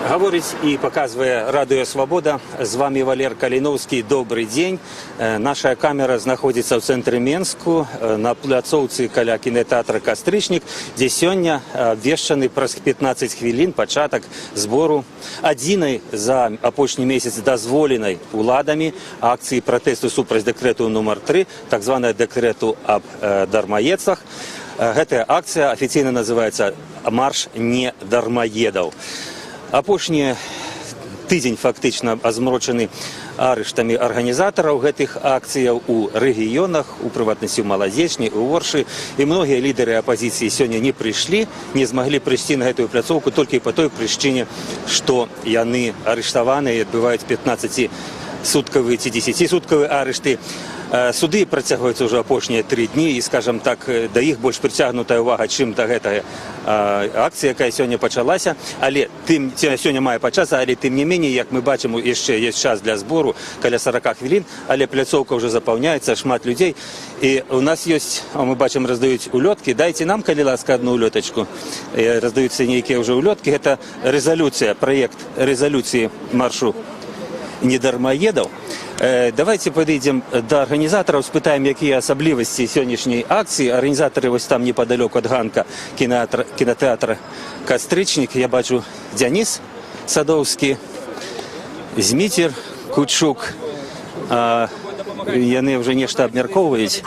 Говорить и показывая Радио Свобода. С вами Валер Калиновский. Добрый день. Наша камера находится в центре Менску, на пляцовці каля кинотеатра «Кастрычнік», где сегодня обвешаны праз 15 хвилин початок сбору адзінай за апошні месяц дозволенной уладами акции протесту супраць дэкрэту номер 3, так званая дэкрэту об дармаедцах. Эта акция официально называется «Марш недармаедаў». Апошні тыдзень фактычна азмрочаны арыштамі арганізатараў гэтых акцыяў у рэгіёнах, у прыватнасці ў Малазечні, у Оршы. І многія лідары апазіцыі сёння не прыйшлі, не змаглі прыйсці на гэтую пляцоўку толькі па той прычыне, што яны арыштаваныя і адбываюць 15-суткавыя ці 10-суткавыя арышты. Суды працягваюцца ўжо апошнія 3 дні і, скажам так, да іх больш прыцягнутая ўвага, чым да гэтага акцыя, якая сёння пачалася. Але сёння мае пачацца, але тым не меней, як мы бачым, яшчэ ёсць час для збору, каля 40 хвілін, але пляцоўка ўжо запаўняецца, шмат людзей. І у нас ёсць, мы бачым, раздаюць улёткі. Дайце нам, калі ласка, одну улётачку. Раздаюцца нейкія ўжо улёткі. Гэта рэзалюцыя, праект рэзалюцыі маршу недармаедаў. Давайте подойдем до организаторов, спытаем, какие особливости сегодняшней акции. Организаторы вот там неподалеку от ганка кинотеатра «Кастрычнік». Я бачу Денис Садовский, Змитер Кучук. Яны уже нечто обмерковывают.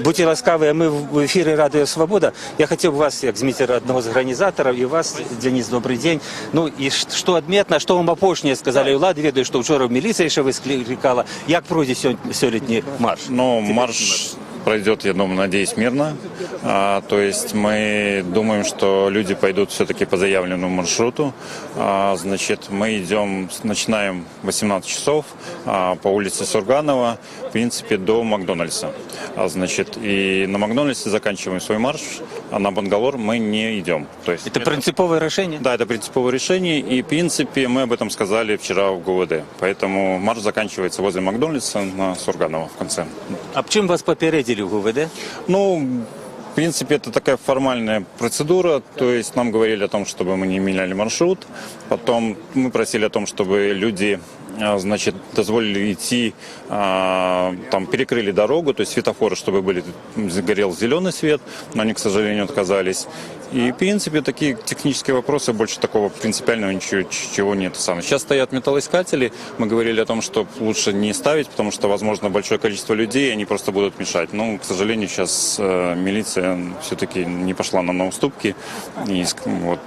Будьте ласкавы, мы в эфире Радио Свобода. Я хотел вас, как Змитер, одного из организаторов, и вас, Денис, добрый день. Ну и что отметно, что вам опошнее сказали улады, ведаю, что вчера милиция еще выкликала. Як пройдет сегодняшний марш? Ну, марш пройдет, я думаю, надеюсь, мирно. То есть мы думаем, что люди пойдут все-таки по заявленному маршруту. Значит, мы начинаем в 18 часов по улице Сурганова, в принципе, до Макдональдса. Значит, и на Макдональдсе заканчиваем свой марш, а на Бангалор мы не идем. То есть, это принциповое решение? Да, это принциповое решение, и, в принципе, мы об этом сказали вчера в ГУВД. Поэтому марш заканчивается возле Макдональдса на Сурганова в конце. А чем вас попередили в ГУВД? Ну, в принципе, это такая формальная процедура, то есть нам говорили о том, чтобы мы не меняли маршрут, потом мы просили о том, чтобы люди, значит, дозволили идти, там, перекрыли дорогу, то есть светофоры, чтобы горел зеленый свет, но они, к сожалению, отказались. И, в принципе, такие технические вопросы, больше такого принципиального ничего нет. Сейчас стоят металлоискатели, мы говорили о том, что лучше не ставить, потому что, возможно, большое количество людей, они просто будут мешать. Но, к сожалению, сейчас милиция все-таки не пошла нам на уступки. И вот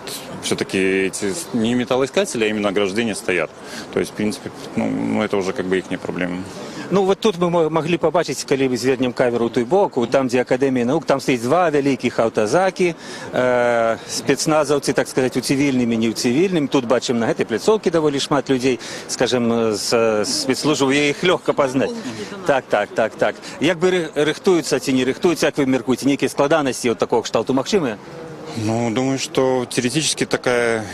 все-таки эти не металлоискатели, а именно ограждения стоят. То есть, в принципе, ну это уже как бы их не проблема. Ну, вот тут мы могли побачить, коли мы звернем камеру у той боку, там, где Академия наук, там стоит два великих автозаки, спецназовцы, так сказать, у цивильным и не у цивильным. Тут бачим на этой пляцовке довольно шмат людей, скажем, с спецслужбы, их легко познать. Так. Як бы рыхтуются, ці не рыхтуются, як вы меркуете, некие складанности вот такого кшталту махчимые? Ну, думаю, что теоретически такая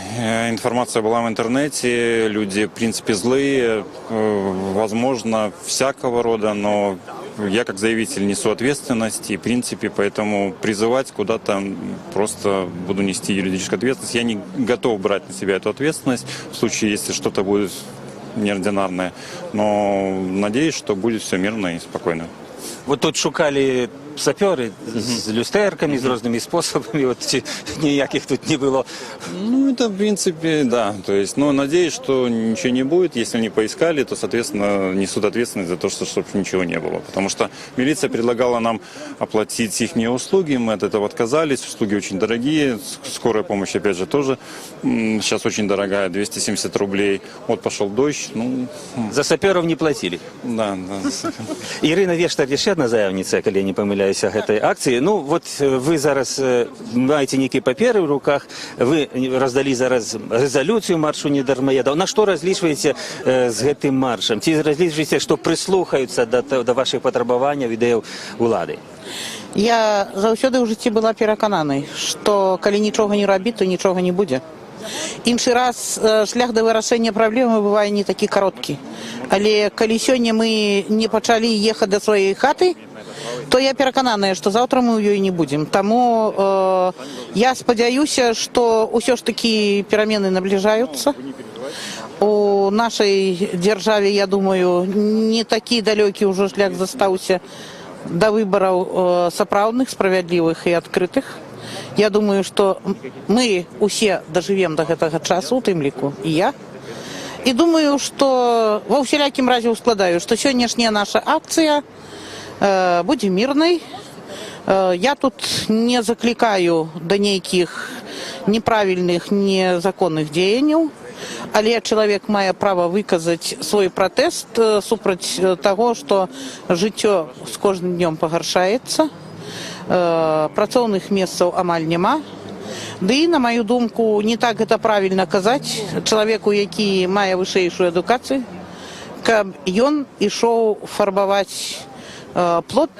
информация была в интернете, люди, в принципе, злые, возможно, всякого рода, но я как заявитель несу ответственность, и, в принципе, поэтому призывать куда-то просто буду нести юридическую ответственность. Я не готов брать на себя эту ответственность в случае, если что-то будет неординарное, но надеюсь, что будет все мирно и спокойно. Вот тут шукали саперы з люстерками, з різними способами, вот ніяких тут не было. Ну, это, в принципе, да. То есть, ну, надеюсь, что ничего не будет. Если не поискали, то, соответственно, несут ответственность за то, чтобы ничего не было. Потому что милиция предлагала нам оплатить их услуги, мы от этого отказались. Услуги очень дорогие, скорая помощь, опять же, тоже сейчас очень дорогая, 270 рублей. Вот пошел дождь. Ну... За саперов не платили? Да. Ірина Вештар, ще одна заявниця, коли я не помиляюсь, этой акции. Ну, вот вы зараз маете некие паперы в руках, вы раздали зараз резолюцию маршу недармаедаў. На что различиваете с этим маршем? Ці различиваете, что прислухаются до ваших патрабаванняў ідэяў улады? Я заўсёды ў жыцці была перакананай, што калі нічога не рабіць, то нічога не будзе. Іншы раз шлях да вырашэння праблемы бывае не такі кароткі. Але калі сёння мы не пачалі ехаць да сваёй хаты, то я перакананая, што заўтра мы ў ёй не будзем. Таму я спадзяюся, што ўсё ж такі перамены набліжаюцца. У нашай дзяржаве, я думаю, не такі далёкі ўжо шлях застаўся да выбараў сапраўдных, справядлівых і адкрытых. Я думаю, што мы усе дажывем да гэтага часу, у тым ліку і я. І думаю, што ва ўсялякім разе ускладаю, што сённяшняя наша акцыя будзе мірнай. Я тут не заклікаю да нейкіх неправільных, незаконных дзеянняў, але чалавек мае права выказаць свой пратэст супраць таго, што жыццё з кожным днём пагаршаецца, працоўных месцаў амаль няма. Ды, на маю думку, не так гэта правільна казаць чалавеку, які мае вышэйшую адукацыю, каб ён ішоў фарбаваць плот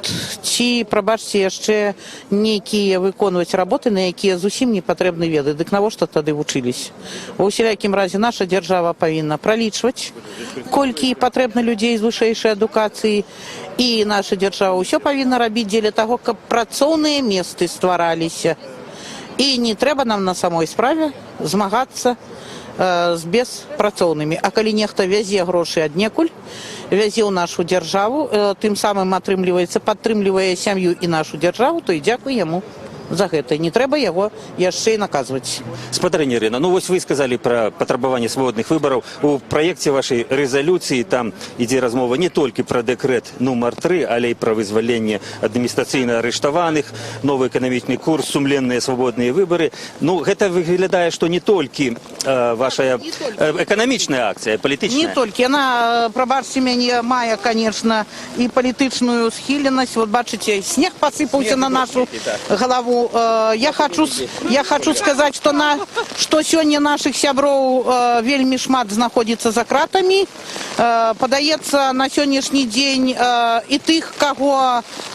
ці, прабачце, яшчэ нейкія выконваць работы, на якія зусім не патрэбны веды. Дык навошта тады вучылись? Ва ўсялякім разе наша дзяржава павінна пралічваць, колькі патрэбна людзей з вышэйшай адукацыі, і наша дзяржава ўсё павінна рабіць дзеля таго, каб працоўныя месцы ствараліся. І не трэба нам на самой справе змагацца з беспрацоўнымі. А калі нехта вязе грошы аднекуль, вязе ў нашу дзяржаву, тым самым атрымліваецца, падтрымлівае сям'ю і нашу дзяржаву, то і дзякуй яму за гэта. Не трэба яго яшчэ і наказваць. Спадарыня Ірына, ну вось вы сказалі пра патрабаванне свабодных выбараў. У праекце вашай рэзалюцыі там ідзе размова не толькі пра дэкрэт нумар 3, але і пра вызваленне адміністрацыйна арыштаваных, новы эканамічны курс, сумленныя свабодныя выбары. Ну, гэта выглядае, што не толькі ваша эканамічная акцыя, палітычная. Не толькі. Яна, прабачце мяне, мае, конечно, і палітычную схіленасць. Вот бачыце, снег пасыпаўся на нашу галаву. Я хочу сказаць, што сёння нашых сяброў вельмі шмат знаходзіцца за кратамі. Падаецца, на сённяшні дзень і тых,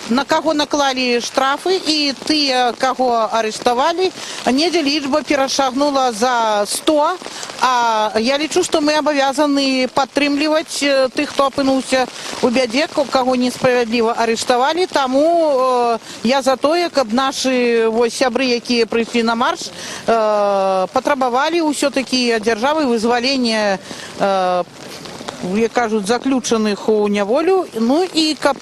на каго наклалі штрафы, і тыя, каго арыштавалі, недзе лічба перашагнула за 100. А я лічу, што мы абавязаны падтрымліваць тых, хто апынуўся у бядзе, каго несправядліва арыштавалі. Таму я за тое, каб нашы сябры, якія прыйшлі на марш, патрабавалі ўсё-такі ад дзяржавы вызвалення, як кажуць, заключаных у няволю, ну і каб,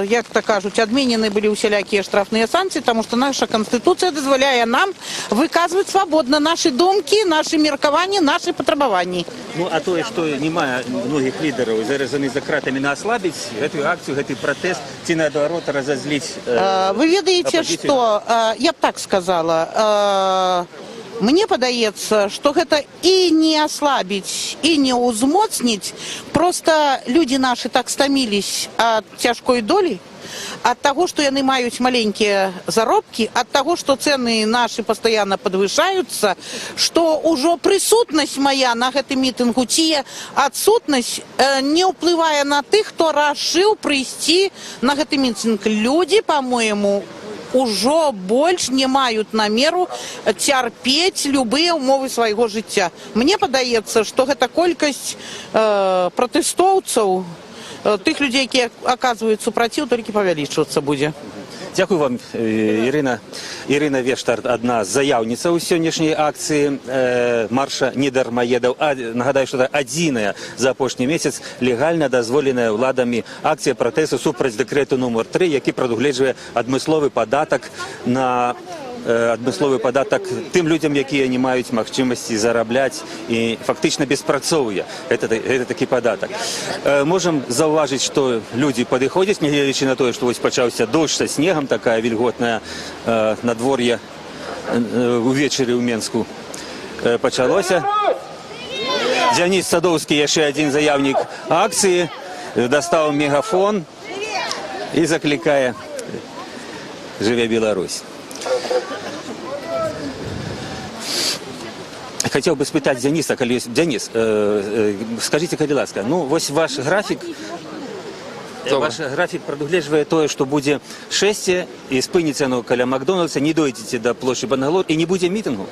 як то кажуць, адменены былі ўсялякія штрафныя санкцыі, таму што наша Канстытуцыя дазваляе нам выказваць свабодна нашы думкі, нашы меркаванні, нашы патрабаванні. Ну, а тое, што не мае многіх лідараў зарэзаны за кратамі, на аслабіць гэтую акцыю, гэты пратэст, ці наадварот разазліць Вы ведаеце, што, я б так сказала, мне падаецца, што гэта і не аслабіць, і не ўзмоцніць. Проста людзі нашы так стамілись ад цяжкой долі, ад таго, што яны маюць маленькія заробкі, ад таго, што цэны нашы пастаянна падвышаюцца, што ўжо прысутнасць мая на гэтым мітынгу ці адсутнасць не ўплывае на тых, хто рашыў прыйсці на гэты мітынг. Людзі, па-мойму, ужо больш не маюць намеру цярпець любыя ўмовы свайго жыцця. Мне падаецца, што гэта колькасць пратэстоўцаў, тых людзей, якія аказваюць супраціў, толькі павялічвацца будзе. Дзякую вам, Ірына. Ірына Вештарт, адна з заяўніцаў сённяшняй акцыі марша недармаедаў. Нагадаю, што гэта адзіная за апошні месяц легальна дазволеная ўладамі акцыя пратэсту супраць дэкрэту нумар 3, які прадугледжвае адмысловы падатак тым людзям, якія не маюць магчымасці зарабляць і фактычна беспрацоўе. Гэта такі падатак. Можам заўважыць, што людзі падыходзяць, нягледзячы на тое, што вось пачаўся дождж са снегам, такая вільготная надвор'е увечары ў Менску пачалося. Дзяніс Садоўскі, яшчэ адзін заяўнік акцыі, дастаў мегафон і заклікае «Жыве Беларусь». Хотел бы спытаць Дзяніса, калі... Дзяніс, скажите, калі ласка, ну, вось ваш графік прадугледжвае тое, што будзе шэсце і спыніцца яно каля Макдональдса, не дойдзеце да плошчы Бангалор і не будзе мітынгу?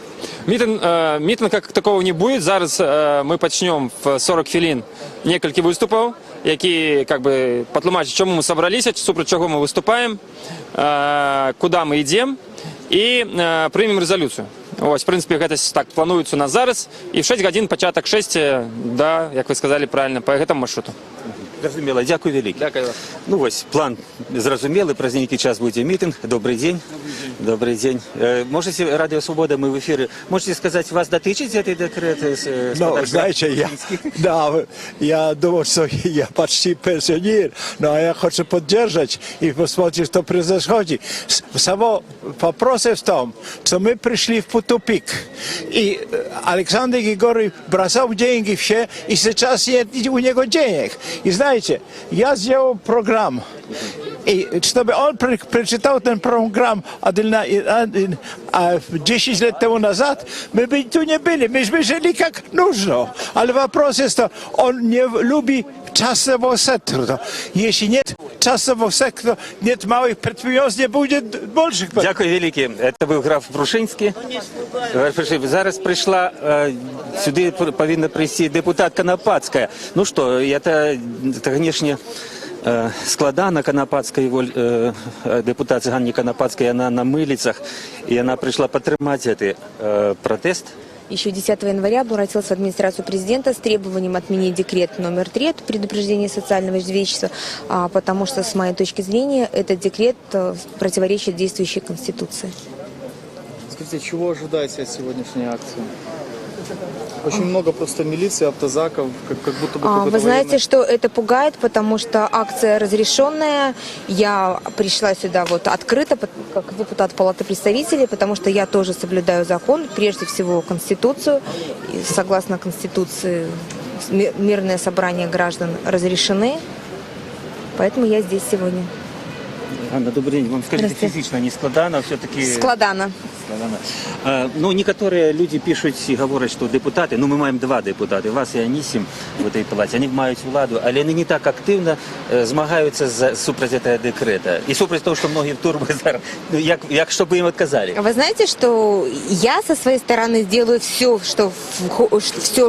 Мітынг как такого не будет. Зараз мы пачнем в 40 хвілін некалькі выступаў. які как бы патлумачаць, чому ми собралися, супроти чого ми виступаємо, куди ми йдемо, і приймемо резолюцію. Ось, в принципі, гэта так плануецца у нас зараз, і в 6 гадзін пачатак 6, да, як ви сказали правильно, по гэтаму маршруту. Зразумела, дякую вялікі. Дякую. Ну вось, план зразумелы, праз нейкі час будзе мітынг. Добрый дзень. Добрый дзень. Можете, Радио Свобода, мы в эфире, можете сказать, вас дотычить этой декреты? Ну, знаете, я думаю, что я почти пенсионер, но я хочу поддержать и посмотреть, что происходит. Само вопрос в том, что мы пришли в тупик. И Александр Григорьевич бросал деньги все, и сейчас нет у него денег. И знаете, я сделал программу. И чтобы он прочитал этот программу 10 лет тому назад, мы бы тут не были, мы бы жили как нужно. Але вопрос есть, что он не любит частного сектора. Если нет частного сектора, нет малых предприятий, не будет больших. Дякую велике. Это был граф Брушинский. Зараз пришла, сюда повинна прийти депутат Конопадская. Ну что, это конечно, складана Конопадская, депутат Ганни Конопадская, она на мылицах, и она пришла подтримать этот протест. Еще 10 января обратилась в администрацию президента с требованием отменить декрет номер 3 о предупреждении социального иждивенчества, потому что, с моей точки зрения, этот декрет противоречит действующей Конституции. Скажите, чего ожидаете от сегодняшней акции? Очень много просто милиции, автозаков, как будто бы... Вы знаете, что это пугает, потому что акция разрешенная. Я пришла сюда вот открыто, как депутат Палаты представителей, потому что я тоже соблюдаю закон, прежде всего Конституцию. И согласно Конституции мирные собрания граждан разрешены, поэтому я здесь сегодня. Анна, добрый день. Вам скажите, физично не складано, все-таки... Складано. Ну, некоторые люди пишут и говорят, что депутаты, ну, мы маем два депутати, вас і Анісім в этой палаті, вони мають владу, але вони не так активно змагаються супроти цього декрета. І супроти того, що многі в турбо зараз, як щоб їм відказали. Вы знаете, что я со своей стороны сделаю все,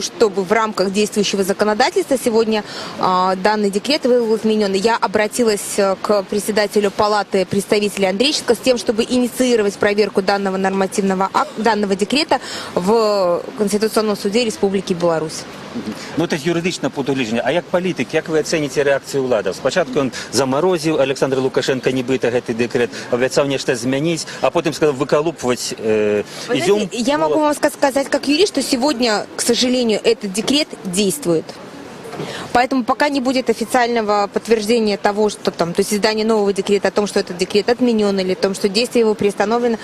чтобы в рамках действующего законодательства сегодня данный декрет был отменен. Я обратилась к председателю Палаты представителей Андрейченко с тем, чтобы инициировать проверку данного декрета в Конституционном суде Республики Беларусь. Ну, це юридичне подоліження. А як політик, як ви оціните реакцію влади? Спочатку він заморозив, Олександр Лукашенко нібито цей декрет, обіцяв нечто змінити, а потім сказав виколупувати ізюм. Я могу вам сказать как юрист, что сегодня, к сожалению, этот декрет действует. Поэтому пока не будет официального подтверждения того, что там, то есть издания нового декрета о том, что этот декрет отменен или о том, что действие его приостановлено,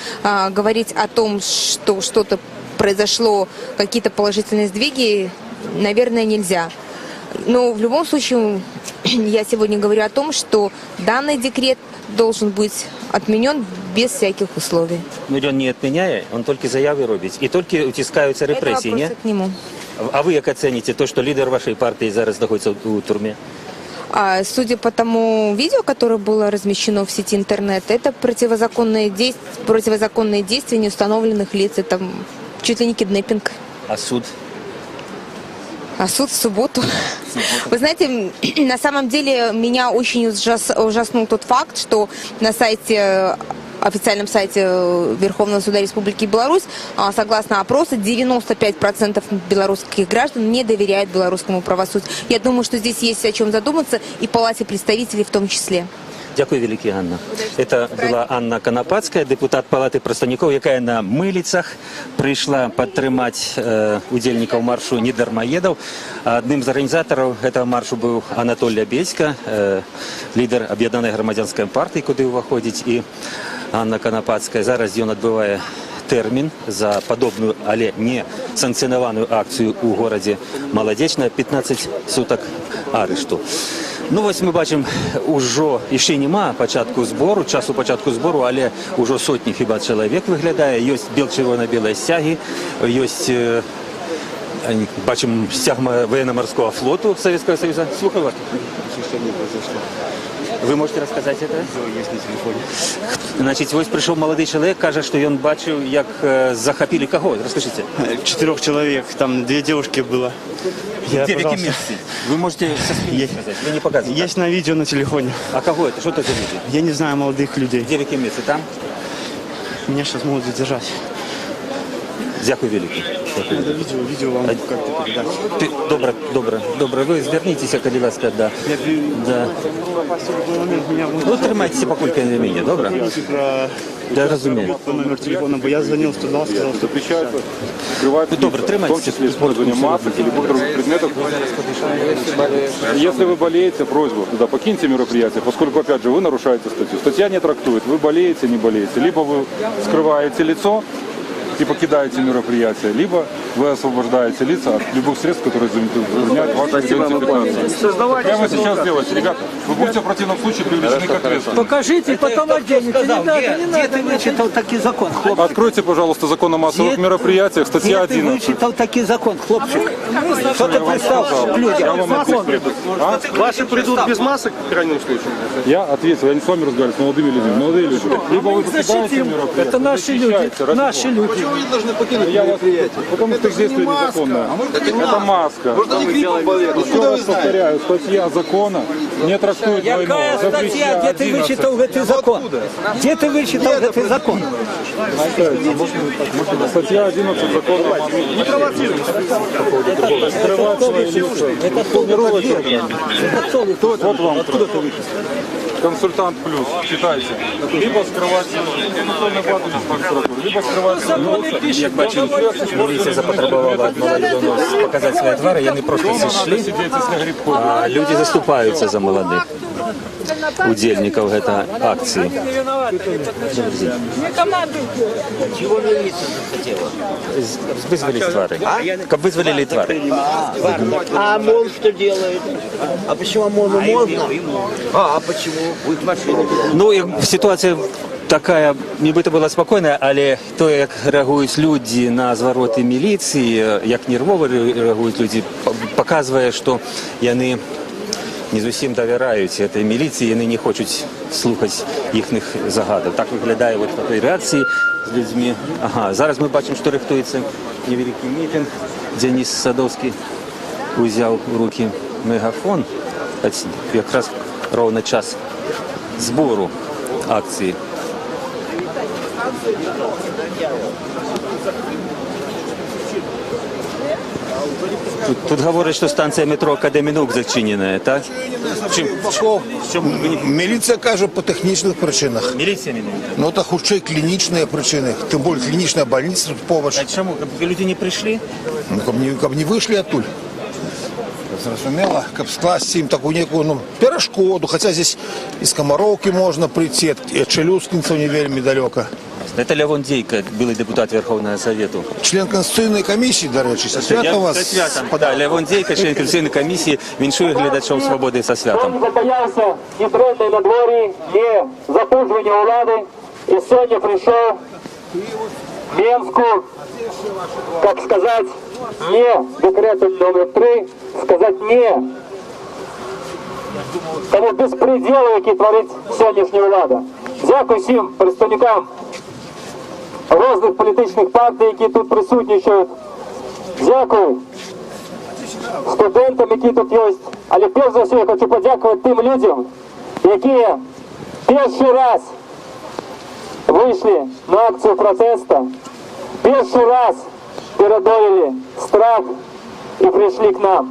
говорить о том, что что-то произошло, какие-то положительные сдвиги, наверное, нельзя. Но в любом случае я сегодня говорю о том, что данный декрет должен быть отменен без всяких условий. Но он не отменяет, он только заявы робит, и только утискаются репрессии, Это не? вопросы к нему. А вы как оцените то, что лидер вашей партии зараз находится у тюрьме? Судя по тому видео, которое было размещено в сети интернет, это противозаконные действия неустановленных лиц. Это чуть ли не киднеппинг. А суд? А суд в субботу. Вы знаете, на самом деле меня очень ужаснул тот факт, что на официальном сайте Верховного суда Республики Беларусь, согласно опросу, 95% белорусских граждан не доверяют белорусскому правосудию. Я думаю, что здесь есть о чем задуматься, и Палате представителей в том числе. Дякую велике, Анна. Это была Анна Конопадская, депутат Палаты представников, якая на мылицах пришла подтримать удельников маршу недармоедов. Одним из организаторов этого маршу был Анатолий Лябедько, лидер Об'єднаної громадянської партії, куди виходить, і Анна Конопадская. Зараз ён адбывае термин за подобную, але не санкционованную акцию у городе Молодечна, 15 суток арешту. Ну, ось ми бачимо, уже ще нема часу початку збору, але уже сотні хіба чоловік виглядає. Є червоно-білі стяги, є, бачимо, стяг военно-морського флоту Советского Союзу. Слухаю вас. Ви можете розказати це? Есть на телефоне. Значить, ось прийшов молодий чоловік, каже, що він бачив, як захопили кого? Розкажіть. 4 человек, там 2 девушки было. Я, Де, в якому пожалуйста, місці? Ви можете со спини сказати, ви не показуєте. Есть на видео на телефоне. А кого це? Що це за люди? Я не знаю молодых людей. Де, в якому місці? Там? Меня сейчас могут задержать. Дякую велике. Надо видео вам как-то передать. Добре. Ви зверніться, коли ласка, да. Да. Ну, тримайтеся покілька мене, добре? Я розумію. По номер телефона, бо я звонил в 102, сказал, что Добре, тримайтеся. В том числе использование масок или других предметов. Если вы болеете, просьбу, да, покиньте мероприятие, поскольку, опять же, вы нарушаете статью. Статья не трактует, вы болеете, не болеете. Либо вы скрываете лицо и покидаете мероприятие, либо вы освобождаете лица от любых средств, которые затрудняют вашу идентификацию. Прямо сейчас сделайте, ребята. Вы будете в противном случае привлечены к ответственности. Покажите, потом оденете. Не надо, не надо. Где ты вычитал такой закон, хлопчик? Откройте, пожалуйста, закон о массовых мероприятиях, статья Где ты 11. вычитал такой закон, хлопчик? Что ты пристал к людям? Я вам объясню. А? Ваши придут без масок, в крайнем случае. Я ответил, я не с вами разговариваю, с молодыми людьми. Молодые люди. Либо вы покидаете Защитим. мероприятие, Это наши люди. защищаете, ради Наши бога. люди. Почему вы должны покинуть Я вас- мероприятие? Потому что их действие незаконное. Это маска. Может, они гриппом болеют? Еще Откуда раз вы знаете? повторяю, статья закона не трактует Какая двойного. статья, где ты 11. вычитал этот закон? Где ты вычитал этот закон? Статья 11 закона о массовых Это кто висит? Это кто висит? Вот вам откуда ты консультант плюс, читайте. Либо скрывать информационный план либо скрывать Як бачимо, міліція запотребувала від молодого показати свої твари, вони просто зійшли, а люди заступаються за молодих удільників цієї акції. Чего милиция хотела? Визвали твари. Как визвали твари. А ОМОН что делает? А почему ОМОНу можно? А почему? Будет машина. Ну, ситуація така, нібито була спокійна, але то, як реагують люди на звороти міліції, як нервово реагують люди, показує, що вони не зовсім довіряють цій міліції, вони не хочуть слухати їхніх загадок. Так виглядає от такої реакції з людьми. Ага, зараз ми бачимо, що рихтується невеликий мітинг. Денис Садовський взяв у руки мегафон. Якраз ровно час збору акції. Тут говорять, що станція метро Академінук зачинена, так? Міліція каже по технічних причинах. Міліція не Ну та худші клінічні причини. Тим більше клінічна больниця тут поруч. А чому? Люди не прийшли? Ну, каб не вийшли оттуль. Зрозуміло, каб скласти їм таку некую перешкоду, хоча здесь із Комаровки можна прийти, від Челюскинців не вельми далеко. Це Леонід Дейко, білий депутат Верховного Совету. Член Конституційної комісії, до речі, со святом вас. Да, Леонід Дейко, член Конституційної комісії, віншує глядачів «Свободи» со святом. Боявся ні тренди на дворі, ні запужування влади. І сьогодні прийшов в Менську, як сказати, ні декрету номер 3, сказати ні тому безпреділу, який творить сьогоднішня влада. Дякую всім представникам різних політичних партій, які тут присутнічають. Дякую студентам, які тут є. Але перш за все я хочу подякувати тим людям, які перший раз вийшли на акцію протесту, перший раз передолили страх і прийшли к нам.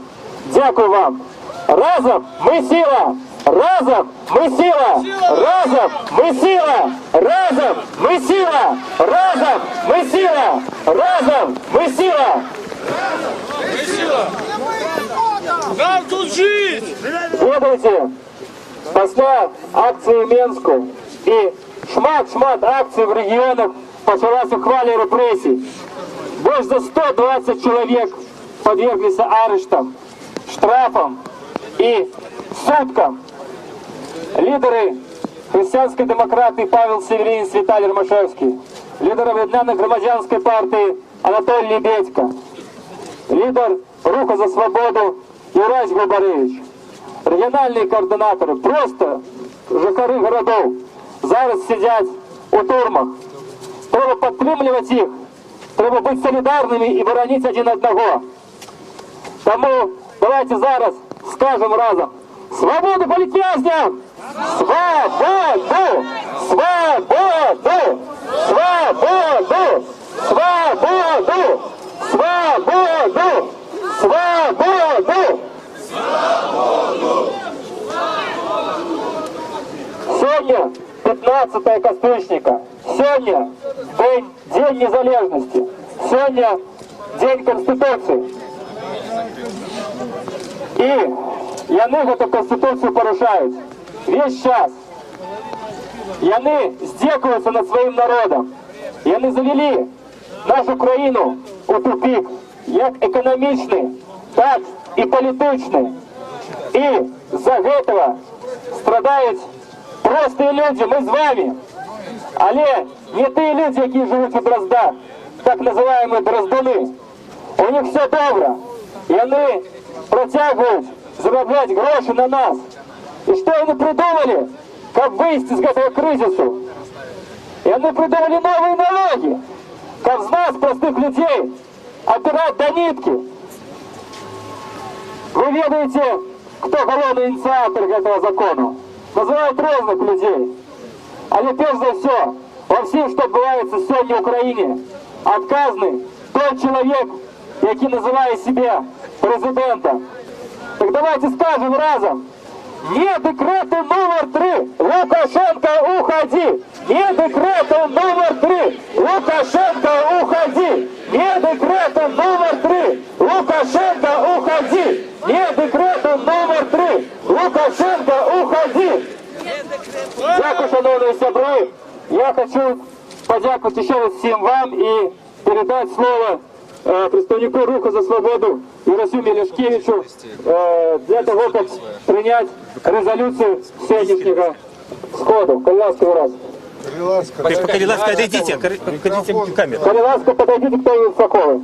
Дякую вам. Разом ми сила! Разом ми сила! Разом ми сила! Разом ми сила! Разом ми сила! Разом ми сила! Нам тут жить! Ведайте, після акції в Менську і шмат акцій в регіонах почалася хвиля репресій. Більше за 120 чоловік підверглися арештам, штрафам і суткам. Лідери християнської демократії Павел Северинець, Віталій Ромашевський, лідер Об'єднаної громадянської партії Анатолій Лебедько, лідер Руху за свободу Юрась Губаревич, регіональні координатори, просто жихари городов зараз сидять у турмах. Треба підтримувати їх, треба бути солідарними і боронити один одного. Тому давайте зараз скажемо разом: свободу політв'язням! Свободу! Свободу! Свободу! Свободу! Свободу! Свободу! Сьогодні 15 кастричника. Сьогодні День Незалежності. Сьогодні День Конституції. І яны эту Конституцию порушают весь час. Яны здекаются над своим народом. Яны завели нашу країну у тупик, як економічний, так і політичний. І за этого страдають прості люди, ми з вами. Але не ті люди, які живуть у Дроздах, так називаємо дроздуни. У них все добре. І вони протягивают зараблять гроши на нас. И что они придумали, как выйти из этого кризиса? И они придумали новые налоги, как с нас, простых людей, отбирать до нитки. Вы ведаете, кто головний инициатор этого закона? Называют разных людей. Але перш за все, во всем, что отбывается сегодня в Украине, отказный тот человек, який называет себя президентом. Так давайте скажем разом: не декрету номер 3, Лукашенко, уходи! Не декрету номер 3, Лукашенко, уходи! Не декрету номер 3, Лукашенко, уходи! Не декрету номер 3, Лукашенко, уходи! Дякую, шановні сябри. Я хочу подякувати ще раз всім вам і передати слово представнику Руху за свободу Юрасю Мелешкевичу для того, как принять резолюцию сегодняшнего сходу. Калиласка, раз. Калиласка, отойдите к камере. Калиласка, подойдите к той Высоковой.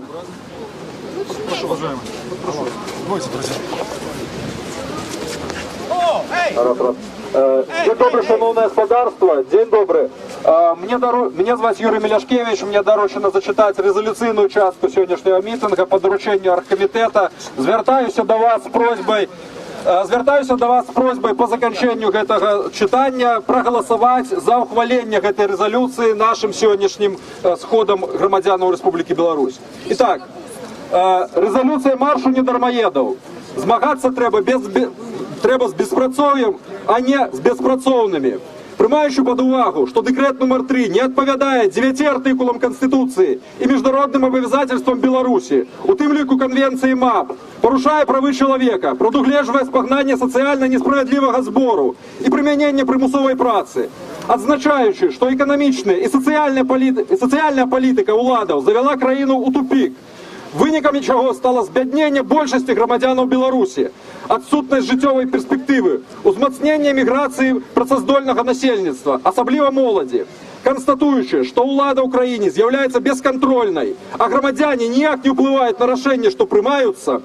Прошу, уважаемый. Прошу. Давайте, друзья. День добрий, шановне господарство, день добрий. Мене звати Юрій Мелешкевич, мені доручено зачитати резолюційну частку сьогоднішнього мітингу по дорученню оргкомітету. Звертаюся до вас з просьбою по закінченню цього читання проголосувати за ухвалення цієї резолюції нашим сьогоднішнім сходом громадян Республіки Білорусь. І так, резолюція маршу недармоєдів. Змагатися треба з безпрацов'ям, а не з безпрацовними. Приймаючи під увагу, що декрет номер 3 не відповідає 9 артикулам Конституції і міжнародним обов'язательствам Білорусі, у тим ліку Конвенції МАП, порушає прави чоловіка, продугледжує спагнання соціально несправедливого збору і примінення примусової праці, відзначаючи, що економічна і соціальна політика уладів завела країну у тупик, виником чого стало збіднення більшості громадян Білорусі, відсутність життєвої перспективи, узмацнення міграції працездольного населення, особливо молоді. Констатуючи, що влада в Україні з'являється безконтрольною, а громадяни ніяк не впливають на рішення, що приймаються,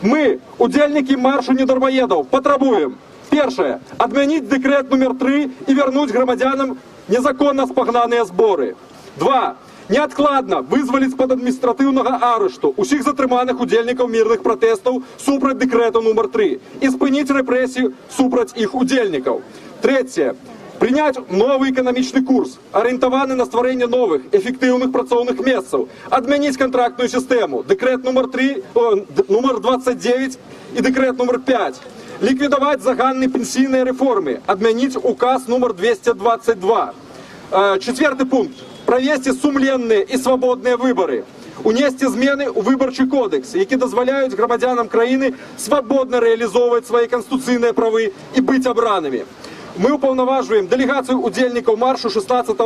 ми, удельники маршу недармоедов, потребуємо: перше, відмінити декрет номер 3 і вернуть громадянам незаконно спогнані збори. 2. Неадкладно визволити з-під адміністративного арешту усіх затриманих удільників мирних протестів супроть декрету номер 3 і спинити репресії супроть їх удільників. Третє. Прийняти новий економічний курс, орієнтований на створення нових, ефективних працівних місць, відмінити контрактну систему, декрет номер 29 і декрет номер 5, ліквідувати загальні пенсійні реформи, відмінити указ номер 222. Четвертый пункт. Провести сумленные и свободные выборы. Унести зміни у Виборчий кодекс, які дозволяють громадянам країни свободно реалізовувати свої конституційні права і бути обраними. Ми уповноважуємо делегацію удільників маршу 16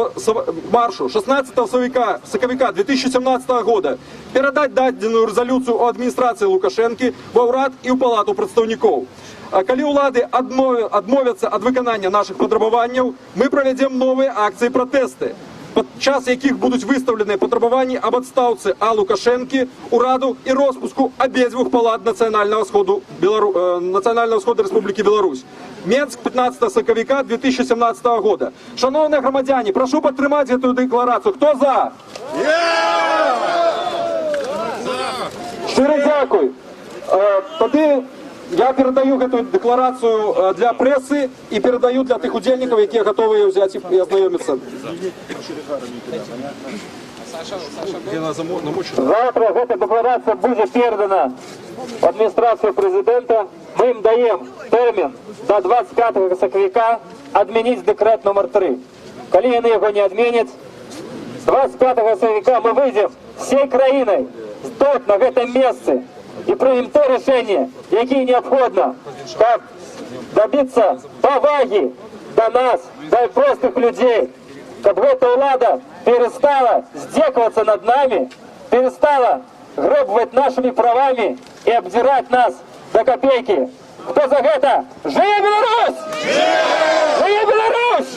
соковика 2017 года передати дадену резолюцію у адміністрації Лукашенки в Уряд і у Палату представників. Коли влади відмовляться від виконання наших потребувань, ми проведемо нові акції протести. під час яких будуть виставлені потребування об відставці А. Лукашенки у Раду і розпуску обидвох палат Національного Сходу Республіки Білорусь. Мінськ, 15 соковика 2017 года. Шановні громадяни, прошу підтримати цю декларацію. Хто за? Щиро дякую. Тоді я передаю цю декларацію для преси і передаю для тих удільників, які готові її взяти і ознайомитися. Завтра ця декларація буде передана в адміністрацію президента. Ми їм даємо термін до 25 соковика відмінити декрет номер 3. Коли вони його не відмінять, 25 соковика ми вийдемо всією країною тут, на цьому місці, і приймемо те рішення, яке необхідно, щоб добитися поваги до нас, до простих людей, щоб ця влада перестала здекуватися над нами, перестала грабувати нашими правами і обдирати нас до копейки. Хто за це? Живе Білорусь! Живе Білорусь!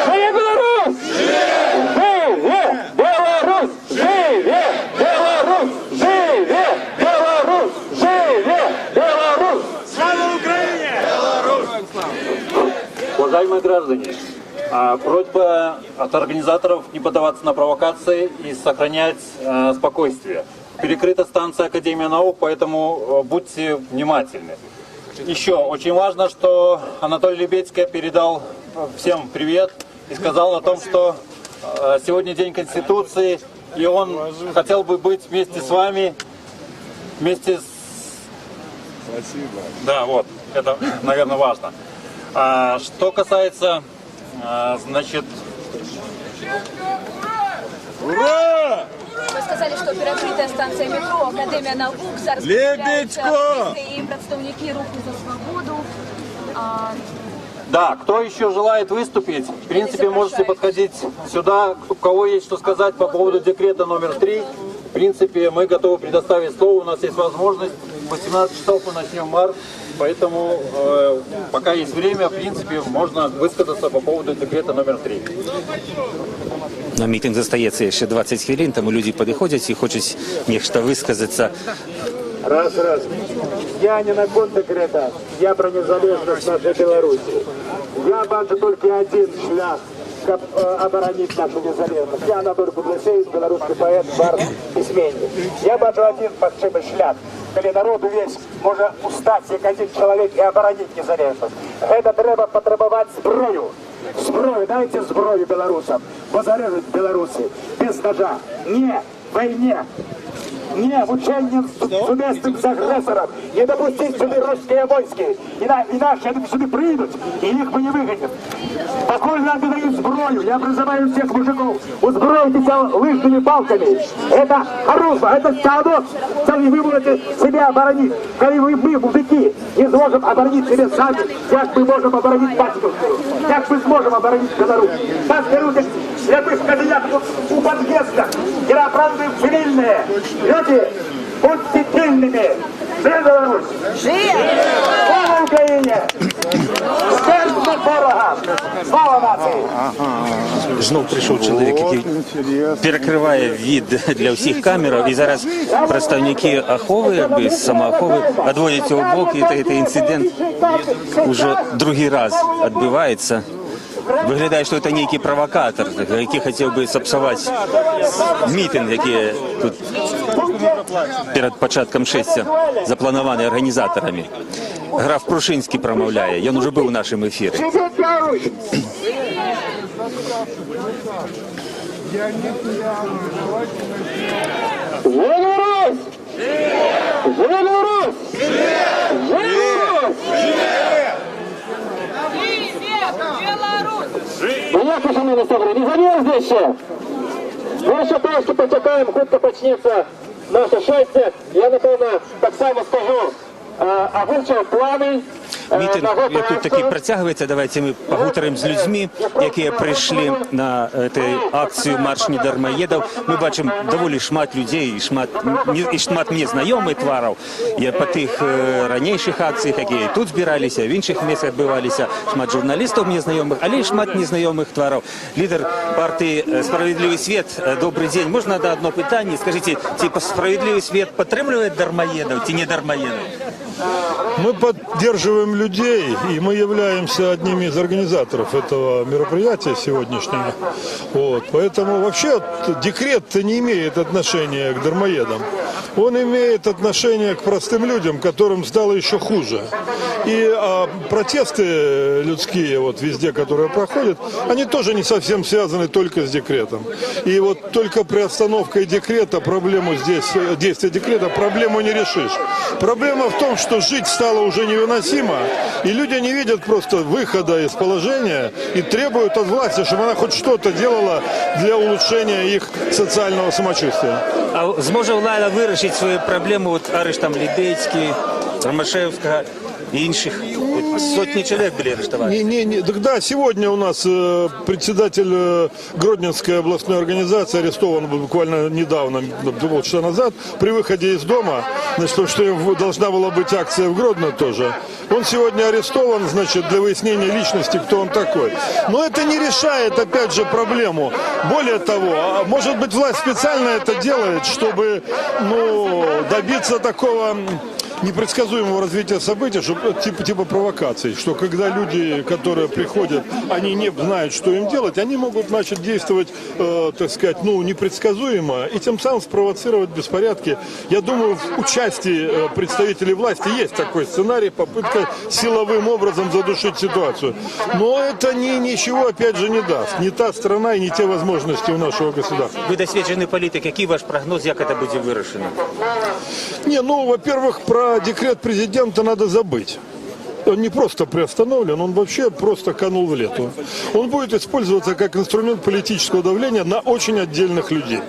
Живе Білорусь! Живе Білорусь! Живе Білорусь! Живе Білорусь! Живе Білорусь! Слава Україні! Уважаемые граждане, просьба от организаторов не поддаваться на провокации и сохранять спокойствие. Перекрыта станция Академия наук, поэтому будьте внимательны. Еще очень важно, что Анатолий Лебедько передал всем привет и сказал о том, что сегодня День Конституции, и он хотел бы быть вместе с вами, вместе с... Спасибо. Да, вот, это, наверное, важно. Что касается, значит... Ура! Вы сказали, что перекрытая станция метро, Академия наук, зараз Лебедько! И представники Руху за свободу. Да, кто еще желает выступить, в принципе, можете подходить сюда, у кого есть что сказать по поводу декрета номер 3. В принципе, мы готовы предоставить слово, у нас есть возможность. В 18 часов мы начнем марш, поэтому пока есть время, в принципе, можно высказаться по поводу декрета номер 3. На мітинг застається ще 20 хвилин, тому люди підходять і хочуть нечто висказатися. Раз. Я не на кон декрета, я про незалежность нашей Беларуси. Я бачу только один шлях, как оборонить нашу незалежность. Я Анатолий Кудласевич, белорусский поэт, бард, письменник. Я бачу один подшибый шлях, коли народу весь може устать, як один человек, и оборонить незалежность. Это треба потребовать зброю. Зброю, дайте зброю белорусам. Бо зарежуть Беларуси без ножа. Не войне. Не учение сумесным с агрессором. Не допустить сюда русские войски. Иначе они сюда придут, и их мы не выгоним. Покой нам дают зброю. Я призываю всех мужиков. Узбройтесь лыжными палками. Это оружие, это станок. Коли вы будете себя оборонить. Коли мы, мужики, не сможем оборонить себя сами, как мы можем оборонить Батьковскую? Как мы сможем оборонить Беларусь? Так берут слепых кандидатов у подъезда, героправды цивильные. Люди, будьте сильными. Живе Беларусь! Живе! Слава Україні! Смерть ворогам! Слава нації! Знов прийшов чоловік, який перекриває від для всіх камер, і зараз представники Ахови, без самоахови, відводять його в бок, і цей інцидент вже другий раз відбувається. Виглядає, що це некий провокатор, який хотів би зіпсувати мітинг, який тут перед початком шестя запланований організаторами. Граф Прушинський промовляє, він вже був у нашому ефірі. Беларусь! Беларусь! Моя шановні собри, не замерзли ще? Ми ще трошки почекаємо, хутко почнеться наше шестя. Я, напевно, так само скажу, озвучив плани Мітинг тут такий протягується. Давайте ми поговоримо з людьми, які прийшли на цю акцію «Марш недармоедів». Ми бачимо доволі шмат людей і шмат незнайомих тварів. Я по тих раніших акціях, які тут збиралися, в інших місцях відбувалися, шмат журналістів незнайомих, але й шмат незнайомих тварів. Лідер партії «Справедливий світ», добрий день. Можна на одне питання? Скажіть, типа «Справедливий світ» підтримує дармоедів чи не дармоедів? Мы поддерживаем людей, и мы являемся одними из организаторов этого мероприятия сегодняшнего. Вот. Поэтому вообще декрет не имеет отношения к дармоедам. Он имеет отношение к простым людям, которым стало еще хуже. И протесты людские вот везде, которые проходят, они тоже не совсем связаны только с декретом. И вот только приостановкой декрета проблему здесь, действия декрета, проблему не решишь. Проблема в том, что жить стало уже невыносимо, и люди не видят просто выхода из положения и требуют от власти, чтобы она хоть что-то делала для улучшения их социального самочувствия. А зможе влада вирішити свою проблему от арештом Лібецький, Ромашевського и інших? Сотни человек были арестованы. Да, сегодня у нас председатель Гродненской областной организации арестован буквально недавно, полчаса назад, при выходе из дома, значит, потому что должна была быть акция в Гродно тоже. Он сегодня арестован, значит, для выяснения личности, кто он такой. Но это не решает, опять же, проблему. Более того, может быть, власть специально это делает, чтобы, добиться такого непредсказуемого развития событий, типа провокаций, что когда люди, которые приходят, они не знают, что им делать, они могут начать действовать, так сказать, непредсказуемо и тем самым спровоцировать беспорядки. Я думаю, в участии представителей власти есть такой сценарий, попытка силовым образом задушить ситуацию. Но это ничего, опять же, не даст. Не та страна и не те возможности у нашего государства. Вы досвідчений політик. Який ваш прогноз, як це буде вирішено? Во-первых, про декрет президента надо забыть. Он не просто приостановлен, он вообще просто канул в лету. Он будет использоваться как инструмент политического давления на очень отдельных людей.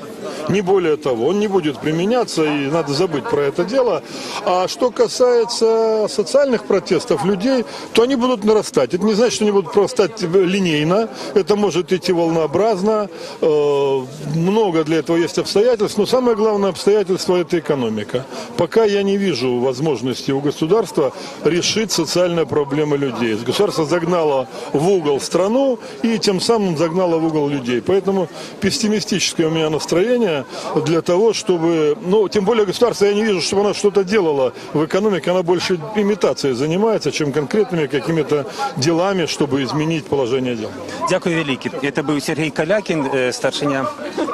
Не более того, он не будет применяться, и надо забыть про это дело. А что касается социальных протестов людей, то они будут нарастать. Это не значит, что они будут нарастать линейно, это может идти волнообразно. Много для этого есть обстоятельств, но самое главное обстоятельство – это экономика. Пока я не вижу возможности у государства решить социальные проблемы людей. Государство загнало в угол страну и тем самым загнало в угол людей. Поэтому пессимистическое у меня настроение для того, чтобы, тем более государство, я не вижу, чтобы оно что-то делало в экономике, она больше имитацией занимается, чем конкретными какими-то делами, чтобы изменить положение дел. Дякую велике. Это был Сергей Калякин, старшиня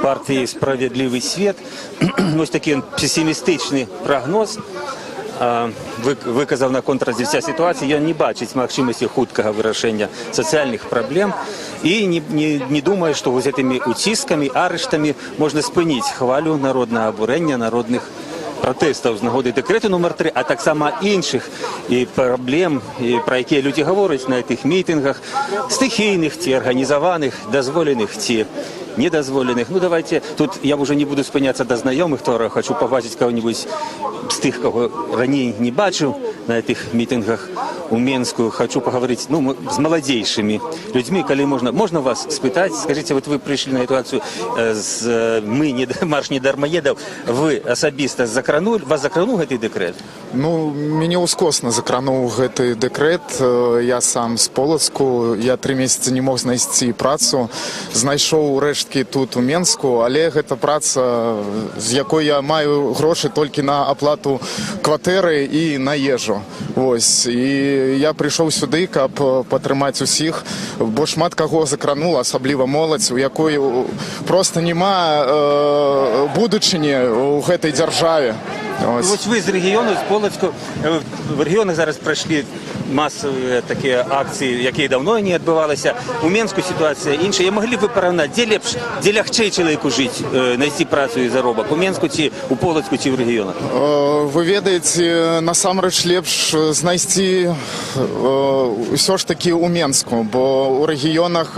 партии «Справедливий світ». Ось такий песимістичний прогноз виказав на контрразвіття ситуації. Ён не бачить магчымасці хуткага вырашэння сацыяльных праблем і не думае, што з гэтымі уціскамі, арыштамі можна спыніць хвалю народнага абурэння, народных пратэстаў з нагоды дэкрэту нумар 3, а таксама іншых і праблем, пра якія людзі гавораць на гэтых мітынгах, стыхійных ці арганізаваных, дазволеных ці недозволенных. Давайте, тут я уже не буду спыняться до знакомых, то хочу побачить кого-нибудь з тих, кого ранее не бачив на этих митингах у Менску. Хочу поговорить с молодейшими людьми, коли можно вас спытать. Скажите, вот вы пришли на эту акцию, марш недармоедов, вы особисто вас закранул этот декрет? Мяне ускосна закрануў гэты дэкрэт. Я сам з Полацку, я 3 месяцы не мог знайсці працу, знайшоў рэшткі тут у Менску, але гэта праца, з якой я маю грошы толькі на аплату кватэры і на ежу. Вось. І я прыйшоў сюды, каб падтрымаць усіх, бо шмат каго закранула, асабліва моладзь, у якой проста няма будучыні ў гэтай дзяржаве. Ось ви з регіону, з Полацьку, в регіонах зараз пройшли масові такі акції, які давно не відбувалися. У Менську ситуація інша. І могли б ви порівняти, де легче чоловіку жити, знайти працю і заробок? У Менську ці, у Полацьку ці в регіонах? Ви ведаєте, насамрэч лепш знайсці ўсё ж таки у Менску, бо у рэгіёнах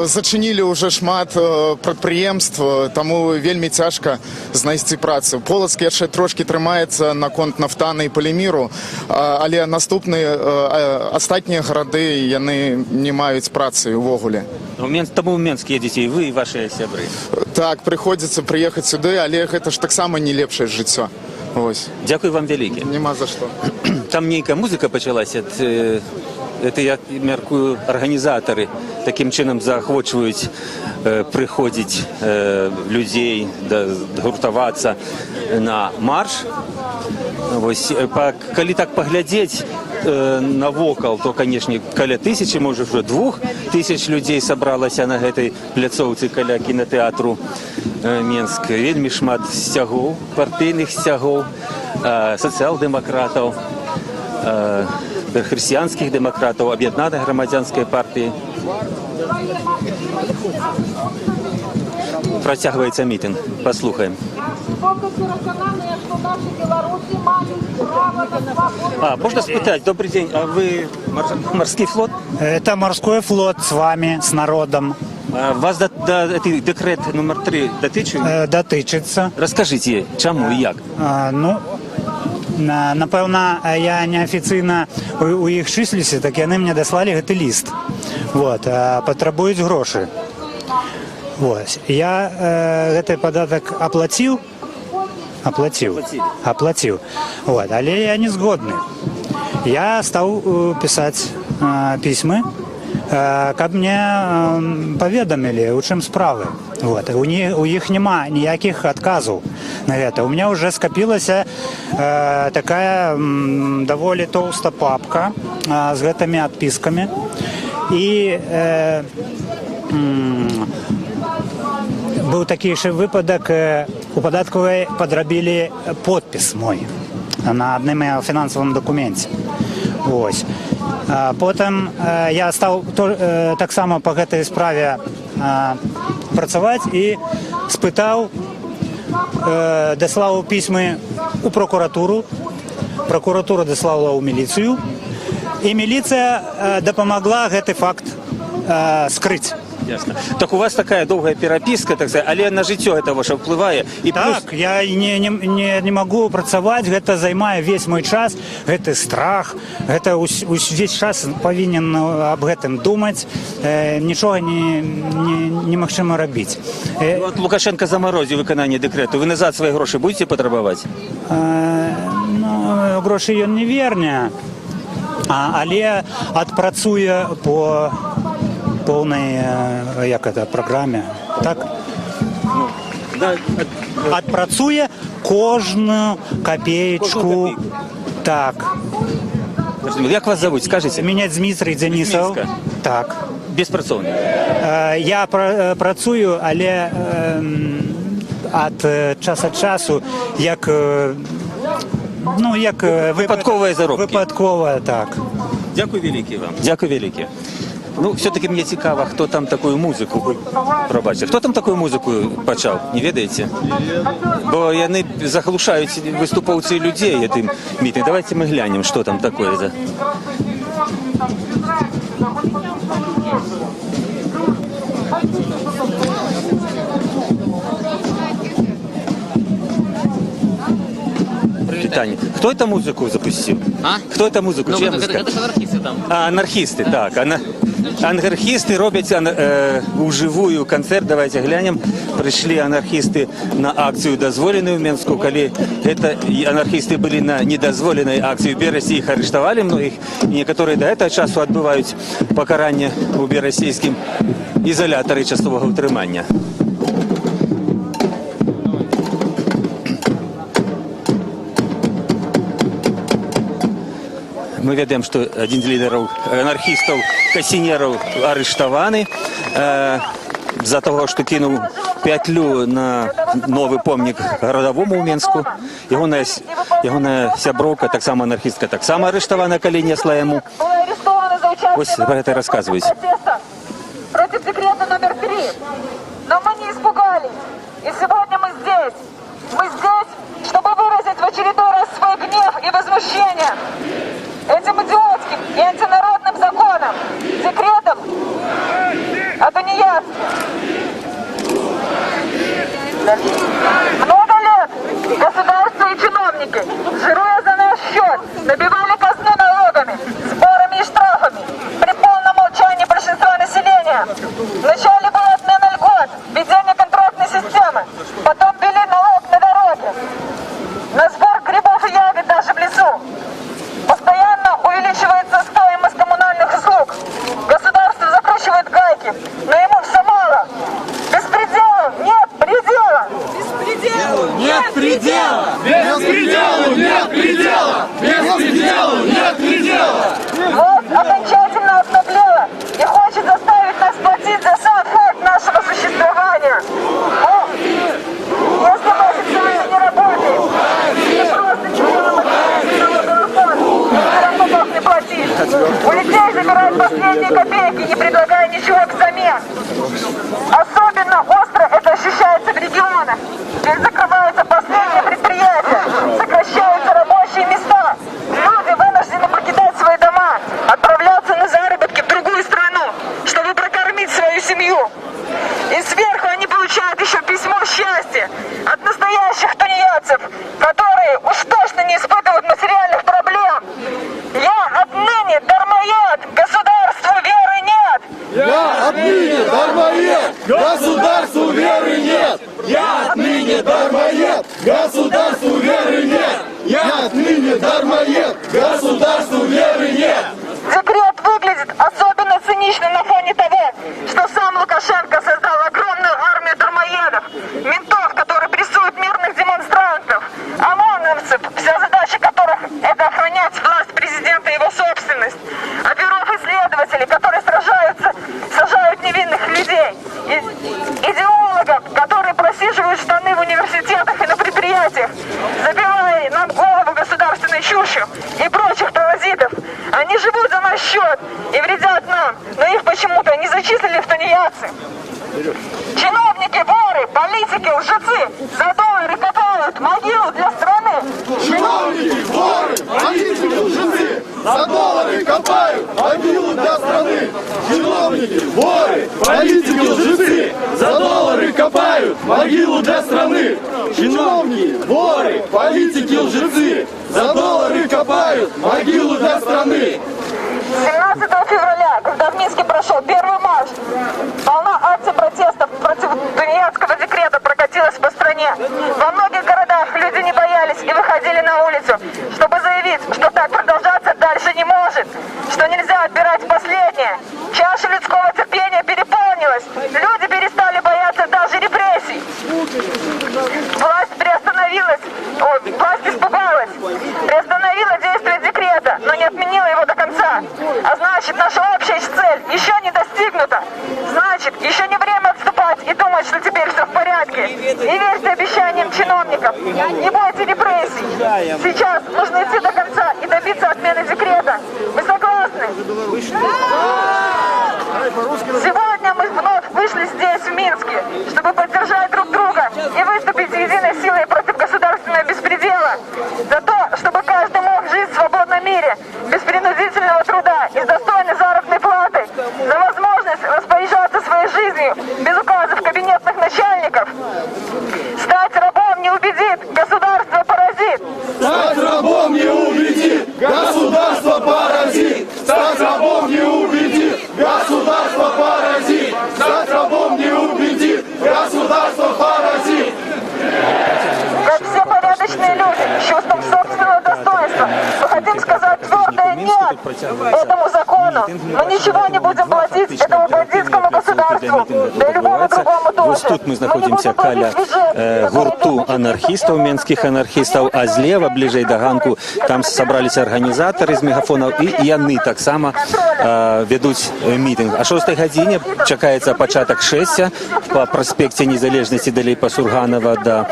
зачынілі ўжо шмат прадпрыемств, таму вельмі цяжка знайсці працу. Полацк яшчэ трошки трымаецца наконт нафтана і паліміру, але астатнія гарады яны не маюць працы увогуле. Таму ў Менск едзеце і вы, і вашыя сябры. Так, прыходзіцца прыехаць сюды, але гэта ж таксама не лепшае жыццё. Ось. Дзякуй вам вялікі. Нема за што. Там нейкая музыка пачалася. Это, я мяркую, арганізатары такім чынам заахвочваюць прыходзіць людзей, гуртавацца на марш. Вось, калі так паглядзець навокал, то, канешне, каля 1000, можа, ўжо 2000 людзей сабралася на гэтай пляцоўцы каля кінатэатру Менск. Вельмі шмат сцягоў, партыйных сцягоў, сацыял-дэмакратаў, хрысціянскіх дэмакратаў, аб'яднанай грамадзянскай партыі. Працягваецца мітынг. Паслухаем. Можно спытать? Добрый день. А вы морской флот? Это морской флот с вами, с народом. Вас декрет номер 3 датычыць? Датычыцца. Расскажите, чаму і як? Напэўна, я неафіцыйна у іх чыслюся, так яны мне даслалі гэты ліст. Патрабуюць грошы. Я гэты падатак аплаціў, але я не згодны. Я стаў пісаць пісьмы, каб мне паведамілі, у чым справы. У іх няма ніякіх адказаў на гэта. У меня уже скапілася такая даволі тоўста папка з гэтымі адпіскамі. І быў такі яшчэ выпадак, у падатковай падрабілі подпіс мой на адным фінансавым дакуменце. Потым я стаў таксама па гэтай справе працаваць і спытаў, даслаў пісьмы у прокуратуру, прокуратура даслала ў міліцыю, і міліцыя дапамагла гэты факт скрыць. Ясно. Так у вас такая доўгая перапіска, так сказать, але на жыццё гэта ваше ўплывае. Так, я не магу працаваць, гэта займае весь мой час, гэты страх, гэта увесь час павінен аб гэтым думаць, нічога немагчыма рабіць. Лукашенко замарозіў выкананне дэкрэту, вы назад свае грошы будете патрабаваць? Грошы ён не верне, але адпрацуе по полной, як это, програме, так? Адпрацуе кожную копеечку, так. Як вас зовут, скажите? Меня Дмитрий Денисов. Так. Беспрацоўны. Я працую, але ад часу часу, як выпадковыя заробкі. Выпадковая, так. Дякую вялікі вам. Дякую вялікі. Ну, все-таки мне цікаво, хто там такую музику, пробачте, хто там такую музику почав, не ведаєте? Бо яны заглушають выступаўцы людей этим митинг. Давайте мы глянем, что там такое за... Питание. Кто эту музыку запустил? Кто эту музыку? Ну, это анархисты там. Анархисты, так. Анархисты робят уживую концерт. Давайте глянем. Пришли анархисты на акцию дозволенную в Менску. Коли это анархисты были на недозволенной акции в Берасі, их арестовали многих. Некоторые до этого часу отбывают покарание у берасійским изоляторы часового утримання. Мы ведаем, что один из лидеров анархистов, кассинеров, арестованы за того, что кинул петлю на новый помник городовому у Менску. Ягоная сяброўка, так само анархистка, так само арестована, коли несла ему. Вот про это рассказывать. Против декрета номер 3. Но мы не испугались. И сегодня мы здесь. Мы здесь, чтобы выразить в очередной раз свой гнев и возмущение этим идиотским и антинародным законом, декретом о тунеядстве. Много лет государство и чиновники, жируя за наш счет, набивали казну Нет предела! Беспределу нет предела! Беспределу нет предела! Вот окончательно обнаглела и хочет заставить нас платить за сам факт нашего существования. Ну, если мы официально не работаем, и просто не делаем материальный телефон, все равно должны платить. У людей забирают последние копейки, не предлагая ничего взамен. Особенно остро это ощущается в регионах. Здесь закрываются последние предприятия, сокращаются рабочие места. Люди вынуждены покидать свои дома, отправляться на заработки в другую страну, чтобы прокормить свою семью. И сверху они получают еще письмо счастья от настоящих тунеядцев, которые уж точно не испытывают материальных проблем. Я отныне дармоед, государству веры нет. Я отныне дармоед, государству веры нет! Я отныне дармоед, государству веры нет! Я отныне дармоед, государству веры нет! Декрет выглядит особенно цинично на фоне того, что сам Лукашенко создал огромную армию дармоедов, ментов, которые прессуют мирных демонстрантов, ОМОНовцев, вся задача которых это охранять власть президента и его собственность, оперов-исследователей, которые сажают невинных людей, идеологов, которые просиживают штаны в университетах и на предприятиях, забивая нам голову государственной чушью и прочих паразитов. Они живут за наш счет и вредят нам, но их почему-то не зачислили в тунеядцы. Чиновники, воры, политики, лжецы за доллары копают могилу для страны. Чиновники, воры, политики, лжецы за доллары копают могилу для страны. Чиновники, воры, политики, лжецы за доллары копают могилу для страны. Чиновники, воры, политики, лжецы за доллары копают могилу для страны. 17 февраля, когда в Минске прошел первый марш, волна акций протестов против тунеядского декрета прокатилась по стране. Во многих городах люди не боялись и выходили на улицу, чтобы заявить, что так продолжаться дальше не может, что нельзя отбирать последнее. Чаша людского терпения переполнилась, люди перестали бояться даже репрессий. Власть испугалась, приостановила действие декрета, но не отменила его до конца. А значит, наша общая цель еще не достигнута. Значит, еще не время отступать и думать, что теперь все в порядке. Не верьте обещаниям чиновников, не бойте репрессий. Сейчас нужно идти до конца и добиться отмены декрета. Вы согласны? Сегодня мы вновь вышли здесь, в Минске, чтобы поддержать друг друга и выступить единой силой против государственного беспредела. За то, чтобы каждый мог жить в свободном мире, без принудительного труда и с достойной заработной платой. За возможность распоряжаться своей жизнью без указов кабинетных начальников. Стать рабом не убедит, государство паразит. Стать рабом не убедит, государство паразит. Стать рабом не убедит, государство паразит. Стать рабом не убедит, государство паразит. Как все порядочные люди, с чувством собственного достоинства, мы хотим сказать твердое «нет» этому закону. Мы ничего не будем платить этому бандитскому государству, да и любому другому тоже. Вось тут мы знаходзімся каля гурту анархістаў, менскіх анархістаў, а злева, бліжэй да ганку, там сабраліся арганізатары з мегафонаў, і яны таксама вядуць мітынг. А 6 гадзіне чакаецца пачатак шэсця па праспекце Незалежнасці далей па Сурганова да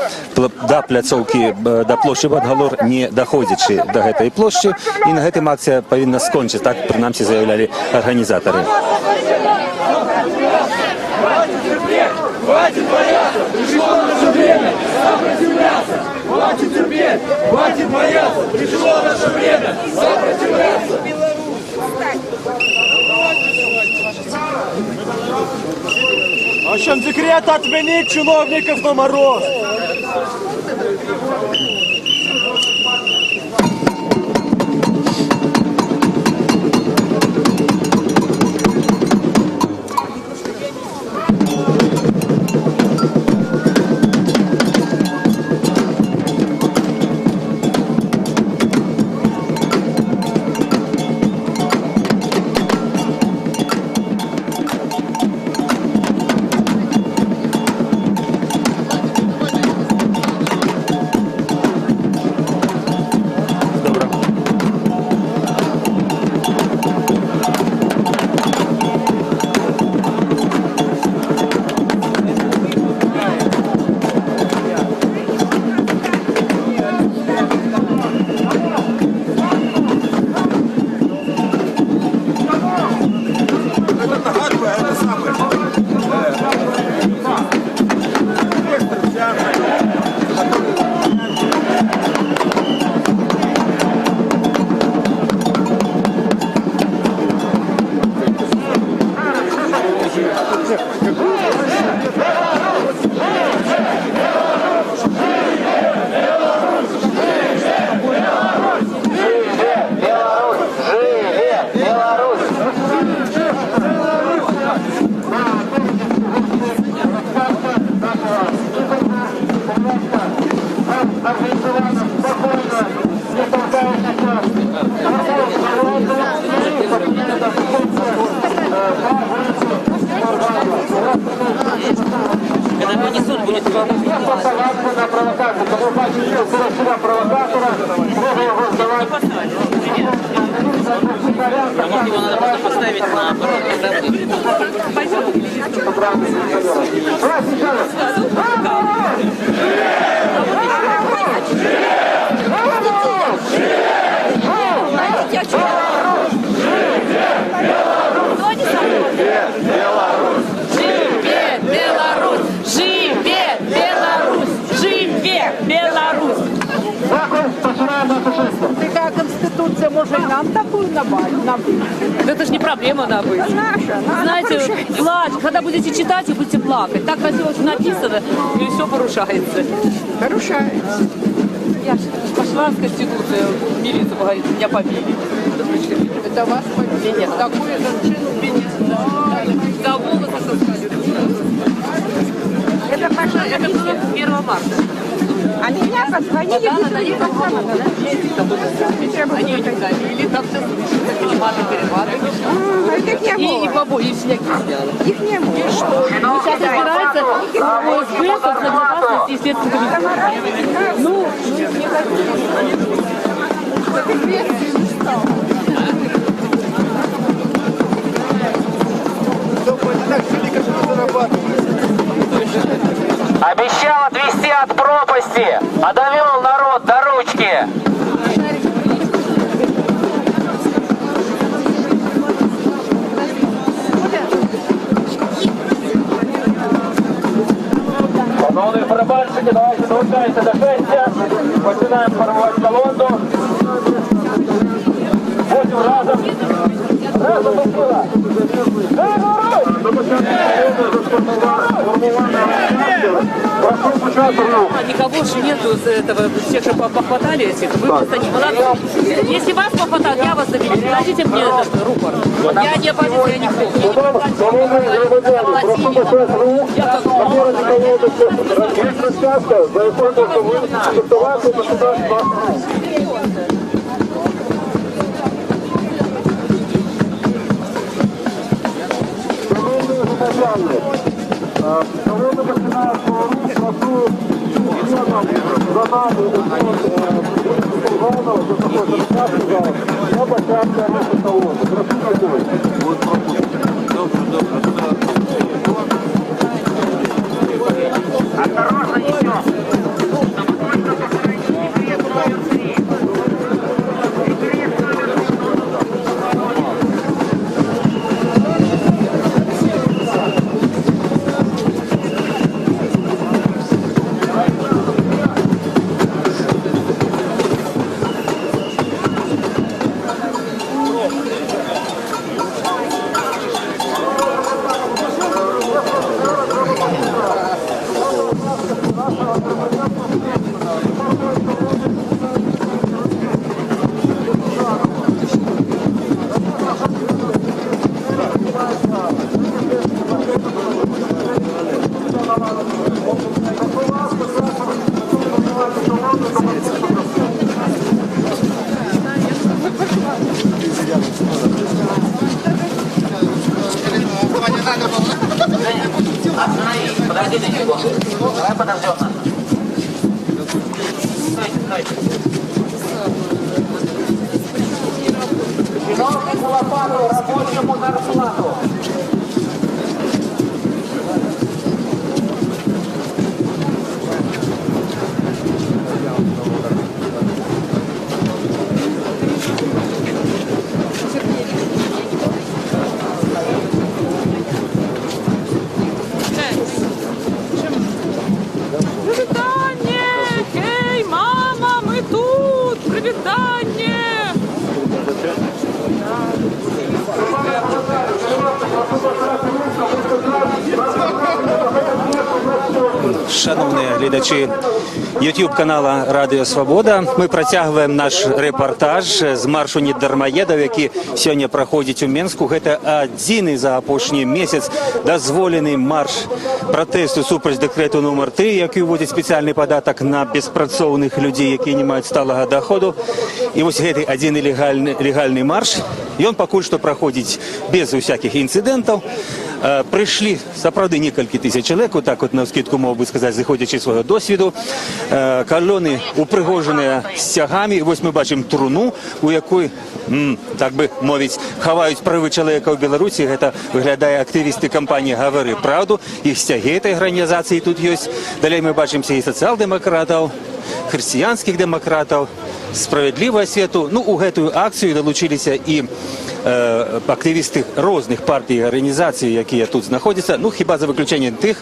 пляцоўкі, да плошчы Бангалор, не даходзячы да гэтай плошчы, і на гэтым акцыя павінна скончыць, так прынамсі заявлялі арганізатары. Хватит бояться, пришло наше время сопротивляться. Хватит терпеть, хватит бояться, пришло наше время сопротивляться. В общем, декрет отменить чиновников на мороз. Его надо просто поставить на Такая конституция, может, и нам такую набыть? Это же не проблема набыть. Знаете, плачь, когда будете читать, вы будете плакать. Так красиво все написано, и все порушается. Порушается. Я пошла в Конституцию, в милицию, говорит, меня побили. Это вас побили? Такую женщину били? За волосы соскали. Это пошло, Это было 1 марта. Они меня позвонили, Они давили, там все перематывали. И побои, и синяки сняли. Их не было. Сейчас избирается ОСБ, безопасности и следственный комитет. Ну, не Обещал отвести от пропасти, а довел народ до ручки. Шановні барабанщики, давайте долучайтеся до шестя. Починаємо формувати колонну. Будем разом. Разом і сила. Никого же нету с этого, всех же похватали этих, вы просто не молодцы. Если вас похватают, я вас заберу. Дадите мне этот рупор. Я не оппозиция, я никто. Я как Колонна починає свою рух, за нами, на початку руху колонни. Прошу какой? Осторожно, еще. Подожди на секунду. Давай подождем нас. Стойте. Чиновнику лопату, рабочему зарплату. Шановні глядачі YouTube канала Радіо Свобода. Ми протягуємо наш репортаж з маршу недармаедаў, які сёння праходзіць у Менску. Гэта адзіны за апошні месяц дазволены марш пратэсту супраць дэкрэту нумар 3, які ўводзіць спецыяльны падатак на беспрацоўных людзей, якія не маюць сталага доходу. І вось гэты адзіны легальны марш, ён пакуль што праходзіць без усякіх інцыдэнтаў. Прыйшлі сапраўды некалькі тысяч чалавек, вот так вот навскидку мог бы сказаць, зыходзячы свайго досведу. Калоны упрыгожаныя сцягамі. Вось мы бачым труну, у якой, так бы мовіць, хаваюць правы чалавека ў Беларусі. Гэта выглядае актывісты кампаніі «Гавары праўду». Іх сцягі этой арганізацыі тут ёсць. Далей мы бачымся і сацыял-дэмакратаў, хрысціянскіх дэмакратаў, справядлівую свету. Ну, у гэтую акцыю далучыліся і актывісты розных партый і арганізацый, якія тут знаходзяцца. Ну, хіба за выключэннем тых,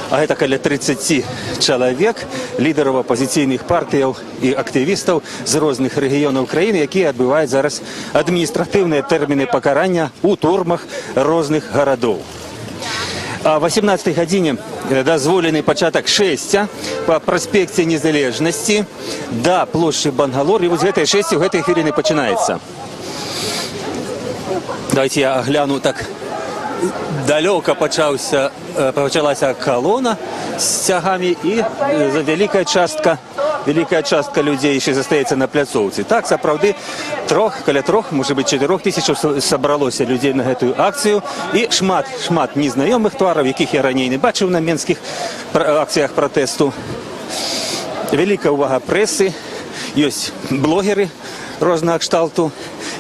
а гэта каля 30 чалавек, лідараў апазіцыйных партыяў і актывістаў з розных рэгіёнаў краіны, якія адбываюць зараз адміністратыўныя тэрміны пакарання ў турмах розных гарадоў. А в 18 гадзіне дазволены пачатак шэсця па праспекце Незалежнасці да плошчы Бангалор. І вось гэтае шэсце ў гэтай хвіліны пачынаецца. Давайте я огляну так. Далёка пачалася колона з сцягамі, і великая частка людей ще застаецца на пляцоўцы. Так, сапраўды, каля 3, может быть 4 тысяч сабралося людей на гэтую акцыю, і шмат незнаёмых твараў, якіх я раней не бачыў на менскіх акцыях пратэсту. Вялікая увага прэсы, ёсць блогеры рознага кшталту.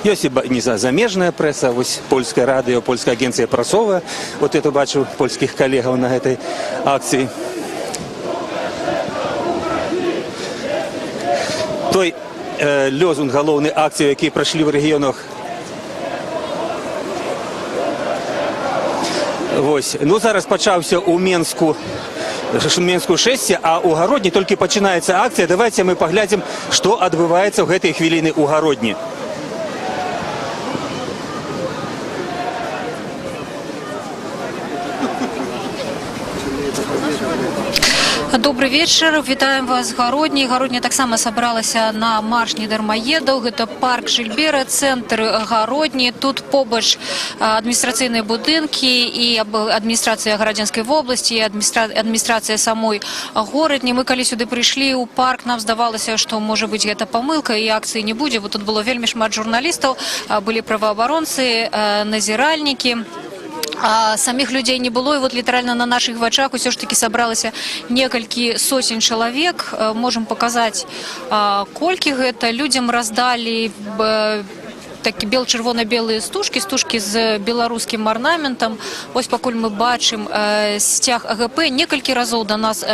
Ёсць і замежная прэса, вось польскае радыё, польская агенцыя прасовая. Вот это бачу польскіх калегаў на гэтай акцыі. Той лозунг галоўны акцыі, які прайшлі ў рэгіёнах. Вось. Ну, зараз пачаўся ў Менску шэсце, а ў Гародні толькі пачынаецца акцыя. Давайте мы паглядзім, што адбываецца ў гэтай хвіліны ў Гародні. Добрый вечер, вітаем вас з Гародні. Гародня таксама сабралася на марш недармаедаў. Гэта парк Жильбера, цэнтр Гародні. Тут побач адміністрацыйныя будынкі і адміністрацыя Гарадзенскай вобласці, і адміністрацыя самой горадні. Мы калі сюды прыйшлі ў парк, нам здавалася, што можа быць гэта памылка і акцыі не будзе. Вот тут было вельмі шмат журналістаў, былі праваабаронцы, назіральнікі. А самих людей не было, и вот литерально на наших вачах все ж таки собралось некалькі сотен человек. Можем показать, колькі гэта. Людям раздали такі чырвона-белыя стужкі з беларускім арнаментам. Вось пакуль мы бачым сцяг АГП, некалькі разоў да нас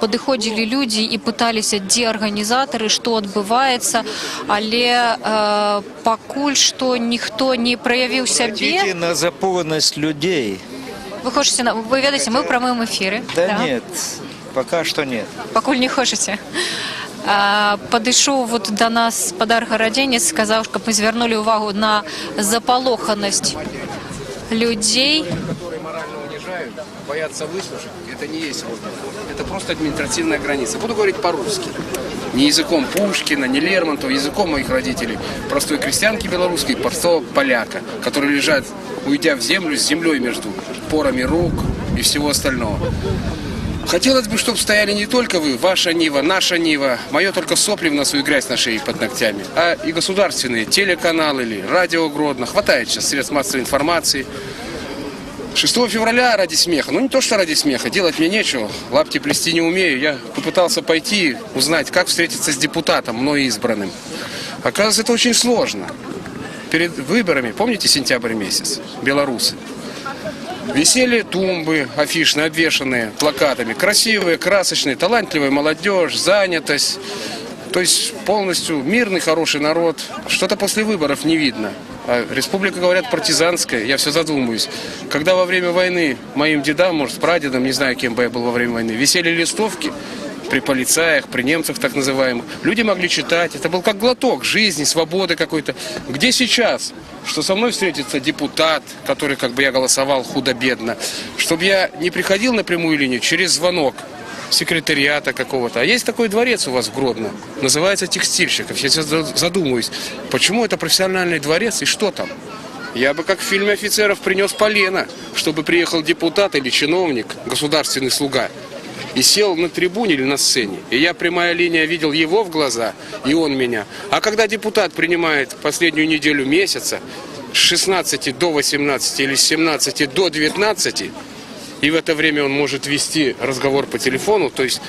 падыходзілі людзі і пыталіся, дзе арганізатары, што адбываецца, але пакуль што ніхто не праявіў сябе. Хотите на запуганасць людей? Вы хочаце, вы ведаеце, мы ў прамым эфіры. Да нет, пока что нет. Пакуль не хочаце. Падышоў вот до нас спадар гарадзенец, сказаў, каб мы звярнулі ўвагу на запалоханасць людей. Которые морально унижают, боятся выслушать, это не есть вот. Это просто административная граница. Буду говорить по-русски. Не языком Пушкина, не Лермонтова, языком моих родителей. Простой крестьянки белорусской, простого поляка, которые лежат, уйдя в землю, с землей между порами рук и всего остального. Хотелось бы, чтобы стояли не только вы, ваша Нива, наша Нива, мое только сопли в носу и грязь на шее под ногтями, а и государственные телеканалы или радио Гродно. Хватает сейчас средств массовой информации. 6 февраля ради смеха, ну не то что ради смеха, делать мне нечего, лапти плести не умею. Я попытался пойти, узнать, как встретиться с депутатом, мной избранным. Оказывается, это очень сложно. Перед выборами, помните сентябрь месяц, белорусы? Висели тумбы афишные, обвешанные плакатами. Красивые, красочные, талантливая молодежь, занятость. То есть полностью мирный, хороший народ. Что-то после выборов не видно. А республика, говорят, партизанская. Я все задумываюсь. Когда во время войны моим дедам, может, прадедам, не знаю, кем бы я был во время войны, висели листовки при полицаях, при немцах так называемых. Люди могли читать. Это был как глоток жизни, свободы какой-то. Где сейчас? Что со мной встретится депутат, который, как бы я голосовал худо-бедно. Чтобы я не приходил на прямую линию через звонок. секретариата какого-то. А есть такой дворец у вас в Гродно, называется текстильщиков. Я сейчас задумываюсь, почему это профессиональный дворец и что там? Я бы, как в фильме «Офицеров», принес полено, чтобы приехал депутат или чиновник, государственный слуга, и сел на трибуне или на сцене. И я, прямая линия, видел его в глаза, и он меня. А когда депутат принимает последнюю неделю месяца, с 16 до 18 или с 17 до 19, и в это время он может вести разговор по телефону, то есть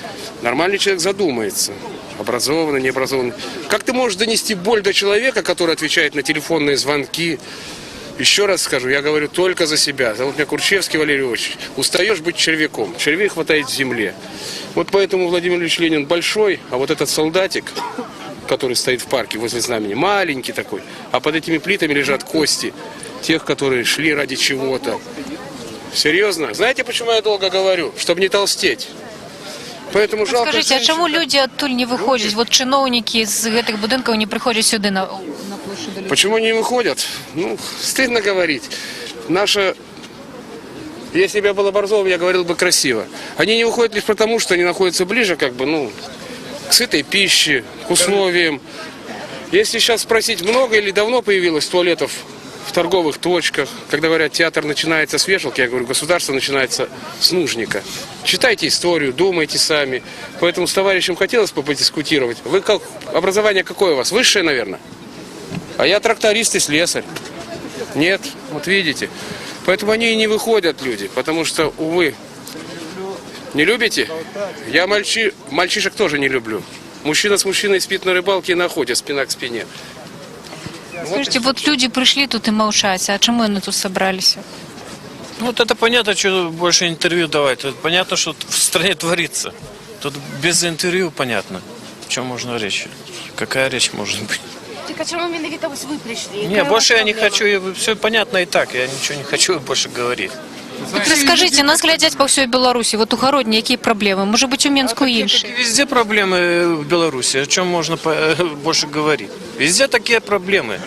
нормальный человек задумается, образованный, необразованный. Как ты можешь донести боль до человека, который отвечает на телефонные звонки? Еще раз скажу, я говорю только за себя. Зовут меня Курчевский Валерий Ильич. Устаешь быть червяком. Червей хватает в земле. Вот поэтому Владимир Ильич Ленин большой, а вот этот солдатик, который стоит в парке возле знамени, маленький такой. А под этими плитами лежат кости тех, которые шли ради чего-то. Серьезно? Знаете, почему я долго говорю? Чтобы не толстеть. Поэтому жалко. Скажите, а чому люди оттуль не выходят? Вот чиновники из этих будинков не приходят сюда на площадь? Почему не выходят? Ну, стыдно говорить. Если бы я был образован, я говорил бы красиво. Они не выходят лишь потому, что они находятся ближе, как бы, ну, к сытой пище, к условиям. Если сейчас спросить, много или давно появилось туалетов в торговых точках, когда говорят, театр начинается с вешалки, я говорю, государство начинается с нужника. Читайте историю, думайте сами. Поэтому с товарищем хотелось бы подискутировать. Вы как, образование какое у вас? Высшее, наверное? А я тракторист и слесарь. Нет, вот видите. Поэтому они и не выходят, люди, потому что, увы, не любите? Я мальчишек тоже не люблю. Мужчина с мужчиной спит на рыбалке и на охоте, спина к спине. Скажите, вот люди пришли тут и молчать, а чему они тут собрались? Ну, вот это понятно, что больше интервью давать. Тут понятно, что в стране творится. Тут без интервью понятно, о чем можно речь. Какая речь может быть. Так а чому именно вы пришли? Не, больше я не хочу, все понятно и так, я ничего не хочу больше говорить. Вот расскажите, нас глядять по всій Білорусі, вот у Городні які проблеми? Може бути у Мінську інші? Везде проблемы в Беларуси, о чем можно больше говорить. Везде такие проблемы.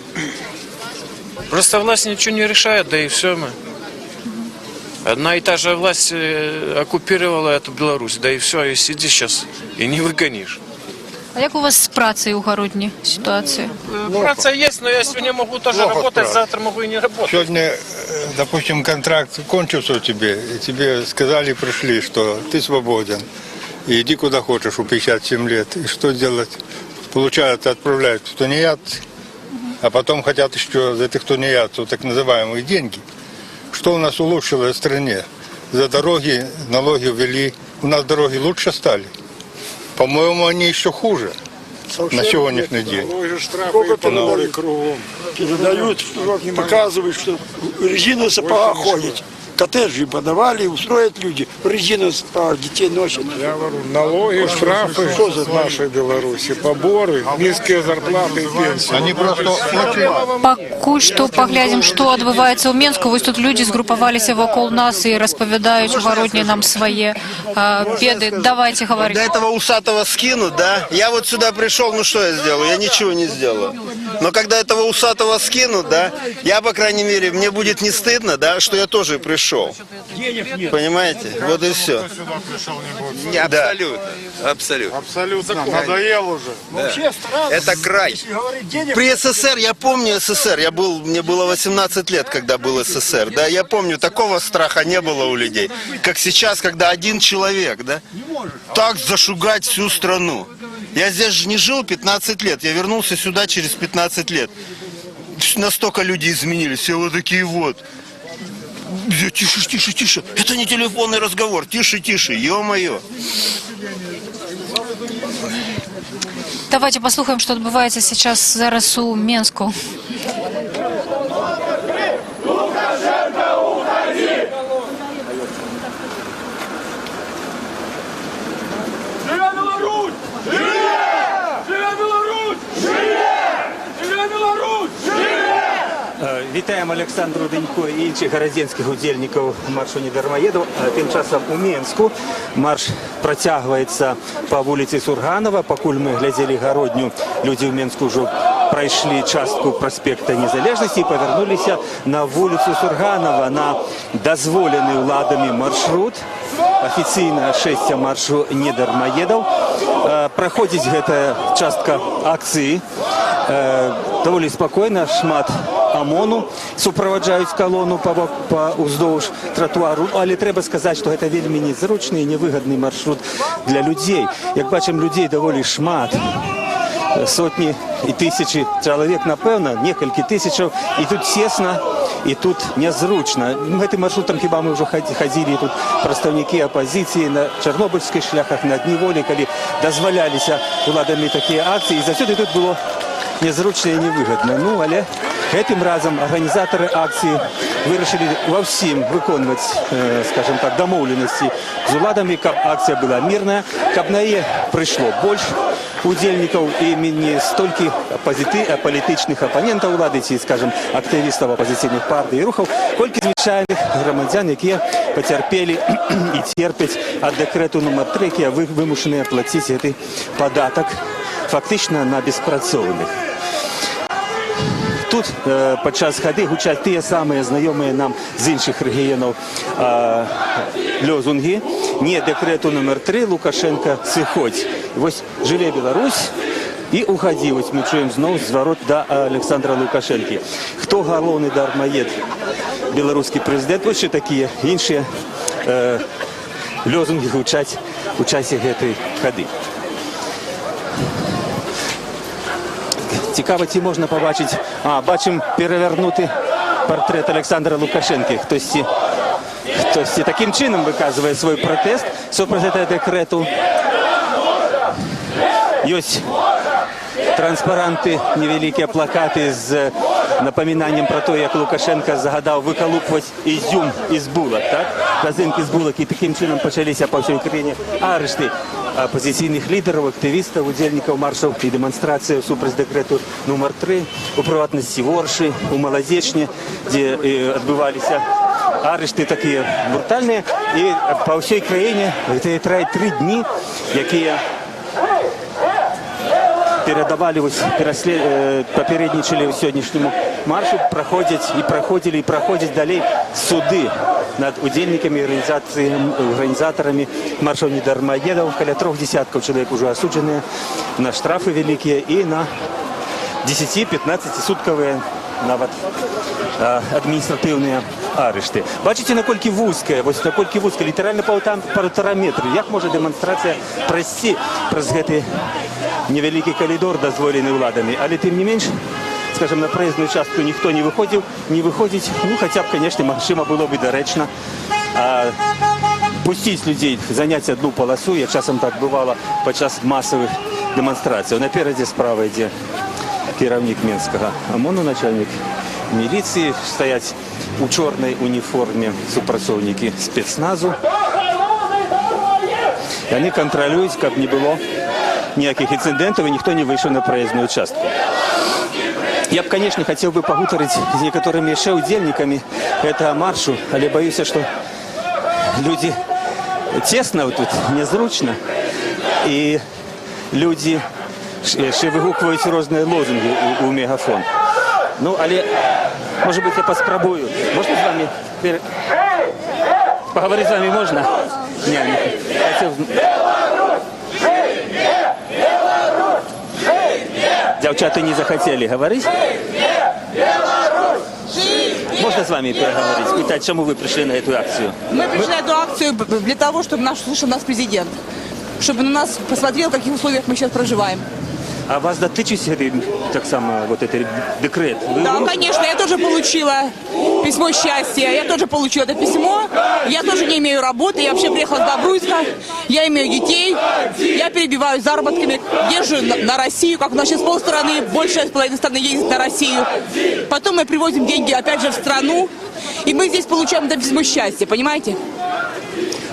Просто власть ничего не решает, да и все мы. Одна и та же власть оккупировала эту Беларусь, да и все, и сиди сейчас, и не выгонишь. А як у вас з працею у Городні ситуація? Праца есть, но я сегодня могу тоже работать, завтра могу и не работать. Сегодня, допустим, контракт кончился у тебя, и тебе сказали, пришли, что ты свободен, и иди куда хочешь у 57 лет. И что делать? Получается, отправляют в тунеядцы, а потом хотят еще за этих тунеядцев так называемые деньги. Что у нас улучшилось в стране? За дороги налоги ввели, у нас дороги лучше стали. По-моему, они еще хуже на сегодняшний день. Сколько подавали кругом? Передают, показывают, что резину сапога ходит. Коттеджи подавали, устроят люди. Резину сапога детей носят. Я говорю, налоги, штрафы в нашей Беларуси, поборы, низкие зарплаты и пенсии. Они просто очень... Пакуль што паглядзім, што адбываецца ў Менску. Вось тут людзі згрупаваліся вакол нас і распавядаюць у Городні нам свае беды. Давайте говорить. До этого усатого скинут, да? Я вот сюда пришел, ну что я сделаю? Я ничего не сделаю. Но когда этого усатого скинут, да, я, по крайней мере, мне будет не стыдно, да, что я тоже пришел. Понимаете? Вот и все. Абсолютно. Абсолютно. Абсолютно. Надоел уже. Да. Это край. При СССР, я помню СССР, мне было 18 лет, когда был СССР, да, я помню, такого страха не было у людей, как сейчас, когда один человек, да, так зашугать всю страну. Я здесь же не жил 15 лет, я вернулся сюда через 15 лет. Настолько люди изменились, все вот такие вот. Тише, тише, тише. Это не телефонный разговор. Тише, тише. Ё-моё. Давайте послухаем, что отбывается сейчас зараз у Менску. Живе Беларусь! Живе! Живе Беларусь! Живе! Живе Беларусь! Живе! Вітаємо Олександру Денько і інших гарадзенських удзельнікаў маршу недармаедаў. Тым часам у Менску марш працягваецца па вуліцы Сурганова. Пакуль мы глядзелі Гародню, людзі ў Менску ўжо прайшлі частку праспекта Незалежнасці і павярнуліся на вуліцу Сурганова на дазволены ўладамі маршрут. афіцыйна шэсця маршу недармаедаў. Праходзіць гэтая частка акцыі даволі спакойна, шмат ОМОНу суправаджаюць калону па ўздоўж тротуару, але трэба сказаць, што гэта вельмі незручны і невыгадны маршрут для людзей. Як бачым, людзей даволі шмат. Сотні і тысячы чалавек, напэўна, некалькі тысячаў, і тут цесна, і тут нязручна. Гэтым маршрутам хіба мы ўжо хадзілі тут прадстаўнікі апазіцыі на чарнобыльскіх шляхах, на дні волі, калі дазваляліся уладамі такія акцыі, і заўсёды тут было незручна і невыгадна. Ну, але гэтым разам арганізатары акцыі вырашылі ва ўсім выконваць, скажем так, дамоўленасці з уладамі, каб акцыя была мірная, каб на яе прыйшло больш удзельнікаў і не столькі палітычных апанентаў улады ці, скажем, актывістаў апазіцыйных партый і рухаў, колькі звычайных грамадзян, якія пацярпелі і церпяць ад дэкрэту нумар 3, якія вымушаныя плаціць гэты падатак фактычна на беспрацоўных. Тут падчас хады гучаць тыя самыя знаёмыя нам з іншых рэгіёнаў лозунгі. Не дэкрэту нумар 3, Лукашенко сыходзь. Вось жыве Беларусь і уходи. Вось мы чуем зноў зварот да Александра Лукашэнкі. Хто галоўны дармаед? Беларускі прэзідэнт. Вось ще такія іншыя лозунгі гучаць у часе гэтай хады. Цікава, ці можна побачити, бачимо перевернути портрет Олександра Лукашенки. Хтось таким чином виказує свій протест супроти цього декрету. Есть транспаранты, невеликие плакаты с напоминанием про то, как Лукашенко загадал выколупывать изюм из булок, так? Казинки з булок, і таким чином почалися по всій Україні арешти опозиційних лідерів, активістів, удільників маршів і демонстрацій супроти декрету номер 3, у приватності в Орші, у Молодечні, де відбувалися арешти такі брутальні, і по всій країні це триває 3 дні, які передавали, попередничали сьогоднішньому маршу, проходять далі суди над удільниками, організаторами маршів недармоедов. Каля 3 десятків чоловік вже осуджені на штрафи великі і на 10-15 суткові навіть адміністративні арешти. Бачите, наколькі вузьке, ось наколькі вузьке, літерально 1,5 метри. Як може демонстрація пройти през гэты невеликий коридор, дозволений владами? Але тим не менш, скажем, на проїзну частку ніхто не виходить. Ну, хоча б, звісно, машина було б доречно. Пустить людей, зайняти одну полосу, як часом так бувало під час масових демонстрацій. Напереді справа йде керівник Мінського ОМОНу, начальник міліції, стоять у чорній уніформі супрацовники спецназу. І вони контролюють, щоб не було ніяких інцидентів і ніхто не вийшов на проїзну частку. Я б, конечно, хотел бы погутарить с некоторыми еще удельниками этого маршу, але боюсь, что люди тесно вот тут, незручно, и люди ще вигукують різні лозунги у мегафон. Ну, але, может быть, я поспробую. Можно с вами поговорить с вами можно? Нет, не хотел. Девчата не захотели говорить. Можно с вами переговорить, спитать, чему вы пришли на эту акцию? Мы пришли на эту акцию для того, чтобы нас слушал нас президент. Чтобы на нас посмотрел, в каких условиях мы сейчас проживаем. А вас дотычить так само вот этот декрет? Да, конечно, я тоже получила письмо счастья, я тоже получила это письмо, я тоже не имею работы, я вообще приехала с Бобруйска, я имею детей, я перебиваюсь заработками, езжу на Россию, как у нас сейчас полстраны, большая половина страны ездит на Россию. Потом мы привозим деньги опять же в страну, и мы здесь получаем это письмо счастья, понимаете?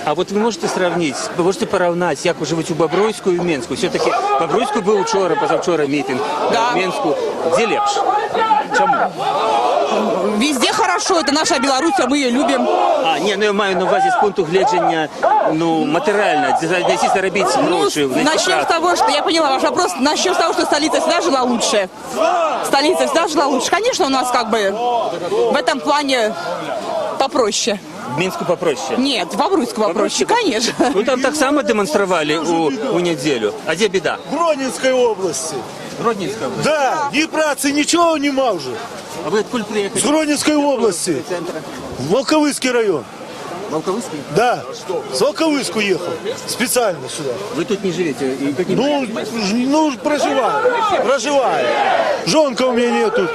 А вот вы можете сравнить, вы можете поравнать, як живуть у Бобруйську і в Мінську? Все-таки в Бобруйську був вчора, позавчора мітинг, да. В Мінську. Де лепше? Чому? Везде хорошо, это наша Беларусь, а мы ее любим. Ні, ну я маю на увазі з пункту гледження, ну, матеріально, знайти заробити гроші. Начнем с того, что, я поняла ваш вопрос, начнем с того, что столица всегда жила лучше. Столица всегда жила лучше. Конечно, у нас как бы в этом плане попроще. в Минску попроще? Нет, в Бобруйску попроще, конечно. Вы там так само демонстрировали у неделю. А где беда? В Гродненской области. Гродненская область? Да, ни працы, ничего нема уже. А вы откуда приехали? С Гродненской области. Волковыский район. Волковыский? Да, с Волковыску ехал. Специально сюда. Вы тут не живете? И тут не проживаю. Жонка у меня нету.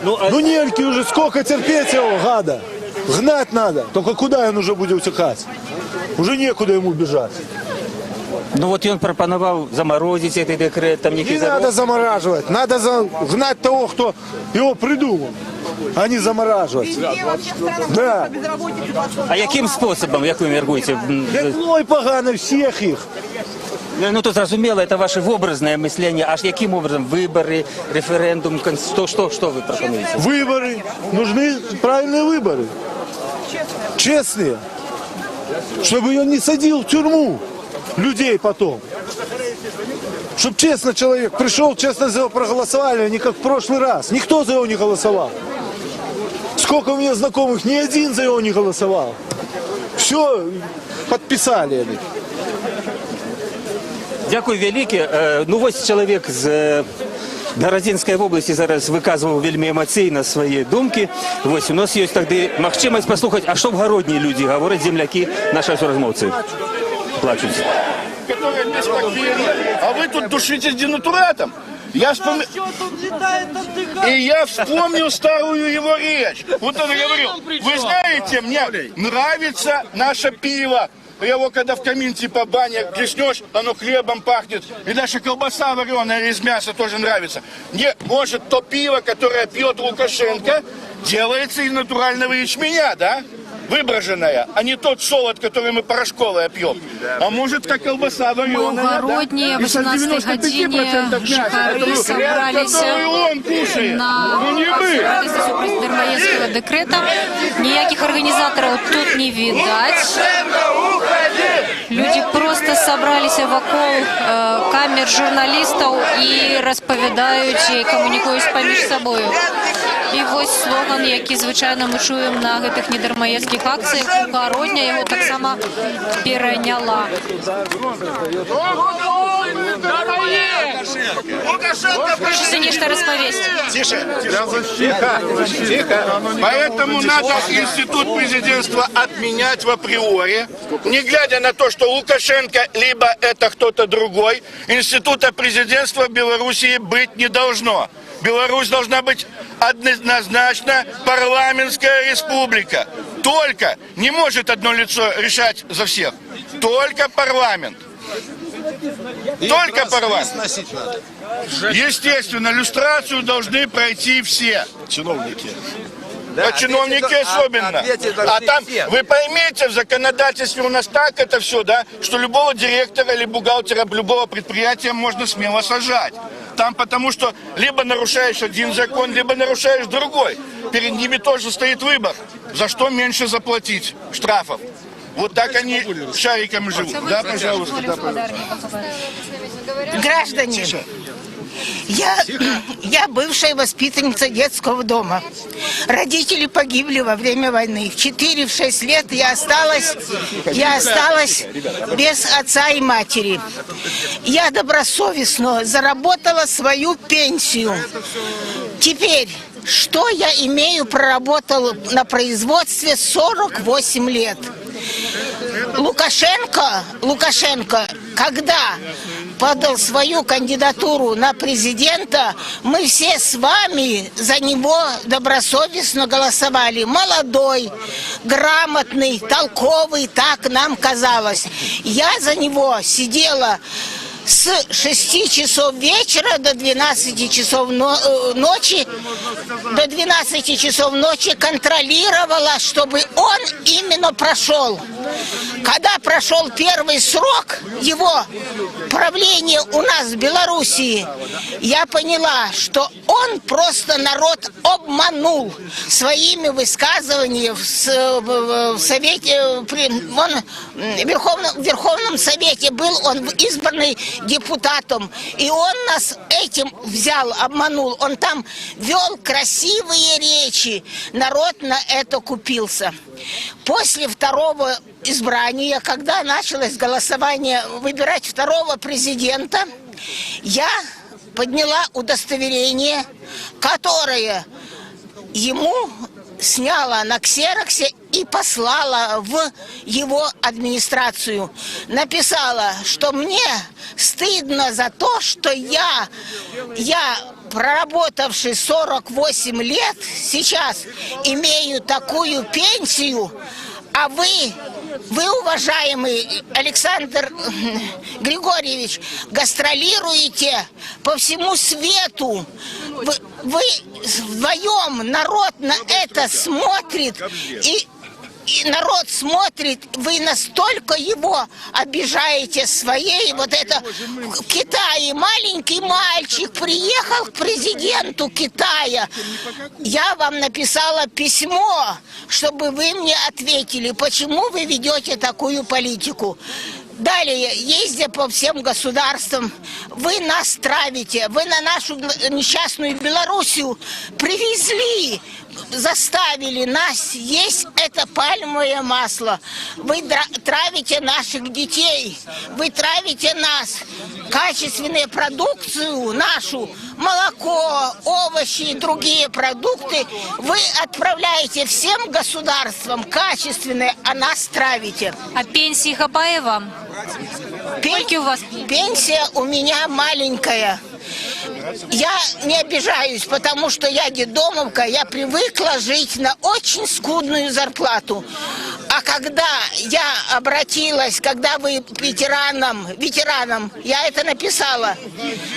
Вот. Ну нельки уже, сколько терпеть его, гада. Гнать надо. Только куда он уже будет утекать? Уже некуда ему бежать. Ну вот он пропоновал заморозить этот декрет. Там не надо замораживать. Надо гнать того, кто его придумал, а не замораживать. Да. А яким способом, як ви міркуєте? Ой, погано всіх їх. Ну, то зрозуміло, це ваше образне мислення. Аж яким образом? Вибори, референдум, що ви пропонуєте? Вибори. Нужны правильные выборы. Честные. Чтобы он не садил в тюрьму людей потом. Чтобы честно человек пришел, честно за него проголосовали, а не как в прошлый раз. Никто за него не голосовал. Сколько у меня знакомых, ни один за него не голосовал. Все подписали они. Дякую велике. Ну ось чоловік з Городинської області зараз виказував вельми емоційно свої думки. Ось у нас є тоді можливість послухати, а що в Городні люди говорять, земляки, наші розмовці. Плачуть. А вы тут душитесь денатуратом? И я вспомнил старую его речь. Вот он говорил, вы знаете, мне нравится наше пиво. Его когда в камин типа баня плеснешь, оно хлебом пахнет. И наша колбаса вареная из мяса тоже нравится. Мне, может, то пиво, которое пьет Лукашенко, делается из натурального ячменя, да? Выброженная, а не тот солод, который мы порошковое пьем. А может, как колбаса вареная, да? В Городні о 18 годині жихари собралися на супроводі Дармоєдського декрета. Ніяких організаторів тут не видать. Люди просто собралися вокруг камер журналістів і розповідають, і комунікують поміж собою. І ось слоган, який, звичайно, ми чуємо на гэтых недармаєдських акціях, Городня його так само перейняла. Хочется нечто расповесть. Тише, тихо. Поэтому надо институт президентства отменять в априори, не глядя на то, что Лукашенко либо это кто-то другой. Института президентства в Белоруссии быть не должно. Беларусь должна быть однозначно парламентская республика. Только не может одно лицо решать за всех. Только парламент. Только парламент. Естественно, люстрацию должны пройти все. Чиновники. Да, чиновники особенно. А там, вы поймите, в законодательстве у нас так это все, да, что любого директора или бухгалтера любого предприятия можно смело сажать. Там потому что либо нарушаешь один закон, либо нарушаешь другой. Перед ними тоже стоит выбор, за что меньше заплатить штрафов. Вот так они шариками живут. Да, пожалуйста. Да, пожалуйста. Граждане, я бывшая воспитанница детского дома. Родители погибли во время войны. В 4-6 лет я осталась без отца и матери. Я добросовестно заработала свою пенсию. Теперь, что я имею, проработала на производстве 48 лет. Лукашенко, когда подал свою кандидатуру на президента, мы все с вами за него добросовестно голосовали. Молодой, грамотный, толковый, так нам казалось. Я за него сидела с 6 часов вечера до 12 часов ночи, контролировала, чтобы он именно прошел. Когда прошел первый срок его правления у нас в Белоруссии, я поняла, что он просто народ обманул своими высказываниями в Совете, в Верховном Совете был он избранный депутатом. И он нас этим взял, обманул. Он там вел красивые речи. Народ на это купился. После второго избрания, когда началось голосование выбирать второго президента, я подняла удостоверение, которое ему сняла на ксероксе и послала в его администрацию. Написала, что мне стыдно за то, что я проработавший 48 лет, сейчас имею такую пенсию, а вы, уважаемый Александр Григорьевич, гастролируете по всему свету. Вы вдвоем, народ на это смотрит, и народ смотрит, вы настолько его обижаете своей, вот это в Китае маленький мальчик приехал к президенту Китая. Я вам написала письмо, чтобы вы мне ответили, почему вы ведете такую политику. Далее, ездя по всем государствам, вы нас травите, вы на нашу несчастную Белоруссию привезли, заставили нас есть это пальмовое масло. Вы травите наших детей, вы травите нас, качественную продукцию нашу, молоко, овощи и другие продукты вы отправляете всем государствам качественные, а нас травите. А пенсии хапае вам? У вас? Пенсия у меня маленькая. Я не обижаюсь, потому что я детдомовка, я привыкла жить на очень скудную зарплату. А когда я обратилась, когда вы ветеранам, я это написала,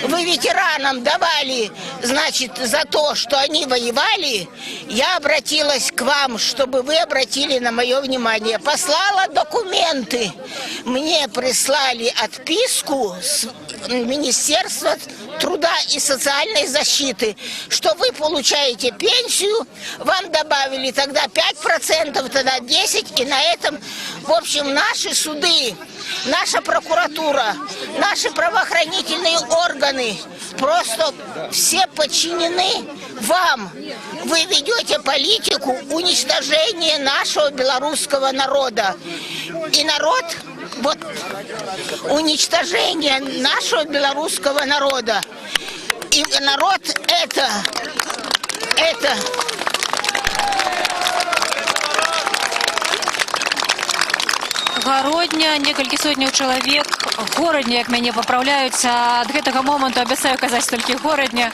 вы ветеранам давали, значит, за то, что они воевали, я обратилась к вам, чтобы вы обратили на мое внимание. Послала документы, мне прислали отписку с Министерства труда и социальной защиты, что вы получаете пенсию, вам добавили тогда 5%, тогда 10%, и на этом, в общем, наши суды, наша прокуратура, наши правоохранительные органы просто все подчинены вам. Вы ведете политику уничтожения нашего белорусского народа. И народ, вот, уничтожение нашего белорусского народа. И народ это Гародня, некалькі сотняў чалавек, горадня, як мяне папраўляюцца, ад гэтага моманту абяцаю казаць толькі горадня.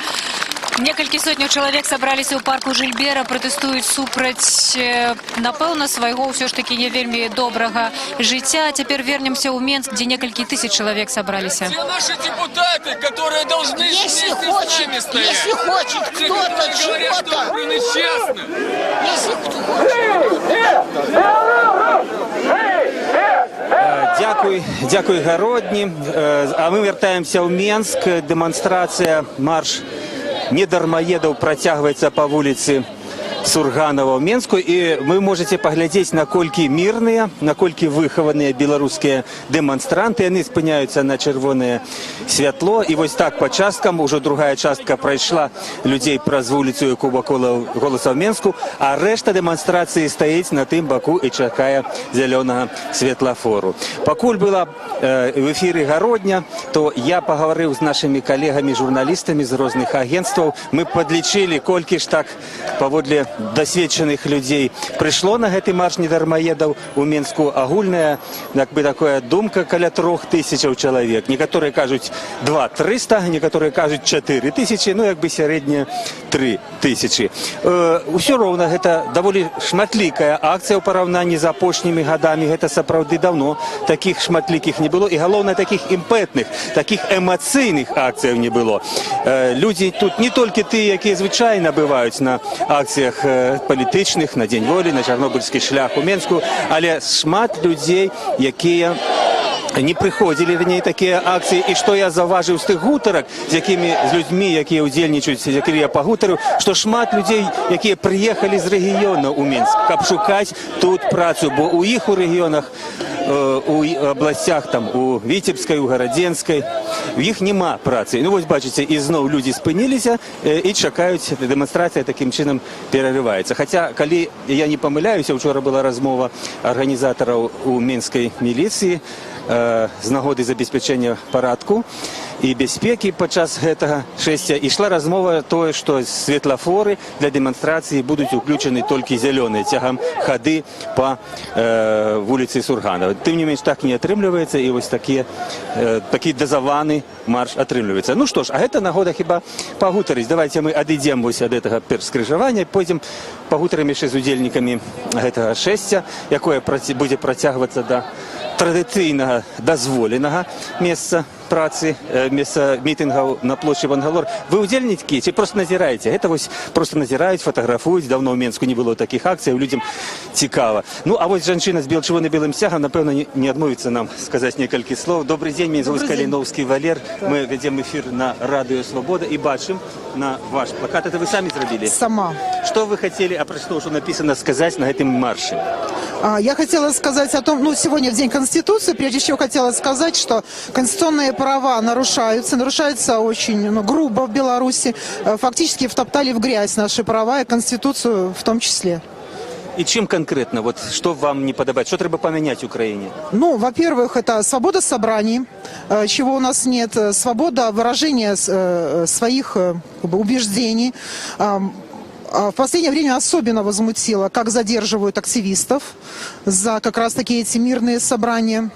Некалькі сотняў чалавек сабраліся ў парку Жильбера, пратэстуюць супраць, напэўна, свайго ўсё ж такі не вельмі добрага жыцця. Цяпер вернемся ў Менск, дзе некалькі тысяч чалавек сабраліся. Все наши депутаты, которые должны если хочет кто-то чего-то, если кто Дякую, Гародні. А мы вяртаемся ў Менск. Дэманстрацыя, марш недармаедаў працягваецца па вуліцы Сурганова ў Менску, і вы можете паглядзець, наколькі мірныя, наколькі выхаваныя беларускія дэманстранты. Яны спыняюцца на чырвонае святло, і вось так па часткам, ужо другая частка прайшла людзей праз вуліцу, якую вакол голаса ў Менску, а рэшта дэманстрацыі стаіць на тым баку і чакае зялёнага светлафору. Пакуль была в эфіры Гародня, то я пагаварыў з нашымі калегамі журналістамі з розных агенцтваў. Мы падлічылі, колькі ж так паводле досведченых людей прыйшло на гэты марш недармаедаў у Менску. Агульная, як бы, такая думка каля 3000 чалавек. Некаторыя кажуць 2300, некаторыя кажуць 4000, ну як бы сярэдняя 3000. Усё роўна гэта даволі шматлікая акцыя ў параўнанні з апошнімі гадамі. Гэта сапраўды даўно такіх шматлікіх не было, і галоўна такіх імпэтных, такіх эмацыйных акцыяў не было. Людзі тут не толькі тыя, якія звычайна бываюць на акцыях палітычных, на Дзень волі, на Чарнобыльскі шлях у Менску, але шмат людзей, якія не прыходзілі раней такія акцыі. І што я заўважыў з тых гутарак, з людзьмі, якія ўдзельнічаюць, з якімі я пагутарыў, што шмат людзей, якія прыехалі з рэгіёнаў у Менск, каб шукаць тут працу, бо ў іх у рэгіёнах у областях, там, у Вітебській, у Городенській, в їх нема праці. Ну, ось бачите, і знов люди спинилися і чекають, демонстрація таким чином переривається. Хоча, коли я не помиляюся, вчора була розмова організаторів у Мінській міліції з нагоди забезпечення порядку і безпеки під час цього шестя. І йшла розмова того, що світлофори для демонстрації будуть включені тільки зелені, тягом ходи по вулиці Сурганова. Тим не менш, так не отримується, і ось такі дозваний марш отримується. Ну що ж, а це нагода хіба погутарить. Давайте ми відійдемо ось від цього перескрижування, потім погутаримо ще з удільниками цього шестя, яке буде протягуватися до традиційного дозволеного місця праці, місця мітингів на площі Вангалор. Ви удільники чи просто назираєте? Це ось просто назирають, фотографують. Давно в Мінську не було таких акцій, людям цікаво. Ну, а ось жінка з червоно-білим стягом, напевно, не відмовиться нам сказати кілька слов. Добрий день, мене звуть Каліновський Валер. Ми ведемо ефір на Радіо Свобода і бачимо на ваш плакат. Це ви самі зробили? Сама. Что вы хотели, а про что написано, сказать на этом марше? Я хотела сказать о том, сегодня в День Конституции, прежде всего хотела сказать, что конституционные права нарушаются очень грубо в Беларуси, фактически втоптали в грязь наши права и Конституцию в том числе. И чем конкретно? Вот что вам не подобает? Что треба поменять Украине? Во-первых, это свобода собраний, чего у нас нет, свобода выражения своих убеждений. В последнее время особенно возмутило, как задерживают активистов за как раз таки эти мирные собрания.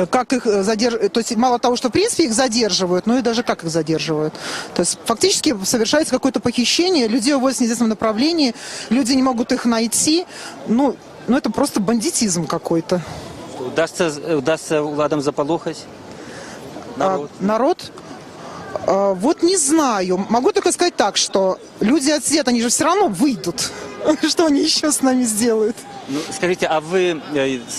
Как их задерживают, то есть мало того, что в принципе их задерживают, но и даже как их задерживают. То есть фактически совершается какое-то похищение, людей увозят в неизвестном направлении, люди не могут их найти. Это просто бандитизм какой-то. Удастся владам заполохать народ? Вот не знаю. Могу только сказать так, что люди отсидят, они же все равно выйдут. Что они еще с нами сделают? Скажите, а вы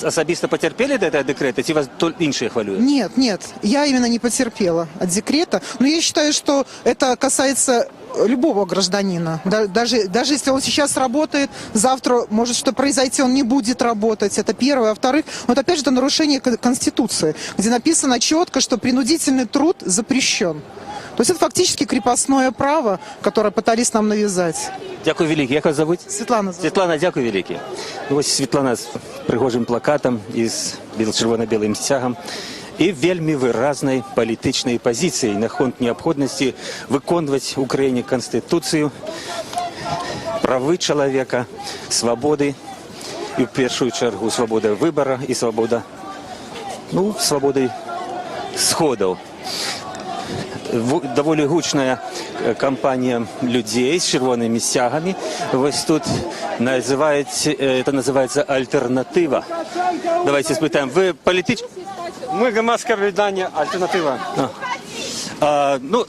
особисто потерпели до этого декрета? Чи вас іншие хвалюют? Нет. Я именно не потерпела от декрета. Но я считаю, что это касается любого гражданина. Даже если он сейчас работает, завтра может что произойти, он не будет работать. Это первое. А во-вторых, вот опять же это нарушение Конституции, где написано четко, что принудительный труд запрещен. То есть это фактически крепостное право, которое пытались нам навязать. Дякую велике. Як вас зовут? Світлана. Світлана, дякую велике. Ось Світлана з пригожим плакатом із червоно-білим стягом і вельми виразною політичною позицією на фонд необхідності виконувати в Україні Конституцію, прави чоловіка, свободи, і в першу чергу свобода вибору і свобода сходів. Доволі гучна компанія людей з червоними стягами. Ось тут це називається альтернатива. Давайте спитаємо. Ви політичні? Ми громадське об'єднання «Альтернатива».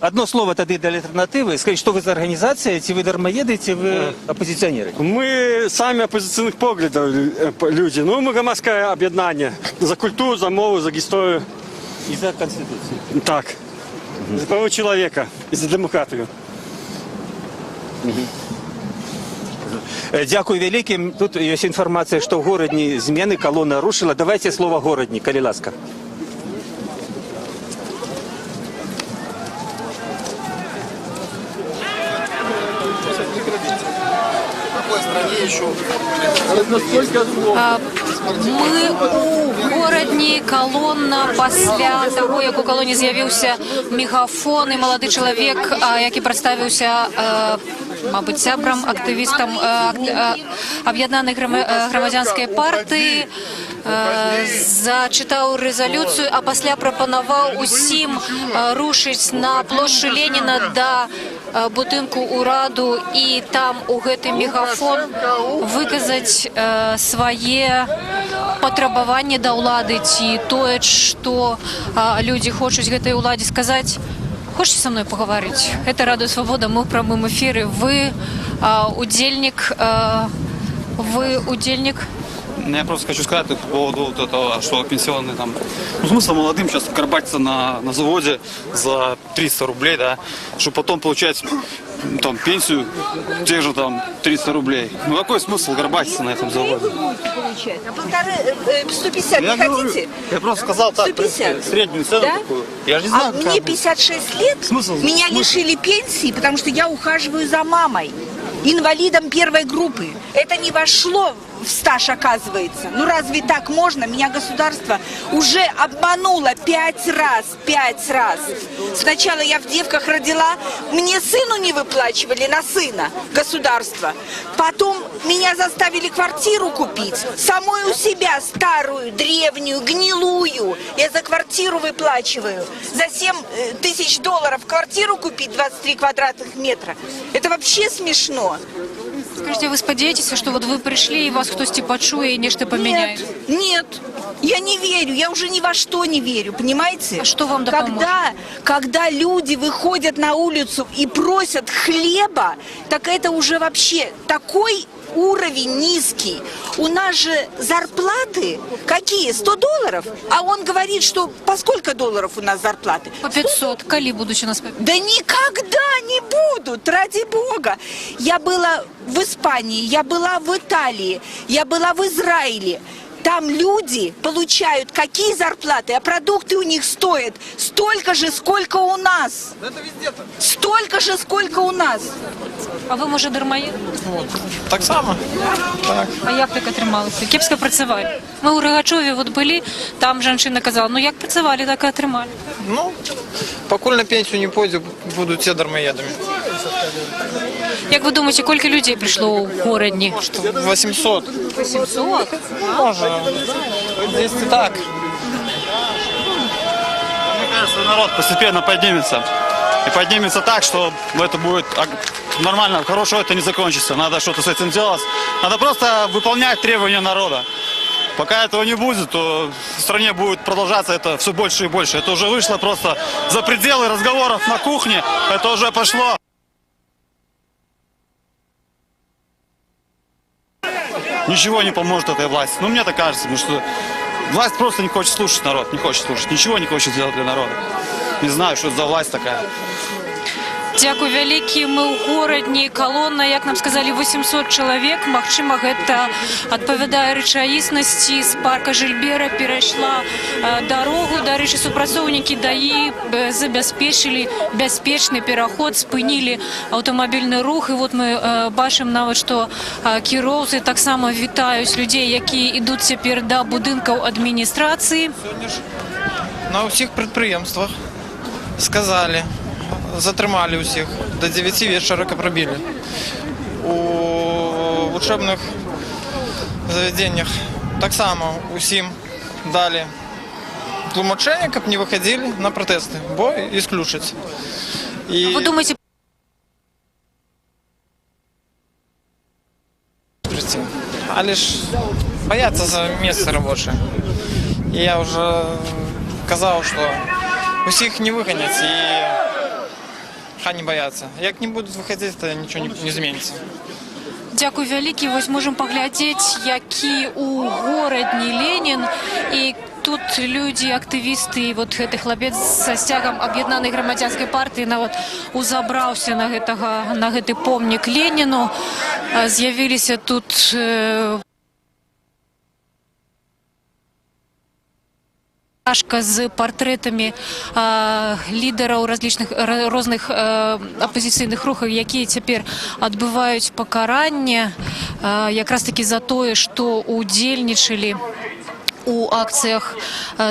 Одно слово тоді для альтернативи. Скажіть, що ви за організація? Чи ви дармоєди, чи ви опозиціонери? Ми самі опозиційних поглядів люди. Ми громадське об'єднання за культуру, за мову, за історію. І за Конституцію? Так. За права чоловіка і за демократію. Дякую великим. Тут є інформація, що в Городні зміни, колона рушила. Давайте слово Городні, коли ласка. Мы у Городні, колонна, пасля того, як у колоні з'явився мегафон і молодий чоловік, який представився, мабуть, сябрам, активістам Об'єднаної громадянської партії, зачитав резолюцію, а пасля пропонував усім рушити на площу Леніна до будинку ураду і там у гэты мегафон выказаць свае патрабаванні да ўлады ці тое, што людзі хочуць гэтай уладзе сказаць. Хочете со мной поговорить? Это Радио Свобода, мы в прямом эфире. Вы удельник? Я просто хочу сказать по поводу вот этого, что пенсионный там... Ну, смысл молодым сейчас горбатиться на заводе за 300 рублей, да, чтобы потом получать там пенсию те же там 300 рублей. Ну какой смысл горбатиться на этом заводе? А 150 не хотите? Я просто сказал так, 150. среднюю цену Да? такую. Я же не знаю, Мне 56 лет, меня лишили пенсии, потому что я ухаживаю за мамой, инвалидом первой группы. Это не вошло в стаж, оказывается. Ну разве так можно? Меня государство уже обмануло 5 раз. 5 раз. Сначала я в девках родила, мне сыну не выплачивали на сына государство. Потом меня заставили квартиру купить, самой у себя, старую, древнюю, гнилую. Я за квартиру выплачиваю. За 7 тысяч долларов квартиру купить 23 квадратных метра. Это вообще смешно. Скажите, вы сподеетесь, что вот вы пришли и вас кто-то почует и нечто поменяет? Нет, я не верю, я уже ни во что не верю, понимаете? А что вам допоможет? Когда люди выходят на улицу и просят хлеба, так это уже вообще такой уровень низкий. У нас же зарплаты какие? 100 долларов? А он говорит, что по сколько долларов у нас зарплаты? По 500. Коли будут у нас по 500? Да никогда не будут, ради бога. Я была в Испании, я была в Италии, я была в Израиле. Там люди получают какие зарплаты, а продукты у них стоят столько же, сколько у нас. Столько же, сколько у нас. А ви, може, дармоєд? Так само. Так. А як так отрималося? Кепсько працювали. Ми у Рогачові от були, там жінка казала, ну як працювали, так і отримали. Ну, покуль на пенсию не пойду, будут все дармоедами. Як ви думаєте, скільки людей прийшло у городі? 800. 800? Может. Здесь и так. Мне кажется, народ постепенно поднимется. И поднимется так, что это будет нормально, хорошо это не закончится. Надо что-то с этим делать. Надо просто выполнять требования народа. Пока этого не будет, то в стране будет продолжаться это все больше и больше. Это уже вышло просто за пределы разговоров на кухне. Это уже пошло. Ничего не поможет этой власти. Ну, мне так кажется, потому что власть просто не хочет слушать народ, не хочет слушать. Ничего не хочет делать для народа. Не знаю, что это за власть такая. Дякую вялікі. Мы ў горадні, калона, як нам сказали, 800 чалавек. Магчыма, гэта адпавядае рэчаіснасці. З парка Жильбера перайшла дарогу. Дарэчы, супрацоўнікі ДАІ забяспечылі бяспечны пераход, спынілі аўтамабільны рух. І вот мы бачым нават, што кіроўцы таксама вітаюць людзей, якія ідуць цяпер да будынкаў адміністрацыі. На усіх прадпрыемствах сказали, затрымали усіх, до 9 вечера пробили. У учебных заведениях так само усім дали тлумачение, каб не выходили на протесты, бо исключить. И... Вы думаете, а лишь боятся за место рабочее. И я уже сказал, что усіх не выгонять, и хай не боятся. Як не будут выходить, то ничего не изменится. Дякую вялікі. Вось можем паглядзець, які у горадні Ленін. І тут людзі, актывісты, вот гэты хлапец са сцягам аб'яднанай грамадзянскай партыі нават узабраўся на гэты помнік Леніну. З'явіліся тут з партрэтамі лідараў розных апазіцыйных рухаў, якія цяпер адбываюць пакаранне якраз такі за тое, што удзельнічалі у акцыях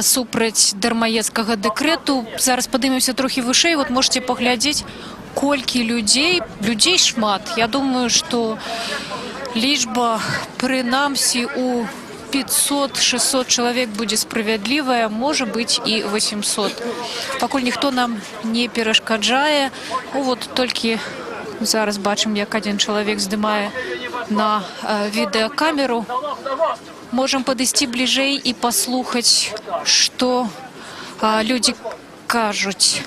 супраць дармаедскага дэкрэту. Зараз падымемся трохі вышэй, вот можете паглядзець, колькі людзей шмат. Я думаю, што лічба прынамсі у 500-600 чалавек будзе справядлівая, можа быць і 800. Пакуль ніхто нам не перашкаджае. Вот толькі зараз бачым, як адзін чалавек здымае на відэакамеру. Можам падысці бліжэй і паслухаць, што людзі кажуць.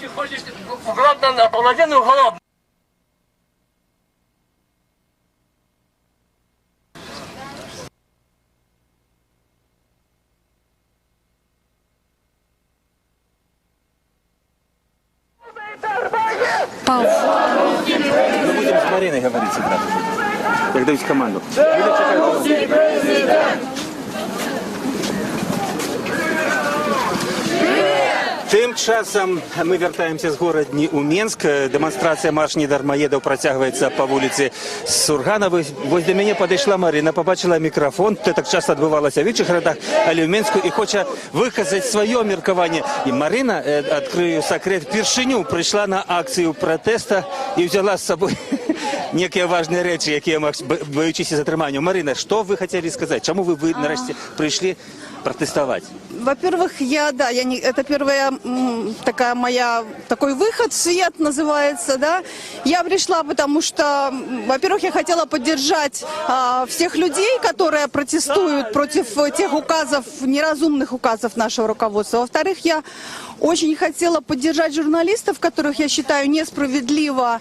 Мы будем с Мариной говорить сразу. Я даю команду. Тим часам ми вертаємося з горадні у Мінськ. Демонстрація марш дармоєдів протягується по вулиці Сурганова. Ось до мене підійшла Марина, побачила мікрофон. Це так часто відбувалося в інших городах, але в Мінську, і хоче виказати своє міркування. І Марина, відкрию секрет, вперше прийшла на акцію протесту і взяла з собою некие важные речи, які боючись затримання. Марина, що ви хотіли сказати? Чому ви нарешті прийшли протестовать? Во-первых, это первая такая такой выход в свет называется, да. Я пришла, потому что, во-первых, я хотела поддержать всех людей, которые протестуют против тех указов, неразумных указов нашего руководства. Во-вторых, я очень хотела поддержать журналистов, которых, я считаю, несправедливо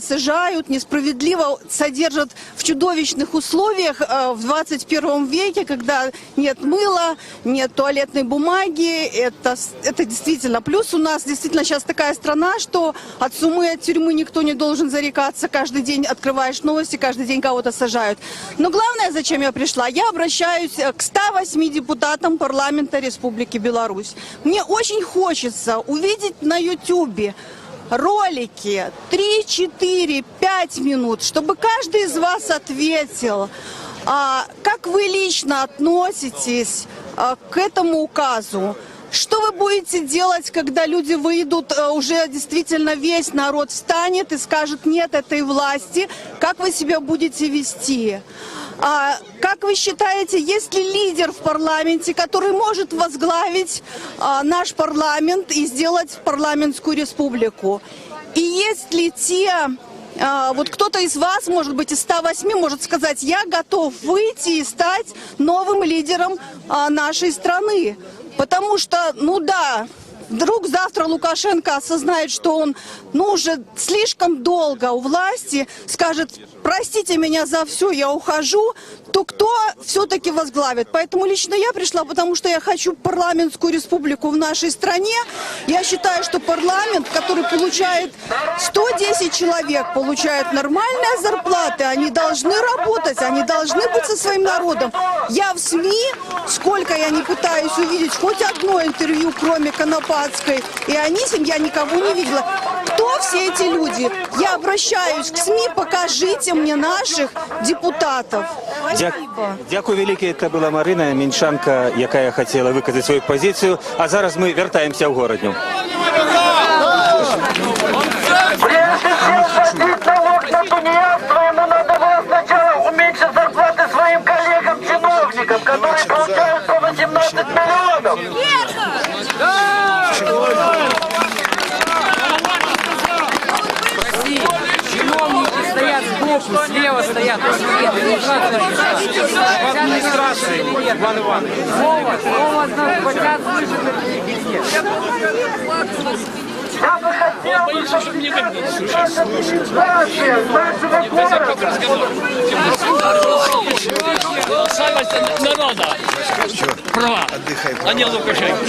сажают, несправедливо содержат в чудовищных условиях в 21 веке, когда нет мыла, нет туалетной бумаги. Это действительно. Плюс у нас действительно сейчас такая страна, что от суммы, от тюрьмы никто не должен зарекаться. Каждый день открываешь новости, каждый день кого-то сажают. Но главное, зачем я пришла, я обращаюсь к 108 депутатам парламента Республики Беларусь. Мне очень хочется увидеть на Ютубе ролики 3, 4, 5 минут, чтобы каждый из вас ответил, как вы лично относитесь к этому указу. Что вы будете делать, когда люди выйдут, уже действительно весь народ встанет и скажет нет этой власти? Как вы себя будете вести? Как вы считаете, есть ли лидер в парламенте, который может возглавить наш парламент и сделать парламентскую республику? И есть ли вот кто-то из вас, может быть, из 108, может сказать, я готов выйти и стать новым лидером нашей страны? Потому что, вдруг завтра Лукашенко осознает, что он, уже слишком долго у власти, скажет, простите меня за все, я ухожу, то кто все-таки возглавит? Поэтому лично я пришла, потому что я хочу парламентскую республику в нашей стране. Я считаю, что парламент, который получает 110 человек, получает нормальные зарплаты, они должны работать, они должны быть со своим народом. Я в СМИ, сколько я не пытаюсь увидеть хоть одно интервью, кроме Конопатской и Анисим, я никого не видела. Кто все эти люди? Я обращаюсь к СМИ, покажите мне наших депутатов. Дякую велике. Це була Марина, мінчанка, яка хотіла виказати свою позицію. А зараз ми вертаємося в городню. Прежде чем платить налог на тунеядство, ему надо было сначала уменьшить зарплаты своим коллегам-чиновникам, которые получают по 18 миллионов. Чиновники стоят сбоку, слева стоят. В администрации, Иван Иванович. Вова, хотят слышать Я бы хотел, чтобы наша администрация нашего города... Голосовать народа. Права. А не Лукашенко.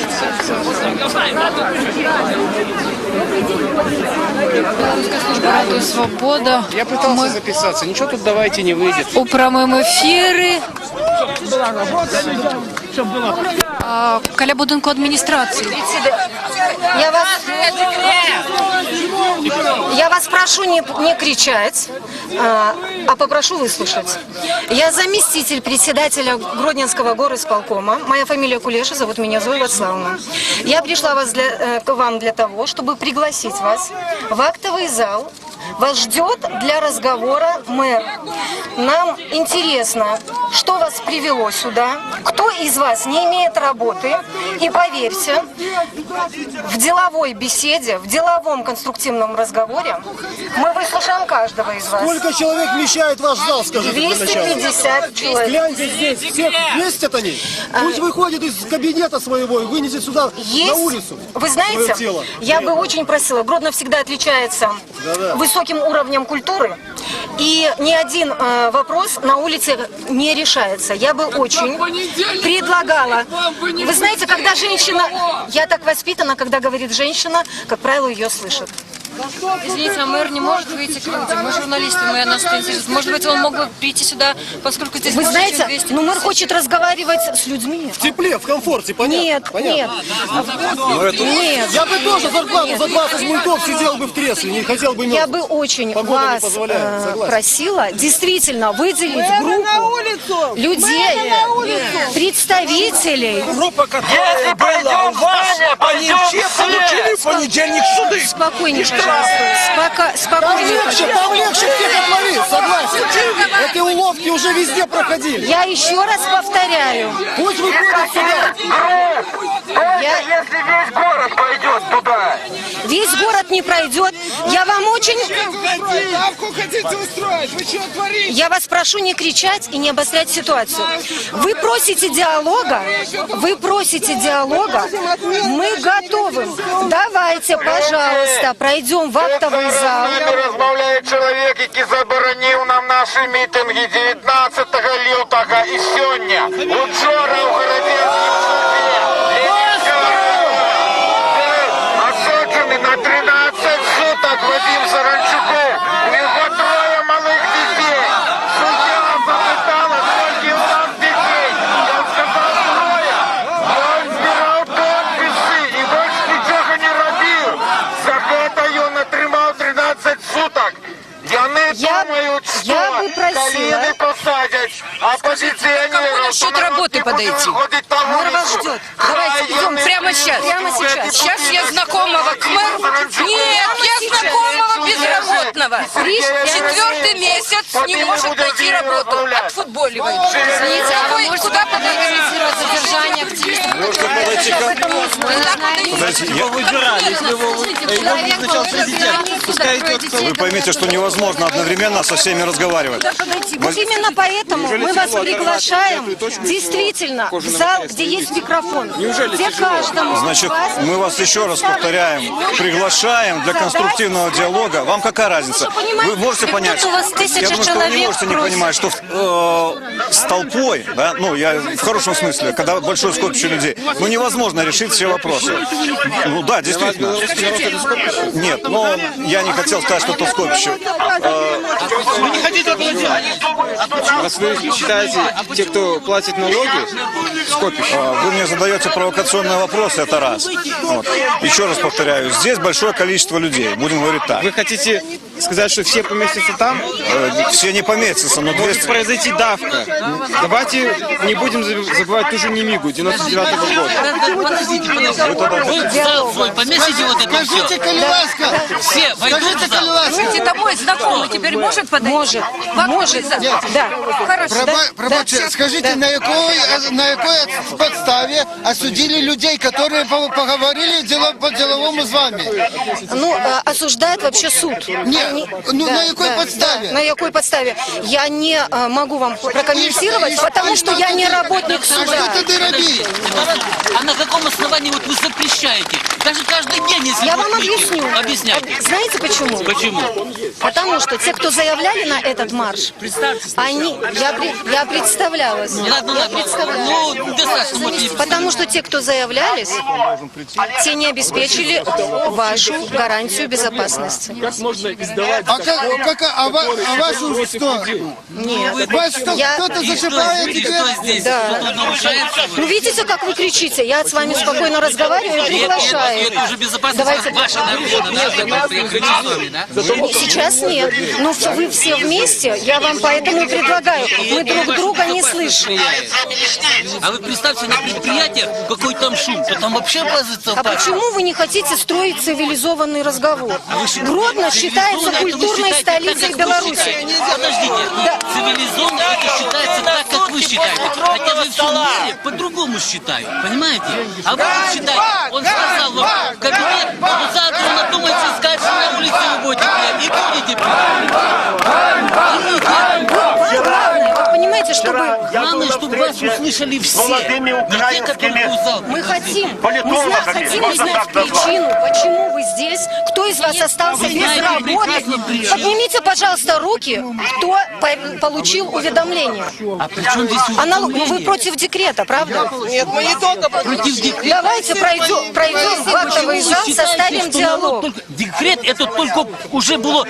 Белорусская служба «Радио Свобода». Я пытался записаться, ничего тут давайте не выйдет. У прямому ефірі каля будинку адміністрації. Я вас прошу не кричать, а попрошу выслушать. Я заместитель председателя Гродненского горисполкома. Моя фамилия Кулеша, зовут меня Зоя Вацлавовна. Я пришла к вам для того, чтобы пригласить вас в актовый зал. Вас ждет для разговора мэр. Нам интересно, что вас привело сюда, кто из вас не имеет работы. И поверьте, в деловой беседе, в деловом конструктивном разговоре мы выслушаем каждого из вас. Сколько человек вмещает ваш зал, скажите? 250 человек. Гляньте здесь, всех вместят они. Пусть выходит из кабинета своего и вынесет сюда на улицу. Вы знаете, я бы очень просила, Гродно всегда отличается высоким уровнем культуры, и ни один вопрос на улице не решается. Я бы очень предлагала. Вы знаете, когда женщина, я так воспитана, когда говорит женщина, как правило, ее слышат. Извините, а мэр не может выйти к людям? Мы журналисты, нас это интересует. Может быть, он мог бы прийти сюда, поскольку здесь... Вы больше, чем знаете, 200 мэр тысяч. хочет разговаривать с людьми. В тепле, в комфорте, понятно? Нет, нет. Нет. Я бы тоже зарплату за 20 мультов сидел бы в кресле, не хотел бы Я мертвым. бы очень Погода не вас позволяет, согласен. просила действительно выделить группу людей, представителей. Группа, которая была у вас, они все получили в понедельник суды. Спокойнее, пожалуйста. Спокойнее. Там легче всех отловить, согласен. Эти уловки уже везде проходили. Я еще раз повторяю. Пусть выходят сюда. Если весь город пойдет туда. Весь город не пройдет. Я вам очень... хотите устроить? Вы что творите? Я вас прошу не кричать и не обострять ситуацию. Вы просите диалога, мы готовы. Давайте, пожалуйста, пройдем в актовый зал. Розмовляє чоловік, який заборонив нам наші мітинги 19 лютого і сьогодні. Учора у Городецькому суді Ленінського району осуджений на 13 суток Вадим Саранчуков. У його троє малих дітей. Суддя запитала, скільки у нас дітей. Я сказав троє. Він збирав підписи і більше нічого не робив. За це він отримав 13 суток. Вони думають, що коли не посадять оппозиционеров, Насчет работы подойти. Мэр вас ждет. Давайте идем прямо сейчас. Сейчас я знакомого к мэру. Нет, я знакомого безработного. 4-й месяц не может найти работу. Отфутболивает. Извините, а вы можете прокомментировать задержание активистов? Его выбирали, если его назначал президент. Пускай идет. Вы поймите, что невозможно одновременно со всеми разговаривать. Вот именно поэтому мы вас приглашаем действительно в зал, где есть микрофон. Где каждому. Значит, мы вас еще раз повторяем, приглашаем для конструктивного диалога. Вам какая разница? Вы можете понять? Тут у вас 1000 Я думаю, что вы не человек можете не просят. понимать, что с толпой, да, ну, я в хорошем смысле, когда большое скопище людей, ну, невозможно решить все вопросы. Ну, да, действительно. Нет, но я не хотел сказать, что это скопище. Вы не хотите этого делать? Раз вы считаете, те, кто платит налоги, скопище. Вы мне задаете провокационные вопросы, это раз. Вот. Еще раз повторяю, здесь большое количество людей, будем говорить так. Вы хотите сказать, что все поместятся там? Все не поместятся, но 200... Может произойти давка. Давайте не будем забывать ту же Немигу 99-го года. Подождите. Вы в зал свой поместите вот это все. Скажите, Калиласка, Все войдут в зал. Слушайте, это мой знакомый теперь может подойти? Может, да. Хорошо. скажите, на якой подставе осудили людей, которые поговорили по деловому с вами? Ну, осуждает вообще суд. На какой подставе? Да, на какой подставе? Я не могу вам прокомментировать, потому что я не работник суда. А на каком основании вот вы запрещаете? Даже каждый день, если Я вы вам видите, объясню. Объясняйте. Знаете почему? Почему? Потому что те, кто заявляли на этот марш, я представлялась. Не надо, ну, достаточно мотивировать. Потому что те, кто заявлялись, те не обеспечили вашу гарантию безопасности. А вашу что? Нет. Вас кто-то зашибает И что здесь? Да. Что-то нарушается? Ну видите, как вы кричите? Я с вами спокойно разговариваю и приглашаю. Это уже безопасность Давайте. ваша народа, да? Вы кричите, да? Сейчас нет. Ну вы все вместе, я вам поэтому и предлагаю. Мы друг друга не слышим. А вы представьте на предприятиях, какой там шум, потом вообще оказывается А почему вы не хотите строить цивилизованный разговор? Гродно считается культурной столицей Беларуси. Подождите, цивилизованно это считается так, как вы считаете. Хотя вы все в мире по-другому считают, понимаете? А вы как считаете? Он сказал вам в кабинет, но завтра он надумается сказать, что на улице вы будете пьяны. И будете пьяны. Главное, вы понимаете, чтобы... Главное, чтобы вас услышали все. молодыми Не те, которые украинскими в зал. Мы хотим политологами, можно узнать так назвать. причину, почему вы здесь, кто из вас остался без знаете работы. прекрасно причину. Поднимите, пожалуйста, руки, кто получил уведомление. А при чем здесь Ну, вы уведомление? против декрета, правда? Нет, мы не только против декрета. Давайте пройдем в актовый зал, составим диалог. Декрет это только уже было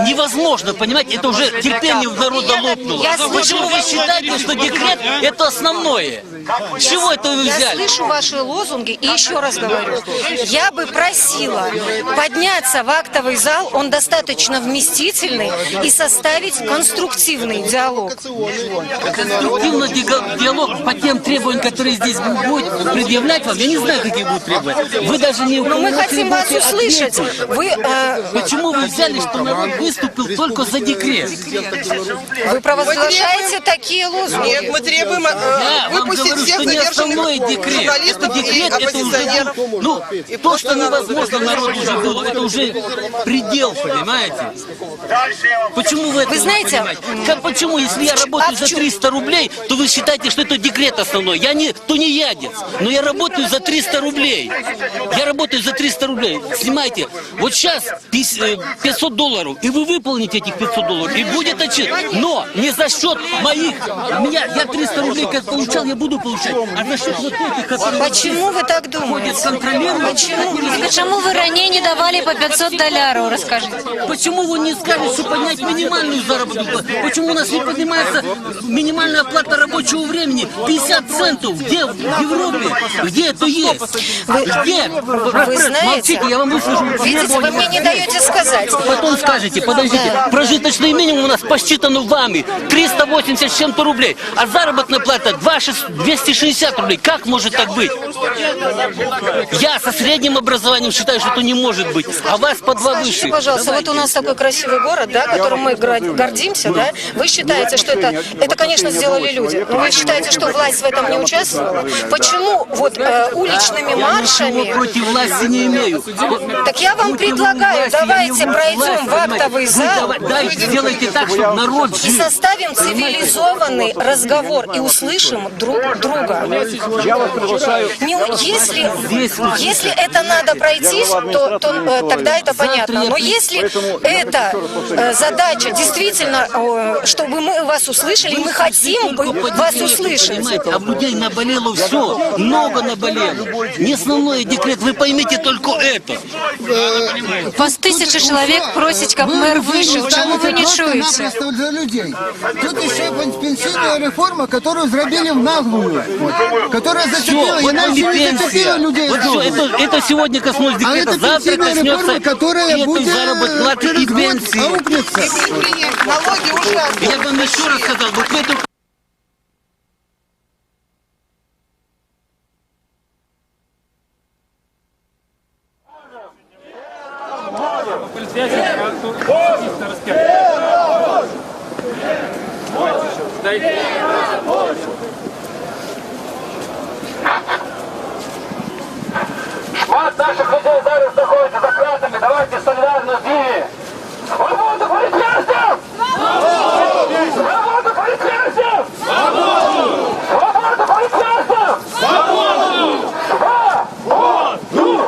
невозможно, понимаете? Это уже терпение у народа лопнуло. Я слышу- Почему вы считаете, что декрет это основное? С чего это вы Я взяли? слышу ваши лозунги и еще раз говорю, я бы просила подняться в актовый зал, он достаточно вместительный, и составить конструктивный диалог. Конструктивный диалог по тем требованиям, которые здесь будут предъявлять вам, я не знаю, какие будут требования. Вы даже не... Но мы хотим вас можете услышать. ответить. Вы, Почему вы взяли, что народ выступил только за декрет? вы провозглашаете такие лозунги? Нет, мы требуем Я вам выпустить говорю, всех что не задержанных основной декрет. журналистов Это и декрет, это уже, оппозиционеров. ну, то, что невозможно народ уже было, это уже предел, понимаете? Почему вы это не знаете, понимаете? Почему, если я работаю за 300 рублей, то вы считаете, что это декрет основной? Я не тунеядец, но я работаю за 300 рублей. Я работаю за 300 рублей. Снимайте, вот сейчас $500, и вы выполните этих $500, и будет отчет. Но не за счет моих, я 300 рублей как получал, я буду получать, а за счет вот этих, которые... Почему вы так думаете? Почему вы ранее не давали по $500, расскажите? Почему вы не скажете, что поднять минимальную заработную плату? Почему у нас не поднимается минимальная оплата рабочего времени? 50 центов. Где в Европе? Где это есть? Где? Вы знаете, Молчите, я вам выслушаю. видите, вы мне не даете сказать. Потом скажете, подождите, прожиточный минимум у нас посчитан вами 380 с чем-то рублей, а заработная плата 260 рублей. Как может так быть? Я со средним образованием считаю, что это не может быть, а вас по 2 выше. Скажите, пожалуйста, вот у нас такой красивый город, да, которым мы гордимся, да? Вы считаете, что это, конечно, сделали люди, но вы считаете, что власть в этом не участвовала? Почему вот уличными маршами... Я против власти не имею. Так я вам предлагаю, давайте пройдем в актовый зал Сделайте так, чтобы народ и жил. составим цивилизованный разговор и услышим друг друга. Если это надо пройти, то тогда это понятно. Но если эта задача действительно, чтобы мы вас услышали, мы хотим вас услышать. Понимаете, а людей наболело все, много наболело. Не основной декрет, вы поймите только это. Вас 1000 человек просить, как мэр вышел. Чому ви не чуєте? За людей. Тут еще пенсійна реформа, которую зробили в наглую, которая зацепила, Вот иначе не пенсия. зацепила людей. Вот все, это сегодня коснулось А декрета, это завтра пенсийная коснется реформа, которая и этой будет заработной платы, и через год пенсии. аукнется. Налоги ужасные. Я вам еще раз сказал, вот в эту Шмат наших людей зараз знаходиться за кратами. Давайте солідарно з ними. Свободу поліцейським! Свободу поліцейським! Свободу поліцейським! Свободу! Свободу!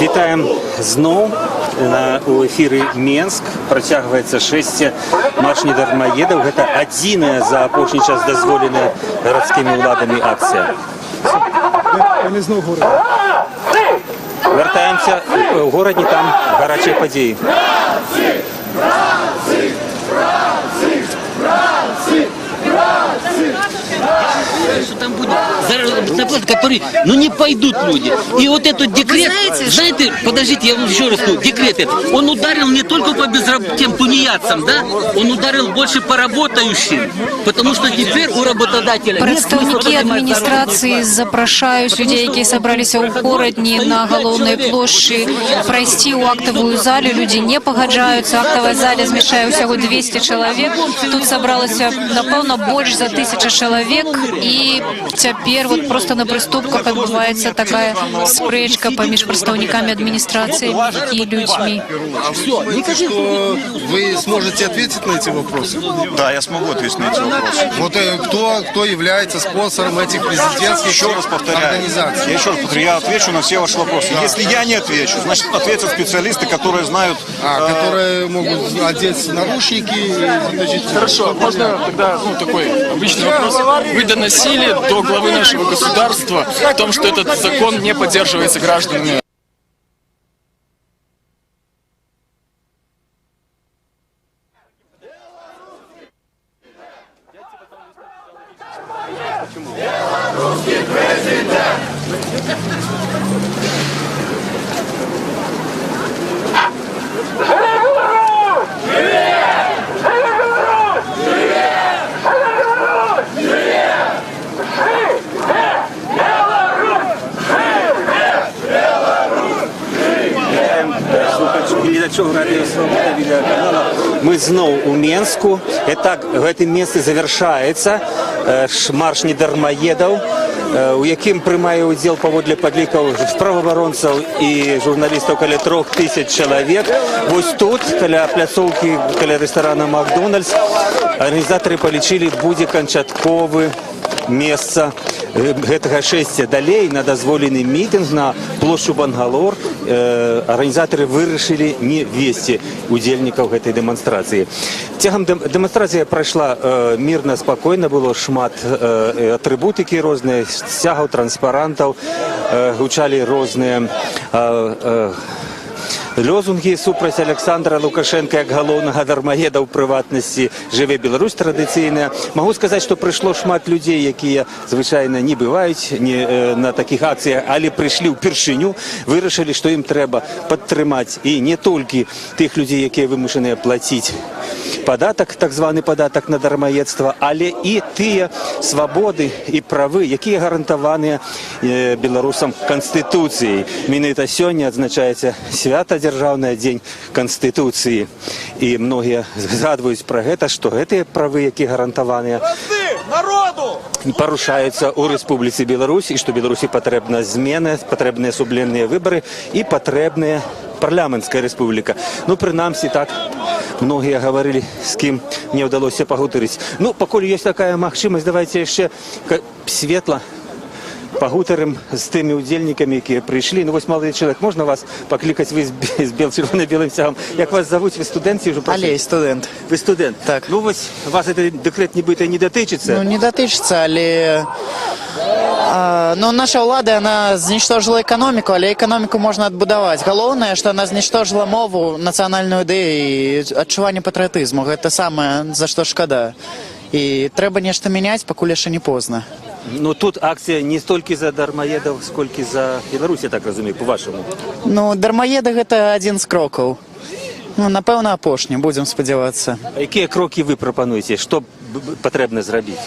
Вітаємо знову у ефірі Менск. Працягваецца 6 марш-недармаедаў. Гэта адзіная за апошні час дазволеная гарадскімі ўладамі акцыя. Вяртаемся ў горадзе, там гарачыя падзеі. что там будет заработная плата, которые, ну не пойдут люди. И вот этот декрет, знаете, подождите, я вам еще раз скажу, декрет этот, он ударил не только по тем тунеядцам, да, он ударил больше по работающим, потому что теперь у работодателя Прадстаўнікі адміністрацыі запрашаюць людзей, якія сабраліся ў горадні на галоўнай плошчы, прайсці ў актавую залю. Людзі не пагаджаюцца. Актавая заля змяшчае ўсяго 200 чалавек. Тут сабралася, напэўна, больш за 1000 чалавек. І цяпер вот просто прыступках адбываецца такая спрэчка паміж прадстаўнікамі адміністрацыі і людзьмі. Вы сможете ответить на эти вопросы? Да, я смогу ответить на эти вопросы. Вот кто является спонсором этих президентских организаций? Я еще раз повторяю, я отвечу на все ваши вопросы. Да. Если я не отвечу, значит ответят специалисты, которые знают... Которые могут одеть наручники и заточить... Хорошо, можно тогда такой обычный вопрос. Вы доносили до главы нашего государства о том, что этот закон не поддерживается гражданами? Мы зноў у Менску. Итак, в этом месте завершается марш недармаедаў, у якім прымае ўдзел паводле падлікаў праваабаронцаў і журналістаў каля 3000 чалавек. Вось тут, каля пляцоўкі, каля рэстарана «Макдональдс», арганізатары палічылі, будзе канчатковы месца гэтага шэсця. Далей на дазволены мітынг на плошчу Бангалор арганізатары вырашылі не весці удзельнікаў гэтай дэманстрацыі. Цягам дэманстрацыя прайшла мірна, спакойна, было шмат атрыбутыкі розныя, сцягаў, транспарантаў, гучалі розныя лозунги супраць Александра Лукашенко як галоўнага дармаеда, ў прыватнасці «Жыве Беларусь» традыцыйная. Магу сказаць, што прыйшло шмат людзей, якія звычайна не бываюць на такіх акцыях, але прыйшлі ўпершыню, вырашылі, што ім трэба падтрымаць і не толькі тых людзей, якія вымушаныя плаціць падатак, так званы падатак на дармаедства, але і тыя свабоды і правы, якія гарантаваныя беларусам Канстытуцыяй. Менавіта сёння адзначаецца свята дзяржаўны дзень Канстытуцыі. І многія згадваюць пра гэта, што гэтыя правы, якія гарантаваныя, парушаюцца ў Рэспубліцы Беларусь, і што Беларусі патрэбна змены, патрэбныя сумленныя выбары і патрэбная парламенцкая рэспубліка. Ну, прынамсі, так многія гаварылі, з кім мне ўдалося пагутарыць. Ну, пакуль ёсць такая магчымасць, давайце яшчэ светла пагутарым з тымі удзельнікамі, якія прыйшлі. Ну, вось, малады чалавек, можна вас паклікаць, вы з чырвона-белым сцягам? Як вас завуць? Вы студэнт ці ўжо працуеце? Але студэнт. Вы студэнт? Так. Ну, вось, вас гэты дэкрэт нібыта не датычыцца? Ну, не датычыцца, але... Ну, наша ўлада, она знішторжила эканоміку, але эканоміку можна адбудаваць. Галоўнае, што она знішторжила мову, нацыянальную ідэю і адчуванне патрыятызму. Гэта самае, за што шкада. І трэба нешта мяняць, пакуль яшчэ не позна. Ну, тут акція не столькі за дармаедаў, сколькі за Беларусь, я так разумею, по-вашаму. Ну, дармаеды гэта адзін з крокаў. Ну, напэўна, апошні, будзем спадзявацца. А якія крокі вы прапануеце? Што патрэбна зрабіць?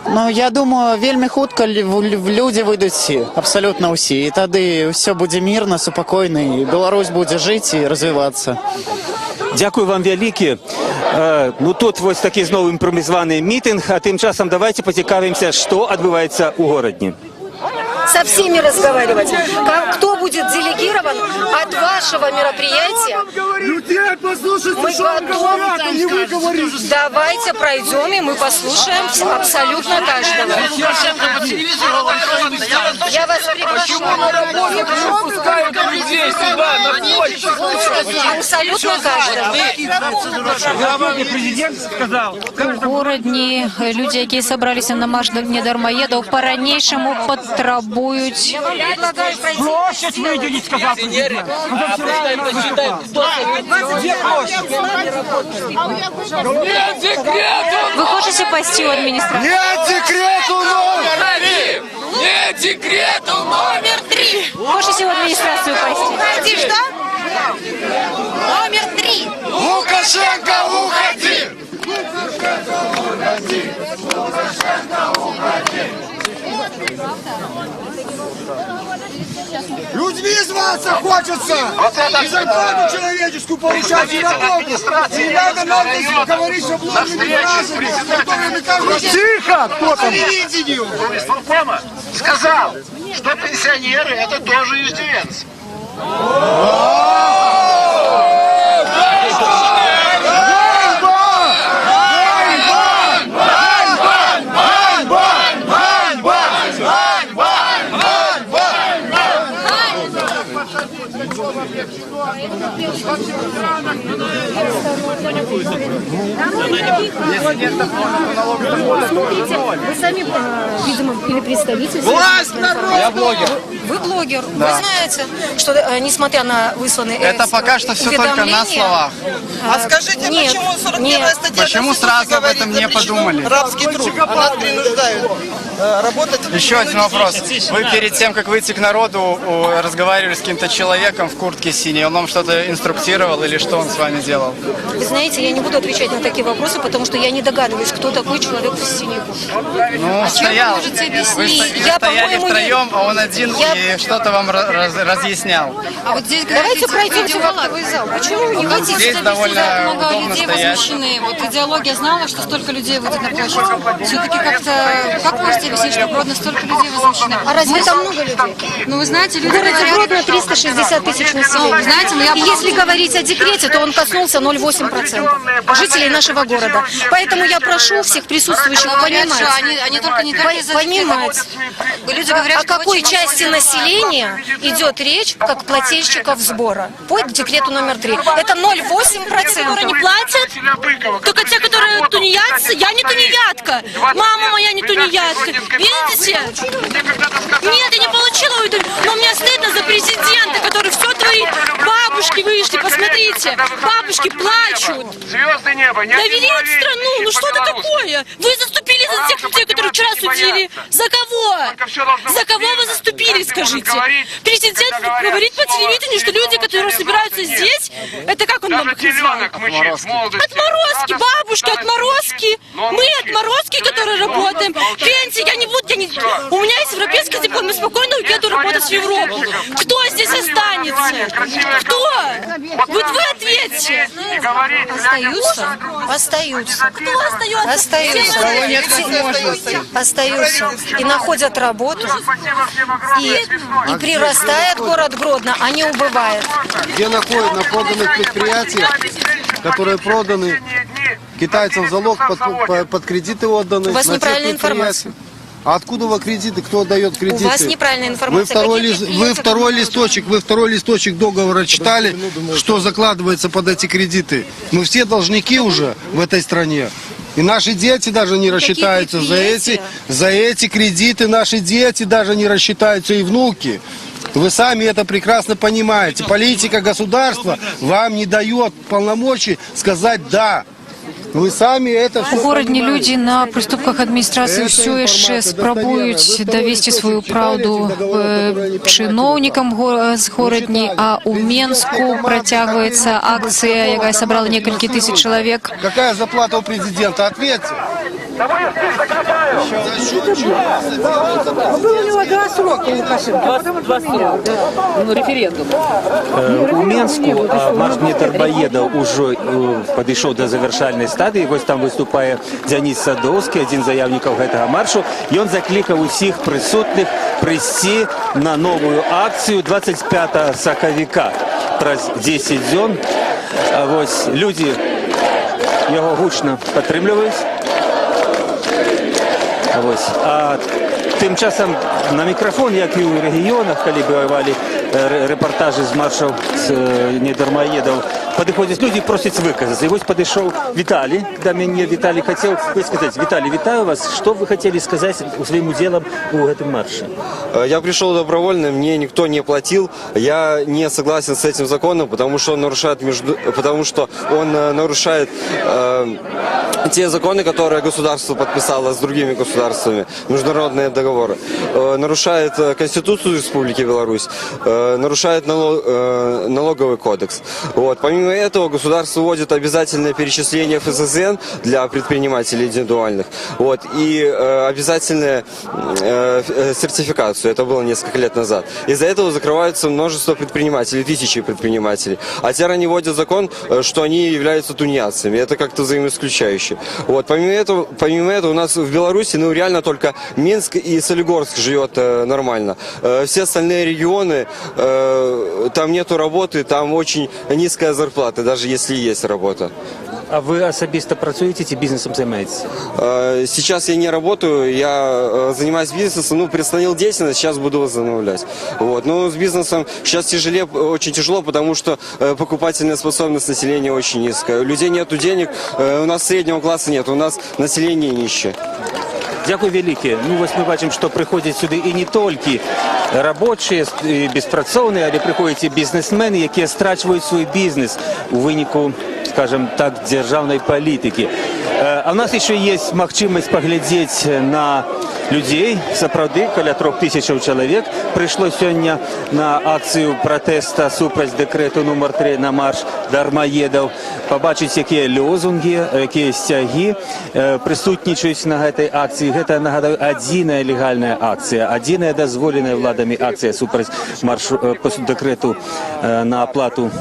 Ну, я думаю, вельмі хутка людзі выйдуць абсалютна ўсе. І тады ўсё будзе мірна, супакойна, і Беларусь будзе жыць і развівацца. Дякую вам вялікі. Ну, тут вось такі зноў імпровізаваны мітынг, а тым часам давайте пацікавімся, што адбываецца ў горадні. Со всеми разговаривать. Кто будет делегирован от вашего мероприятия? Людей послушайте, мы готовы. Давайте пройдем, и мы послушаем абсолютно каждого. Я вас приглашаю на работу. Абсолютно каждого. У горадні людзі, якія сабраліся на марш недармаедаў, па-ранейшаму патрабуюць. Площадь выделить, сказал президент. Вы хочете пойти в администрацию? Нет декрету номер 3! Нет декрету номер 3! Хочете в администрацию пойти? Уходи, что? Номер 3! Лукашенко, уходи! Людьми зваться хочется! И зарплату человеческую получать, и работу! И надо нам говорить, что блоки не фразами, которые мы каждый Тихо! Кто там? телевидению исполкома сказал, что пенсионеры это тоже иждивенцы. Смотрите, вы сами, видимо, или представитель. Власть народа! Я блогер. Вы блогер. Да. Вы знаете, что несмотря на высланные Это пока что все только на словах. А скажите, нет, почему 41 нет. статья Почему Конституции сразу об говорит, этом не запрещен подумали? рабский труд, а нас принуждают работать. Еще один вопрос. Вы перед тем, как выйти к народу, разговаривали с каким-то человеком в куртке синей. Он вам что-то инструктировал или что он с вами делал? Вы знаете, я не буду отвечать на такие вопросы, потому что я не догадываюсь, кто такой человек в синей куртке. Ну, стоял. Вы Я, стояли по-моему, втроем, а он один и что-то вам разъяснял. А вот здесь Давайте пройдемте в актовый зал. Почему вы не хотите? Здесь довольно много удобно людей стоять. возмущены. Вот идеология знала, что столько людей выйдет на площадь. Все-таки как-то, как вы можете объяснить, что в Гродно столько людей возмущены? А разве там много людей? Ну, вы знаете, В люди городе говорят... Гродно 360 тысяч населения. Вы знаете, но я И если говорить о декрете, то он коснулся 0,8% жителей нашего города. Поэтому я прошу всех присутствующих Говорят, понимать. что они только не так из-за Понимать. Люди говорят, О что какой очень части много населения идет речь, как плательщиков сбора? По декрету номер 3. Это 0,8%. Которые не платят, только те, которые тунеядцы. Я не тунеядка. Мама моя не тунеядка. Видите? Нет, я не получила уведомление. Но мне стыдно за президента, который все творит. Бабушки вышли, посмотрите. Бабушки плачут. Звезды неба. Довели эту страну. Ну что это такое? Вы заступили за тех людей, которые вчера судили. За кого? За кого вы заступили, скажите? Президент говорит по телевидению, что люди, которые собираются здесь, это как он нам их назвал? Отморозки, бабушки, отморозки. Мы отморозки, которые работаем. Пенсии, я не буду, у меня есть европейский диплом, я спокойно уеду работать в Европу. Кто здесь останется? Кто? Вот вы ответьте. Остаются? Остаются. Кто остается? Остаются. Остаются. И находят работу. И прирастает город Гродно, а не убывает. Где находят на проданных предприятиях, которые проданы китайцам в залог, под кредиты отданы. У вас на тех неправильная предприятиях. информация. А откуда у вас кредиты? Кто дает кредиты? У вас неправильная информация. Вы второй листочек договора читали, что закладывается под эти кредиты? Мы все должники уже в этой стране. И наши дети даже не рассчитаются за эти кредиты. Наши дети даже не рассчитаются, и внуки. Вы сами это прекрасно понимаете. Политика государства вам не дает полномочий сказать «да». Ви самі це все Городні люди на приступках адміністрації все ще спробують довести свою правду чиновникам з городні, а у Менську протягується акція, яка зібрала кілька тисяч чоловік. Яка зарплата у президента? Ответьте. Был у него 2 срока у Лукашенко. Референдум. У Менску марш Дмитрбаеда уже подошел до завершальной стадии. Вось там выступает Денис Садовский, один из заявников этого маршу. И он закликал усіх присутних прийти на новую акцию 25 сакавіка. Праз 10 дзён. Вось люди его гучно підтримують. Ось. А тим часом на мікрофон, як і у регіонах, коли бували репортажі з маршів з Недермаєдов, підходять люди і просять виказатися. І ось підійшов Віталій до мене. Віталій хотів висказати. Віталій, вітаю вас. Что вы хотели сказать своим делом у этом марше? Я пришел добровольно, мне никто не платил. Я не согласен с этим законом, потому что он нарушает те законы, которые государство подписало с другими государствами, международные договоры. Нарушает Конституцию Республики Беларусь, нарушает налоговый кодекс. Вот. Помимо помимо этого государство вводит обязательное перечисление ФССН для предпринимателей индивидуальных. Вот, и обязательную сертификацию. Это было несколько лет назад. Из-за этого закрываются множество предпринимателей, тысячи предпринимателей. А теперь они вводят закон, что они являются тунеядцами. Это как-то взаимоисключающе. Вот, помимо этого у нас в Беларуси, ну, реально только Минск и Солигорск живет нормально. Все остальные регионы, там нету работы, там очень низкая зарплата, даже если есть работа. А ви особисто працюєте чи бізнесом займаєтеся? Сейчас я не работаю, я занимаюсь бизнесом, ну, приостановил деятельность, сейчас буду возобновлять. Вот. Но с бизнесом сейчас тяжелее, очень тяжело, потому что покупательная способность населения очень низкая. У людей нету денег, у нас среднего класса нет, у нас население нищее. Дякую велике. Ну, ось ми бачимо, що приходять сюди і не тільки робочі, і безпрацовні, але приходять і бізнесмени, які страчують свій бізнес у виніку, скажем так, державної політики. А в нас ще є можливість поглядіти на людей. Сапраўды, каля 3000 чоловік прийшло сьогодні на акцію протесту супротив декрету номер 3 на марш дармоедов. Побачити, які лозунги, які стяги присутнічують на цій акції. Гэта, нагадаю, адзіная легальная акція, адзіная дазволеная владамі акція супраць декрету на оплату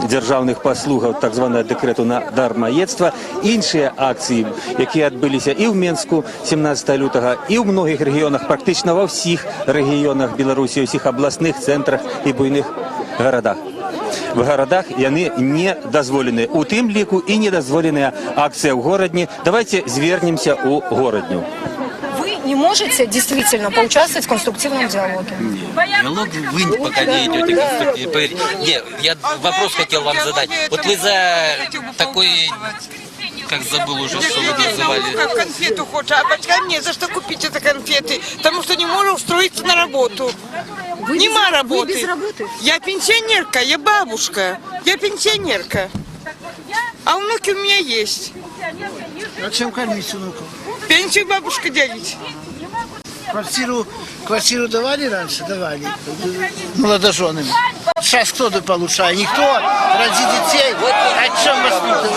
державных паслугаў, так званого декрету на дармоедство. Іншыя акції, які адбыліся і ў Менску 17 лютага, і ў многіх рэгіёнах, практычна ва ўсіх рэгіёнах Беларусі, ўсіх абласных цэнтрах і буйных гарадах. В городах яны не дазволены. У тым ліку і недазволеная акція ў горадні. Давайте звернемся у горадню. Вы не можете действительно поучаствовать в конструктивном диалоге? Диалог вы пока не идете конструктивно. Нет, я вопрос хотел вам задать. Вот вы за такой... Как забыл уже, что вы называли. Как конфету хочешь, а почка мне за что купить это конфеты? Потому что не могу устроиться на работу. Нема работы. Вы без работы? Я пенсионерка, я бабушка. Я пенсионерка. А внуки у меня есть. А чем кормить внуков? Пенсию бабушка делить. Квартиру давали раньше? Давали. Молодоженам. Сейчас кто получает? Никто. Ради детей. О чем воспитывать?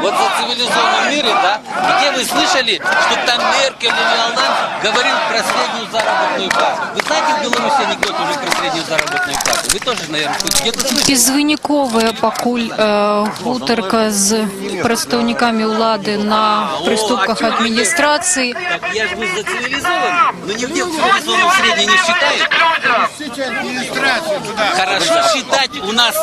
Вот за цивилизованном мире, да, где вы слышали, что там Меркель или Алдан говорил про среднюю заработную плату? Вы знаете, в Беларуси анекдот уже про среднюю заработную плату? Вы тоже, наверное, где-то слышали? Безвыніковая пакуль гутарка з прадстаўнікамі ўлады на прыступках адміністрацыі. Так я же за цивилизованный, но нигде в цивилизованном средней не считают. Хорошо считать у нас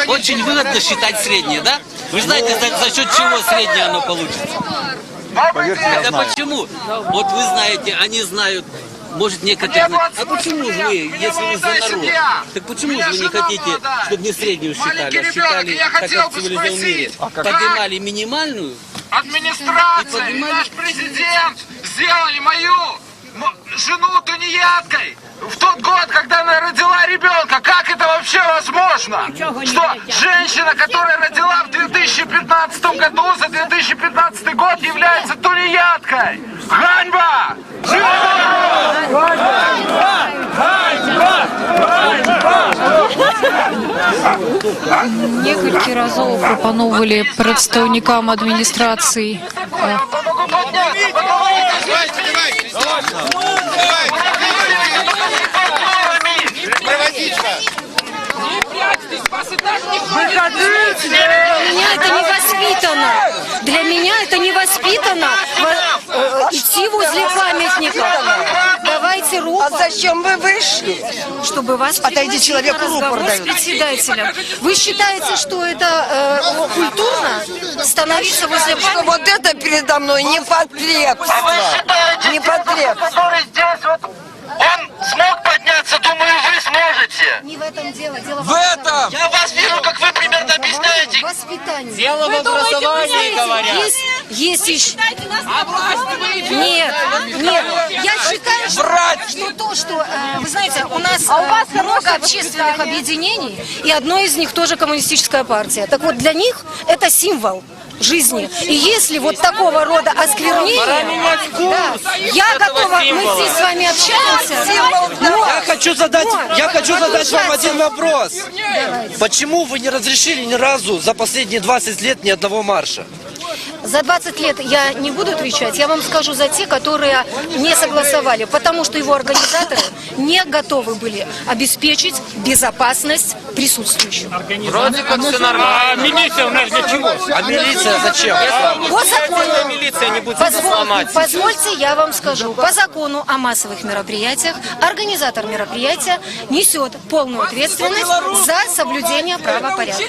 очень выгодно считать среднее, да? Вы знаете, за счет чего среднее оно получится? Поверьте, я Это знаю. почему? Вот вы знаете, они знают, может некоторые знают. А почему же вы, если вы за народ, так почему же вы не хотите, чтобы не среднюю считали, а считали, как в цивилизованном мире? Поднимали минимальную, Администрация и наш президент сделали мою жену тунеядкой в тот год, когда она родила ребенка. Как это вообще возможно? Что женщина, которая родила в 2015 году, за 2015 год является тунеядкой? Ганьба! Некалькі разоў прапаноўвалі прадстаўнікам адміністрацыі Для меня это не воспитано идти возле памятника. Давайте руку. А зачем вы вышли? Чтобы вас Отойди, человек на разговор рупор с председателем. Вы считаете, что это культурно становиться возле памятника? Вот это передо мной непотребство. Непотребство. Который здесь вот, он смог подняться, думаю, вы сможете. Не в этом дело. Дело В этом! Я вас вижу, как вы примерно объясняете. Воспитание. Дело в образовании, говорят. Есть еще... Нет. Я считаю, что то, что... Вы знаете, у нас много общественных объединений, и одно из них тоже коммунистическая партия. Так вот, для них это символ. жизни. И если вот такого рода осквернение, да, я готова, мы здесь с вами общаемся. Я хочу задать вам один вопрос. Почему вы не разрешили ни разу за последние 20 лет ни одного марша? За 20 лет я не буду отвечать, я вам скажу за те, которые не согласовали, потому что его организаторы не готовы были обеспечить безопасность присутствующим. Вроде как все нормально. А милиция у нас для чего? А милиция зачем? По закону, Милиция не будет сломать. позвольте, я вам скажу, по закону о массовых мероприятиях организатор мероприятия несет полную ответственность за соблюдение правопорядка.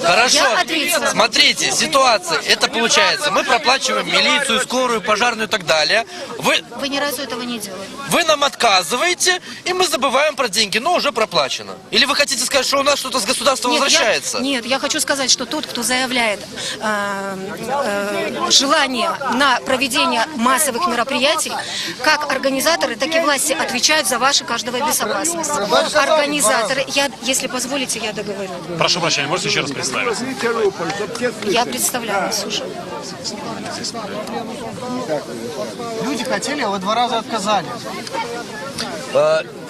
Хорошо. Я ответила. Смотрите, ситуация. Это получается, мы проплачиваем милицию, скорую, пожарную и так далее. Вы ни разу этого не делали. Вы нам отказываете, и мы забываем про деньги, но уже проплачено. Или вы хотите сказать, что у нас что-то с государства возвращается? Нет, я хочу сказать, что тот, кто заявляет желание на проведение массовых мероприятий, как организаторы, так и власти отвечают за вашу каждого безопасность. Организаторы, если позволите, я договорю. Прошу прощения, можете еще раз представиться? Я представлялась уже. Люди хотели, а вы 2 раза отказали.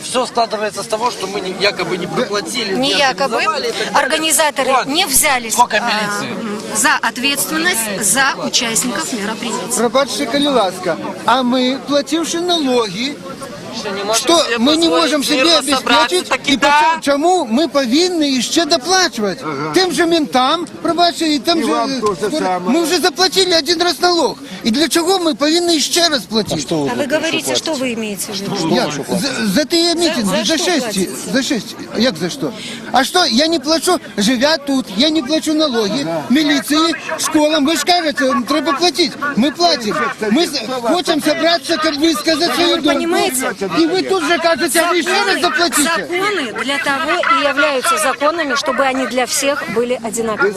Все складывается с того, что мы якобы не проплатили. Не якобы. Организаторы не взялись за ответственность за участников мероприятий. Пробачте, коли ласка, а мы, плативши налоги, что мы не можем себе обеспечить, і чому ми повинні ще доплачувати? Тим же ментам, пробачте, і тим же... Ми вже заплатили 1 раз налог. І для чого ми повинні ще раз платити? А вы говорите, что вы имеете в виду? За те митинги, за 6. Як за что? А что, я не плачу, живя тут, я не плачу налоги, милиции, школам, вы же кажете, треба платить. Мы платим. Мы хотим собраться, как бы сказать свою думку. Понимаете? И вы тут же кажете, а вы еще раз заплатите. Законы для того и являются законами, чтобы они для всех были одинаковы.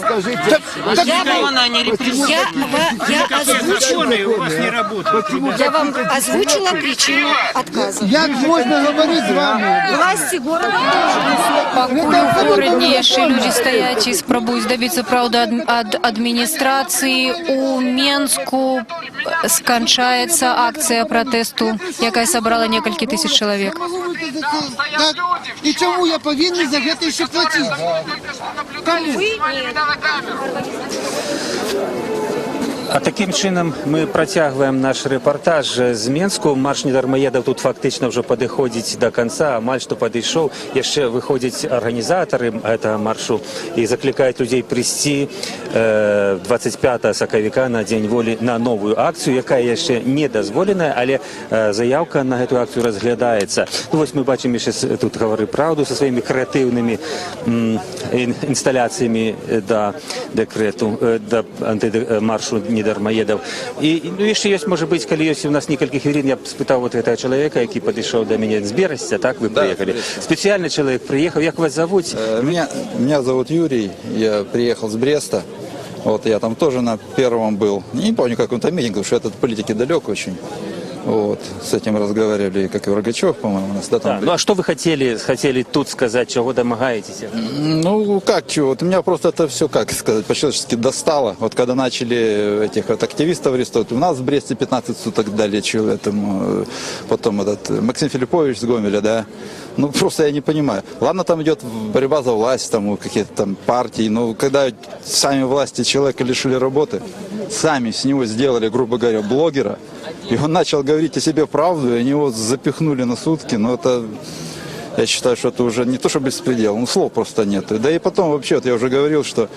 Я вам озвучила причину отказа. Як можна говорити з вами? Власти города. Пакуль гораднейші люди стоять і спробують добитися правди від адміністрації. У Менську скончається акція протесту, яка зібрала кілька тисяч чоловік. Так, і чому я повинен за це ще платити? Кому? А таким чином ми протягуємо наш репортаж з Менську. Марш недармоедов тут фактично вже підходить до кінця, а маль що підійшов. Ще виходять організатори цього маршу і закликають людей прийти 25 соковика на День волі на нову акцію, яка ще не дозволена, але заявка на цю акцію розглядається. Ну, ось ми бачимо, ще тут говорить правду зі своїми креативними інсталяціями до декрету, до антимаршу недармоедов. І ще є, може бути, коли є у нас кілька хвилин, я б спитав от цього чоловіка, який підійшов до мене з Берестя, так, ви приїхали? Спеціальний чоловік приїхав, як вас зовут? Меня зовут Юрий, я приехал с Бреста. Вот я там тоже на первом был. Не помню, как он там митинг, потому что я от политики далек очень. Вот, с этим разговаривали, как и Рогачев, по-моему, у нас, да, там. Да. Ну а что вы хотели тут сказать, чего домогаетесь? Ну, как чего? Вот меня просто это все, как сказать, по-человечески достало. Вот когда начали этих вот активистов арестовывать, у нас в Бресте 15 суток дали этому, потом этот Максим Филиппович с Гомеля, да. Ну, просто я не понимаю. Ладно, там идет борьба за власть, там какие-то там партии, но когда сами власти человека лишили работы, сами с него сделали, грубо говоря, блогера, и он начал говорить о себе правду, и они его запихнули на сутки, но это, я считаю, что это уже не то, что беспредел, ну, слов просто нет. Да и потом вообще, вот я уже говорил, что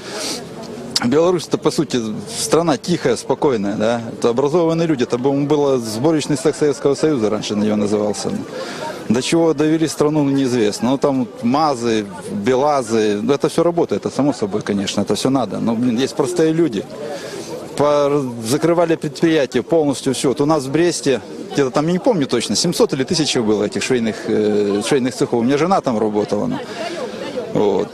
Беларусь, это, по сути, страна тихая, спокойная, да, это образованные люди, это было сборочный стак Советского Союза, раньше ее назывался. До чего довели страну, неизвестно. Ну, там МАЗы, БелАЗы, это все работает, это само собой, конечно, это все надо. Но, блин, есть простые люди. Закрывали предприятия полностью, все. Вот у нас в Бресте, где-то там, я не помню точно, 700 или 1000 было этих швейных цехов. У меня жена там работала. Вот.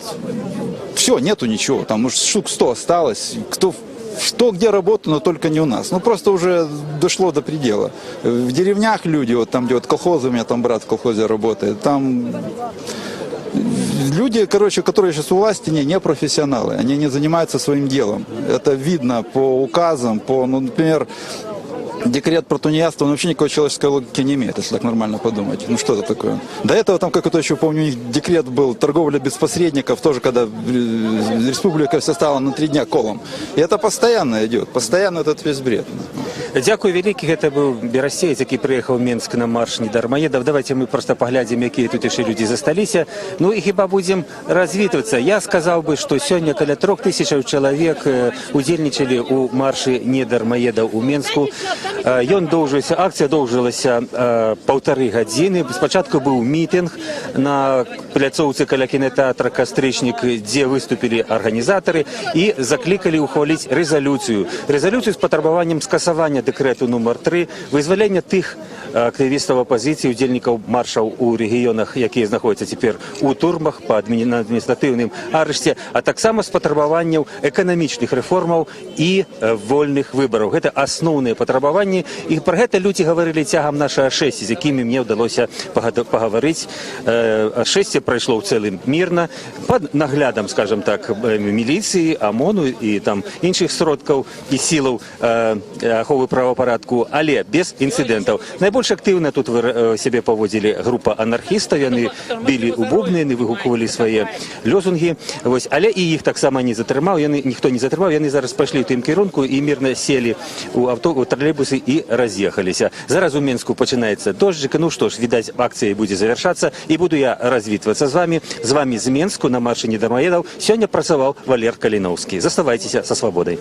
Все, нету ничего. Там, может, штук 100 осталось. Кто где работает, но только не у нас. Ну, просто уже дошло до предела. В деревнях люди, вот там, где вот колхозы, у меня там брат в колхозе работает, там люди, короче, которые сейчас у власти, не профессионалы, они не занимаются своим делом. Это видно по указам, по, ну, например, декрет про тунеядство, он вообще никакой человеческой логики не имеет, если так нормально подумать. Ну что это такое? До этого там какой-то еще, помню, у них декрет был, торговля без посредников, тоже когда республика вся стала на 3 дня колом. И это постоянно идет, постоянно этот весь бред. Дякую великий, гэта быў берасцеец, які прыехаў у Менск на марш недармаедаў. Давайте мы просто паглядзім, якія тут яшчэ людзі засталіся. Ну і хіба будзем развітвацца. Я сказаў бы, што сёння каля 3000 чалавек удзельнічалі ў маршы недармаедаў у Менску. Акцыя доўжылася 1,5 гадзіны. Спачатку быў мітынг на пляцоўцы каля кінотэатра «Кастрычнік», дзе выступілі арганізатары і заклікалі ухваліць рэзалюцыю. Рэзалюцыю з патрабаваннем скасавання дэкрэту нумар 3, вызвалення тых актывістаў апазіцыі, удзельнікаў маршаў у рэгіёнах, якія знаходзяцца цяпер у турмах па адміністратыўным арышце, а таксама з патрабаванняў эканамічных рэформаў і вольных выбараў. Гэта асноўныя патрабаванні, і пра гэта людзі гаварылі цягам нашага шэсці, з якімі мне ўдалося пагаварыць. Шэсце прайшло ў цэлым мірна, пад наглядам, скажем так, міліцыі, ОМОНу і там іншых сродкаў і сілаў аховы правапарадку, але без інцыдэнтаў. Найбольш актыўна тут сябе паводзілі група анархістаў, яны білі ў бубны, яны выгуквалі свае лёзунгі, але і іх таксама не затрымаў, ніхто не затрымаў, яны зараз пайшлі ў тым кірунку і мірна селі ў тралейбусы і раз'ехаліся. Зараз у Менску пачынаецца дожджик, ну што ж, відаць, акцыя будзе завяршацца, і буду я развітвацца з вами. З вами з Менску на маршы недармаедаў сёння працаваў Валер Каліноўскі. Заставайцеся са свабодай.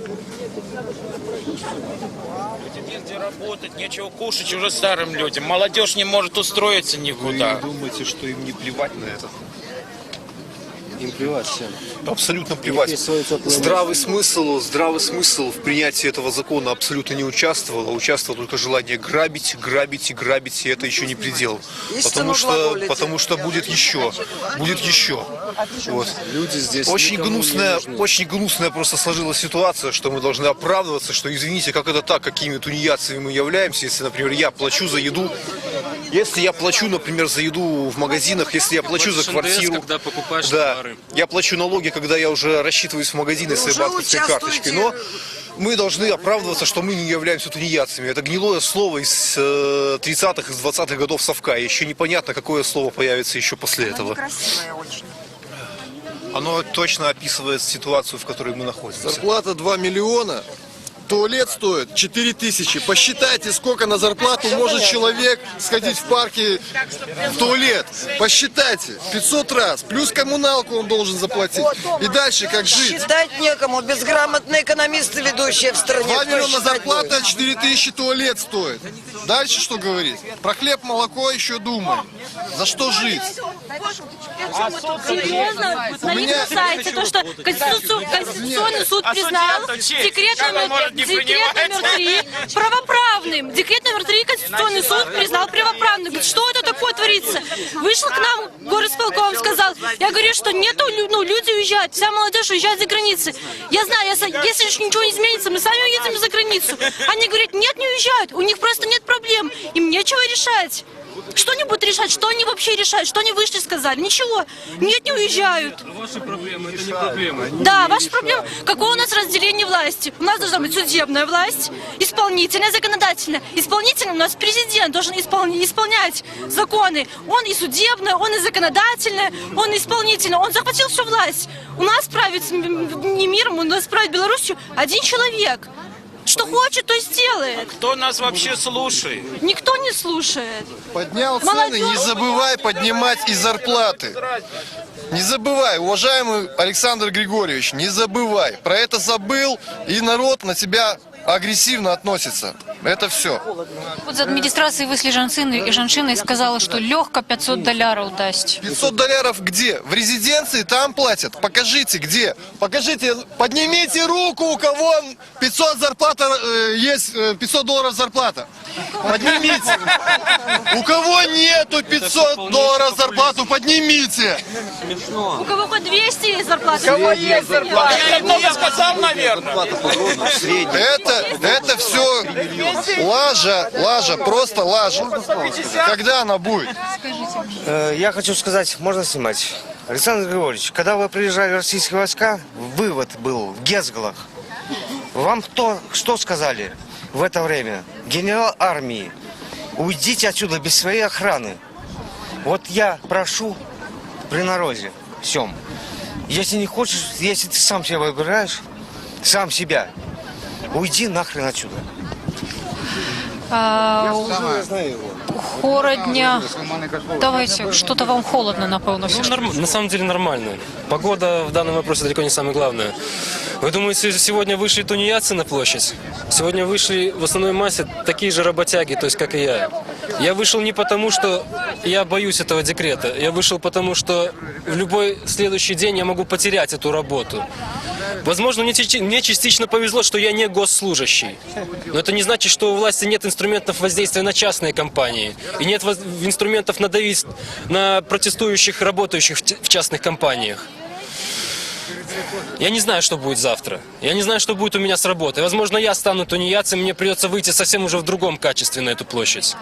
Нечего кушать уже старым людям. Молодежь не может устроиться никуда. Вы думаете, что им не плевать на это? Им плевать всем. Абсолютно плевать. Здравый смысл в принятии этого закона абсолютно не участвовал. Участвовало только желание грабить, грабить и грабить, и это еще не предел. Потому что будет еще. Будет еще. Вот. Люди здесь очень гнусная просто сложилась ситуация, что мы должны оправдываться, что извините, как это так, какими тунеядцами мы являемся, если, например, я плачу за еду. Если я плачу, например, за еду в магазинах, если я плачу за квартиру, когда покупаешь товары. Я плачу налоги, когда я уже рассчитываюсь в магазине своей банковской карточкой. Но мы должны оправдываться, что мы не являемся тунеядцами. Это гнилое слово из 30-х, из 20-х годов совка. Еще непонятно, какое слово появится еще после этого. Оно точно описывает ситуацию, в которой мы находимся. Зарплата 2 миллиона. Туалет стоит 4000. Посчитайте, сколько на зарплату может человек сходить в парке в туалет. Посчитайте. 500 раз. Плюс коммуналку он должен заплатить. И дальше как жить? Считать некому. Безграмотные экономисты, ведущие в стране. 2 миллиона зарплата, 4000 туалет стоит. Дальше что говорить? Про хлеб, молоко еще думаем. За что жить? Серьезно? На них на сайте то, что Конституционный суд признал декрет номер 3 правоправным. Декрет номер 3 Конституционный суд признал правоправным. Говорит, что это такое творится? Вышел к нам горосполком, сказал, я говорю, что нету, люди уезжают, вся молодежь уезжает за границы. Я знаю, если ничего не изменится, мы сами уедем за границу. Они говорят, нет, не уезжают, у них просто нет проблем, им нечего решать. Что они будут решать? Что они вообще решают? Что они вышли сказали? Ничего. Нет, не уезжают. Ваши проблемы, это не проблемы. Да, ваша проблема. Какое у нас разделение власти? У нас должна быть судебная власть, исполнительная, законодательная. Исполнительная у нас президент должен исполнять законы. Он и судебная, он и законодательная, он и исполнительная. Он захватил всю власть. У нас правит не миром, у нас правит Беларусью один человек. Что хочет, то и сделает. Кто нас вообще слушает? Никто не слушает. Поднял цены, не забывай поднимать и зарплаты. Не забывай, уважаемый Александр Григорьевич, не забывай. Про это забыл, и народ на тебя агрессивно относится. Это все. Вот за администрацией вышли жанчины и жанчины сказала, что легко $500 даст. 500 долларов где? В резиденции там платят? Покажите, где? Покажите, поднимите руку, у кого 500 зарплата есть, $500 зарплата. Поднимите. У кого нету $500 зарплату, поднимите. У кого хоть 200 есть зарплата? У кого есть зарплата? Я много сказал, наверное. Это все лажа, просто лажа. Когда она будет? Я хочу сказать, можно снимать? Александр Григорьевич, когда вы приезжали российские войска, вывод был в Гезглах. Вам что сказали в это время? Генерал армии, уйдите отсюда без своей охраны. Вот я прошу при народе всем. Если не хочешь, если ты сам себя выбираешь, сам себя, уйди нахрен отсюда. Городня. Давайте, что-то вам холодно, напевно. На самом деле нормально. Погода в данном вопросе далеко не самое главное. Вы думаете, сегодня вышли тунеядцы на площадь? Сегодня вышли в основной массе такие же работяги, то есть как и я. Я вышел не потому, что я боюсь этого декрета. Я вышел потому, что в любой следующий день я могу потерять эту работу. Возможно, мне частично повезло, что я не госслужащий. Но это не значит, что у власти нет инструментов воздействия на частные компании. И нет инструментов надавить на протестующих, работающих в частных компаниях. Я не знаю, что будет завтра. Я не знаю, что будет у меня с работой. Возможно, я стану тунеядцем, мне придется выйти совсем уже в другом качестве на эту площадь.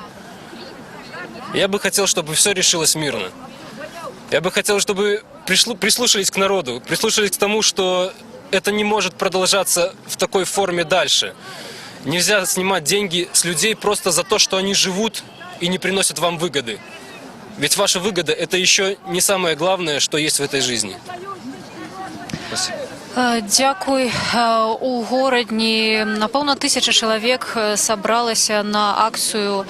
Я бы хотел, чтобы все решилось мирно. Я бы хотел, чтобы прислушались к народу, прислушались к тому, что это не может продолжаться в такой форме дальше. Нельзя снимать деньги с людей просто за то, что они живут и не приносят вам выгоды. Ведь ваша выгода – это еще не самое главное, что есть в этой жизни. Спасибо. Дякую. У горадні, напевно, 1000 чоловік сабралася на акцію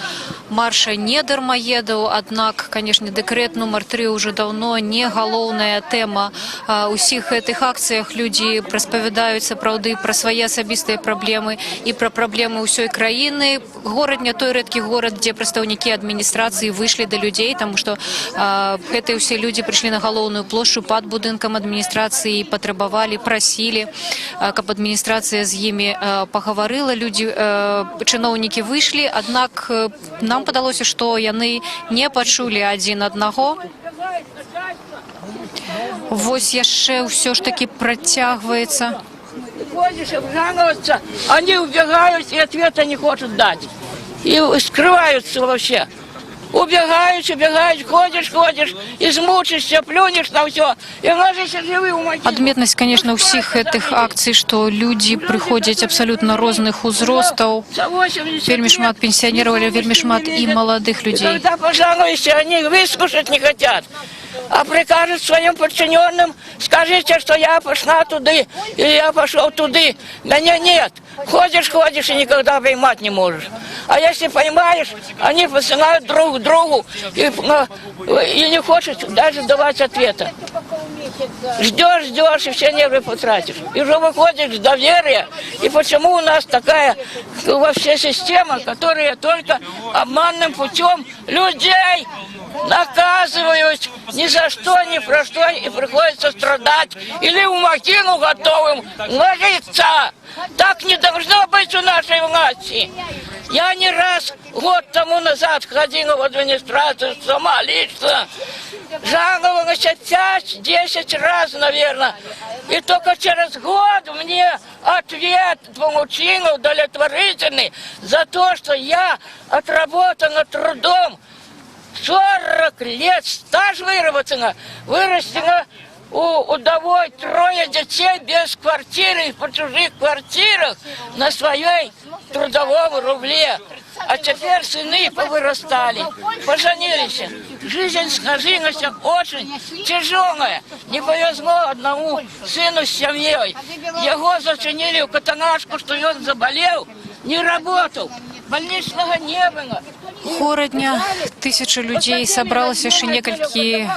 марша не дармаедаў, аднак, конечно, дэкрэт нумар 3 уже давно не галоўная тэма. Усіх гэтых акцыях людзі распавядаюць сапраўды пра свае асабістыя праблемы і пра праблемы ўсёй краіны. Горадня той рэдкі горад, дзе прадстаўнікі адміністрацыі выйшлі да людзей, таму што гэтыя ўсе людзі прыйшлі на галоўную плошчу пад будынкам адміністрацыі і патрабавалі, прасілі, каб адміністрацыя з імі пагаварыла. Людзі, чыноўнікі выйшлі, аднак нам падалося, што яны не пачулі адзін аднаго. Вось яшчэ ўсё ж таки працягваецца. Ходишь, обжанываются, они убегают и ответа не хотят дать. И скрываются вообще. Убегаешь, ходишь, измучишься, плюнешь на все. И ложишься живы у могилы. Адметнасць, конечно, ўсіх гэтых акцый, што людзі прыходзяць абсалютна розных узростаў. Вельмі шмат пенсіянераў, але вельмі шмат і маладых людзей. И когда пожалуйся, они выслушать не хотят. А прикажет своим подчиненным, скажите, что я пошла туды, или я пошел туды. Меня нет. Ходишь и никогда поймать не можешь. А если поймаешь, они посылают друг к другу и не хочешь даже давать ответа. Ждешь, и все нервы потратишь. И уже выходишь с доверия. И почему у нас такая вообще система, которая только обманным путем людей наказывают ни за что, ни про что, и приходится страдать или в могилу готовым ложиться. Так не должно быть у нашей власти. Я не раз, год тому назад, ходила в администрацию сама лично. Жаловалась 5-10 раз, наверное. И только через год мне ответ получила удовлетворительный за то, что я отработана трудом. 40 лет стаж выработано, вырастила у удовой 3 детей без квартиры, в чужих квартирах на своей трудовом рубле. А теперь сыны повырастали, поженились. Жизнь сложилась очень тяжелая. Не повезло одному сыну с семьей. Его зачинили в катанашку, что он заболел, не работал. Больничного не было. Горадня, 1000 людзей сабралася, яшчэ некалькі,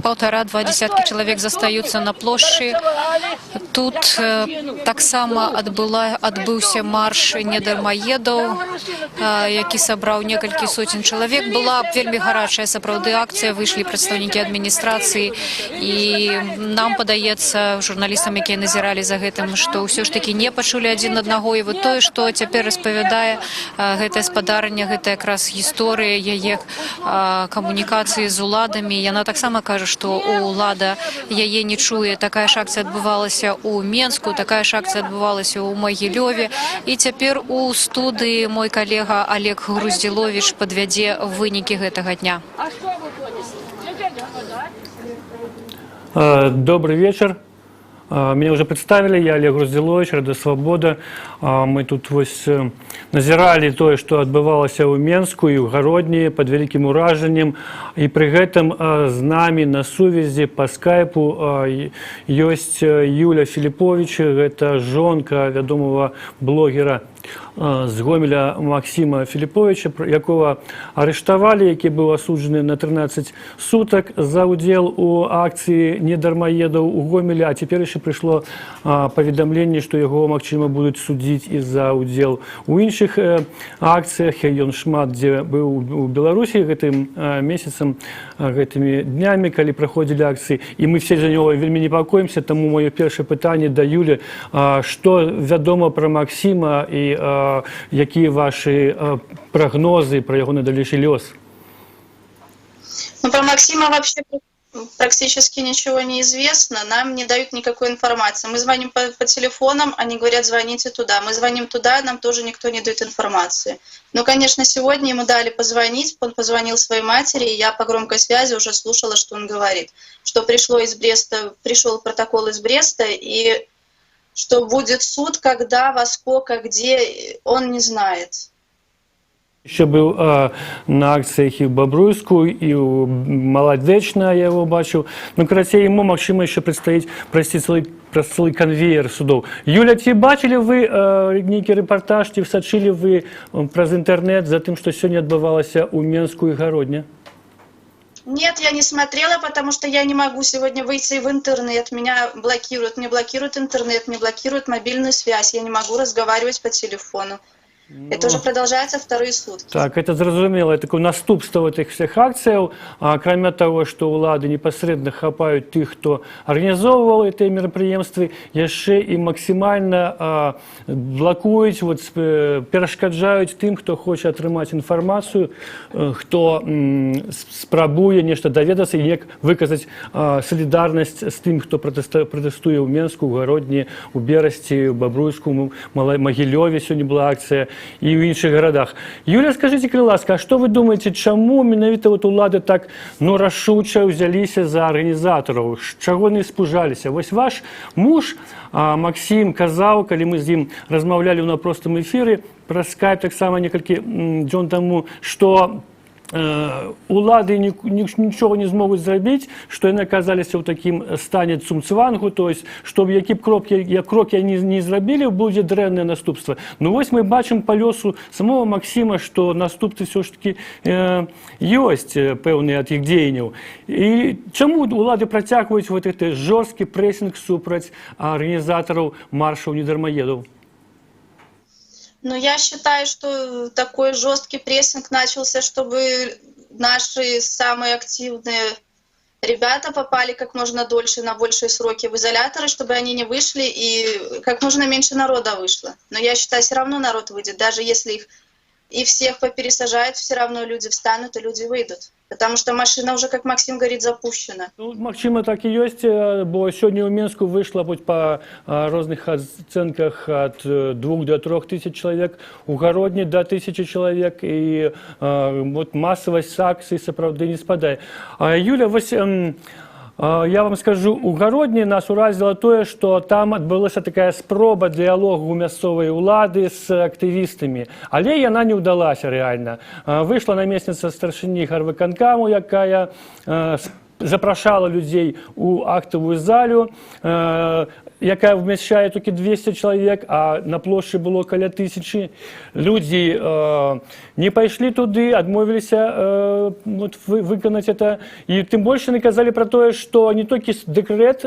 1,5-2 десяткі чалавек застаюцца на плошчы. Тут таксама адбыўся марш недармаедаў, які сабраў некалькі соцень чалавек. Была вельмі гарачая сапраўды акцыя, выйшлі прадстаўнікі адміністрацыі, і нам падаецца, журналістам, якія назіралі за гэтым, што ўсё ж такі не пачулі адзін аднаго. І вот тое, што цяпер распавядае гэтая спадарня, гэта якраз гісторыя яе камунікацыі з уладамі. Яна таксама кажа, што ўлада яе не чуе. Такая ж акцыя адбывалася ў Менску, такая ж акцыя адбывалася ў Магілёве. І цяпер у студыі мой калега Олег Груздзіловіч падвядзе вынікі гэтага дня. Добрый вечер. Меня уже представили, я Олег Груздзілович, Радыё Свабода. Мы тут назирали то, что отбывалось у Менску и у Гародні под великим уражением. И при этом с нами на сувязі по скайпу есть Юля Филиппович, это жонка вядомого блогера з Гомеля Максима Филипповича, якого арыштавалі, які быў асуджаны на 13 суток за удзел у акцыі недармаедаў у Гомелі, а цяпер яшчэ прыйшло паведамленне, што яго, магчыма, будуць судзіць і за удзел у іншых акцыях. Ён шмат дзе быў у Беларусі гэтым месяцам, гэтымі днямі, калі праходзілі акцыі. І мы все за него вельмі непакоімся, таму маё першае пытанне да Юлі. Што вядома пра Максіма і какие ваши прогнозы про его дальнейший лёс? Ну, про Максима вообще практически ничего не известно. Нам не дают никакой информации. Мы звоним по телефонам, они говорят, звоните туда. Мы звоним туда, нам тоже никто не дает информации. Но, конечно, сегодня ему дали позвонить. Он позвонил своей матери, и я по громкой связи уже слушала, что он говорит. Что пришло из Бреста, пришел протокол из Бреста, и что будет суд, когда, во сколько, где, он не знает. Еще был на акциях и в Бобруйску, и у Молодечно я его бачил. Ну, короче, ему, максимум, еще предстоит пройти целый конвейер судов. Юля, ці бачили вы некий репортаж, ці сачили вы праз интернет за тем, что сегодня отбывалось у Менску и Гародня? Нет, я не смотрела, потому что я не могу сегодня выйти в интернет. Меня блокируют. Мне блокируют интернет, мне блокируют мобильную связь. Я не могу разговаривать по телефону. Это уже продолжается вторые сутки. Так, это зразумела. Это такое наступство этих всех акций. Кроме того, что улады непосредственно хапают тех, кто организовывал эти мероприятия, еще и максимально блокуют, перешкоджают тем, кто хочет отрымать информацию, кто спробует нечто доведаться и выказать солидарность с тем, кто протестует в Менску, в Гародні, у Бересті, в Бобруйску, в Могилеве сегодня была акция. І в інших городах. Юля, скажіть, будь ласка, а що ви думаєте, чому менавіта улады так рашуча взялися за організаторів? Чого не спужалися? Ось ваш муж Максим казав, коли ми з ним розмовляли на простому ефірі, про скайп так само некалькі дзён тому, що улады нічого не змогуць зрабіць, што яны аказаліся ў такім стане цумцвангу, то есть, што які б крокі яны не зрабілі, будзе дрэннае наступства. Ну вось мы бачым па лёсу самого Максима, што наступствы ўсё ж такі ёсць пэўныя ад іх дзеянняў. І чаму улады працягваюць гэты жорсткі прэсінг супраць арганізатараў маршаў недармаедаў? Но я считаю, что такой жесткий прессинг начался, чтобы наши самые активные ребята попали как можно дольше, на большие сроки в изоляторы, чтобы они не вышли и как можно меньше народа вышло. Но я считаю, все равно народ выйдет, даже если их и всех попересажают, все равно люди встанут и люди выйдут. Потому что машина уже, как Максим говорит, запущена. Ну, Максима так и есть, бо сегодня в Минску вышло по разных оценках от 2 до 3 тысяч человек, у Гародні до 1000 человек, и вот массовость акций, сапраўды, не спадает. Юля, я вам скажу, у Гародні нас уразило тое, што там адбылася такая спроба дыялогу мясцовай улады з актывістамі, але яна не ўдалася рэальна. Выйшла намесніца старшыні гарвыканкаму, якая запрашала людзей у актавую залю, якая вмяшчае толькі 200 чалавек, а на плошчы было каля 1000. Людзі не пайшлі туды, адмовіліся выканаць это. І тым больш яны казалі пра тое, што не толькі дэкрэт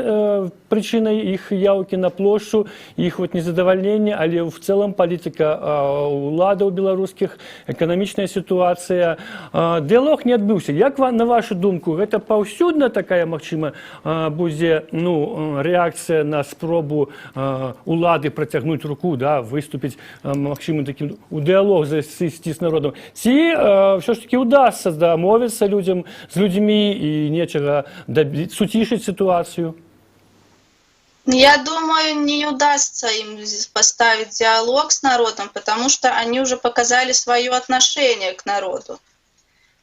прычынай іх яўкі на плошчу, іх незадавальнення, але в цэлым палітыка уладаў беларускіх, эканамічная сітуацыя. Дыялог не адбыўся. Як на вашу думку, гэта паўсюдна такая, магчыма, будзе рэакцыя на спробу улады працягнуць руку, выступіць, магчыма, такім у дыялог засысці з народам? Ці ўсё ж такі ўдасца дамовіцца людзям з людзьмі і нечага суцішыць сітуацыю? Я думаю, не удастся им поставить диалог с народом, потому что они уже показали свое отношение к народу.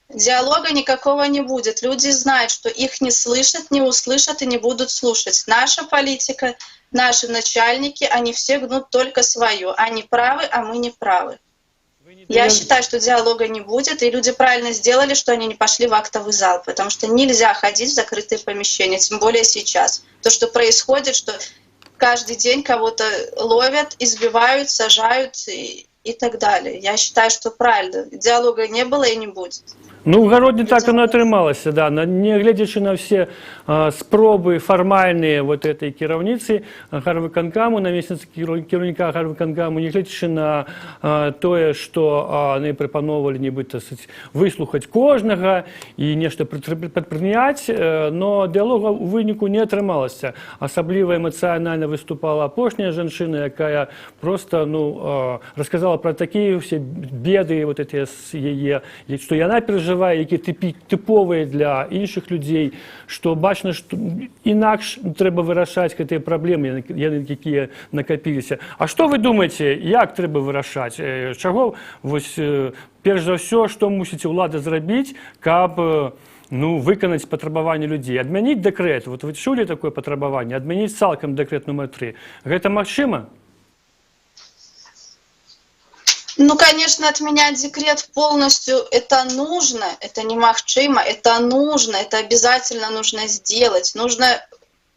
Диалога никакого не будет. Люди знают, что их не слышат, не услышат и не будут слушать. Наша политика, наши начальники, они все гнут только свое. Они правы, а мы не правы. Я считаю, что диалога не будет, и люди правильно сделали, что они не пошли в актовый зал, потому что нельзя ходить в закрытые помещения, тем более сейчас. То, что происходит, что каждый день кого-то ловят, избивают, сажают и так далее. Я считаю, что правильно. Диалога не было и не будет. Ну, в Гародні так воно отрималося, да. Не глядячи на всі спроби формальні вот этой керівниці Гарвиконкаму, намісниці керівника Гарвиконкаму, не глядячи на те, що вони пропонували нібито вислухати кожного і нешта предприйняти, но діалогу у виніку не отрималося. Особливо емоціонально виступала опошня жінка, яка просто, ну, розказала про такі всі біди, вот эти її, що вона переживає, які типові для інших людей, що бачно, що інакше треба вирішати ці проблеми, які накопилися. А що ви думаєте, як треба вирішати? Чого, ось, перш за все, що мусить влада зробити, щоб ну, виконати потребування людей? Адмінити декрет, от ви чули таке потребування? Адмінити цілком декрет номер 3. Це можливо? Ну, конечно, отменять декрет полностью это нужно, это не махчима, это нужно, это обязательно нужно сделать. Нужно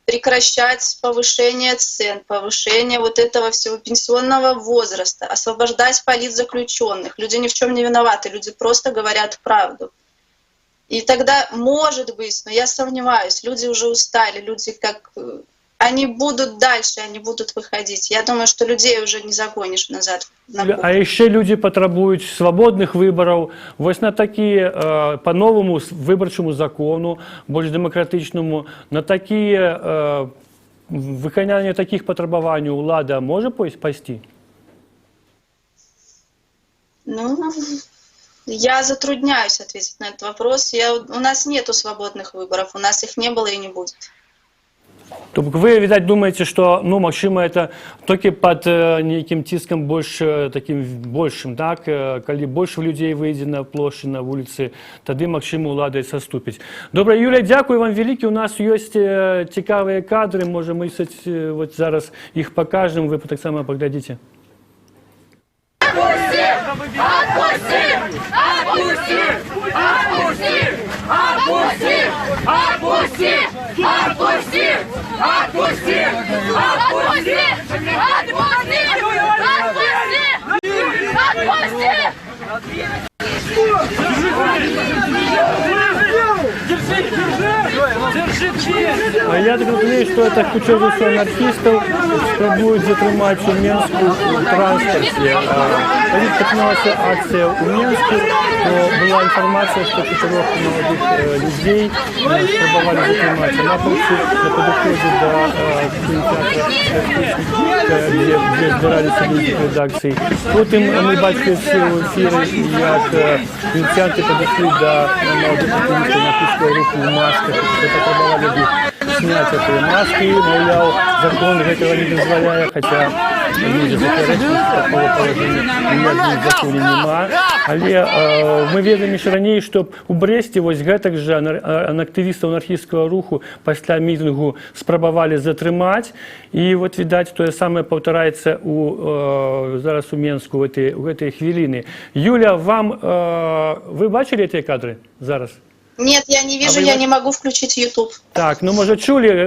прекращать повышение цен, повышение вот этого всего пенсионного возраста, освобождать политзаключенных. Люди ни в чем не виноваты, люди просто говорят правду. И тогда, может быть, но я сомневаюсь, люди уже устали, люди как... Они будут дальше, они будут выходить. Я думаю, что людей уже не загонишь назад. А ще люди потребують свободних виборів. Ось на такі, по новому виборчому закону, більш демократичному, на такі, виконання таких потребувань влада може пойти? Ну, я затрудняюсь ответить на этот вопрос. У нас нету свободных выборов, у нас их не было и не будет. Тобто ви, видать, думаєте, що, ну, можливо, це тільки під неким тиском більш таким більшим, так? Коли більше людей вийде на площу, на вулиці, тоді, можливо, влада заступить. Добре, Юлія, дякую вам велике. У нас є цікаві кадри, може, ми от зараз їх покажемо, ви так само поглядите. А я так розумію, що це куча анархістів спробують затримати у Мінську в транспорті. Коли починалася акція у Мінську, то була інформація, що 4 молодих людей спробували затримати. На пункті на підході до кінотеатру, де збиралися люди редакції. Потім ми бачили всі ефіри, як поліціянти підійшли до молодих активістів анархістського руху в масках, запропонували люди снять эти маски, мовляв, закон этого не дозволяє, хотя люди заперечують, такого положення ніякого в законі нема. Але ми ведаємо ще раніше, що у Бресті ось гэтак же активістів анархістського руху після мітингу спробували затримати. І от, видать, то саме повторяється зараз у Мінську в этой хвилини. Юля, ви бачили ці кадри зараз? Нет, я не вижу, я не могу включить YouTube. Так, ну, може, чули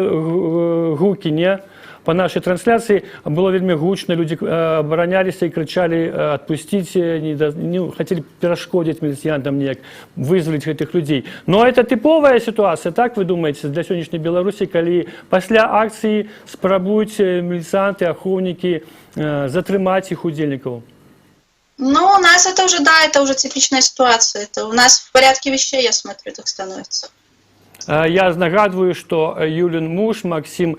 гуки, не? По нашей трансляции было вельми гучно, люди оборонялись и кричали «отпустите», не хотели перешкодить милициянтам, ніяк, вызволить этих людей. Но это типовая ситуация, так вы думаете, для сегодняшней Беларуси, коли после акции спробуют милицианты, охотники затримать их удельников? Ну, у нас это уже, да, это уже типичная ситуация. Это у нас в порядке вещей, я смотрю, так становится. Я нагадую, що Юлін муж Максим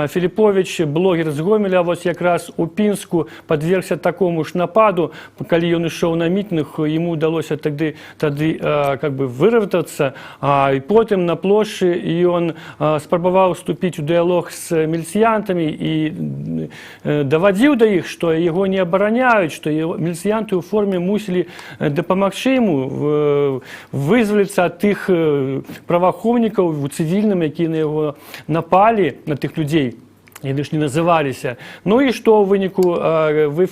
Філіпович, блогер з Гомеля, ось якраз у Пінську підвергся такому ж нападу, коли він йшов на мітинг, йому вдалося тоді вирватися, і потім на площі він спробував вступити у діалог з міліціянтами і доводив до їх, що його не обороняють, що міліціянти у формі мусили допомогти йому визволитися від тих правоохоронників цивільними, які на його напали, на тих людей. Вони ж не називалися. Ну і що у виніку, ви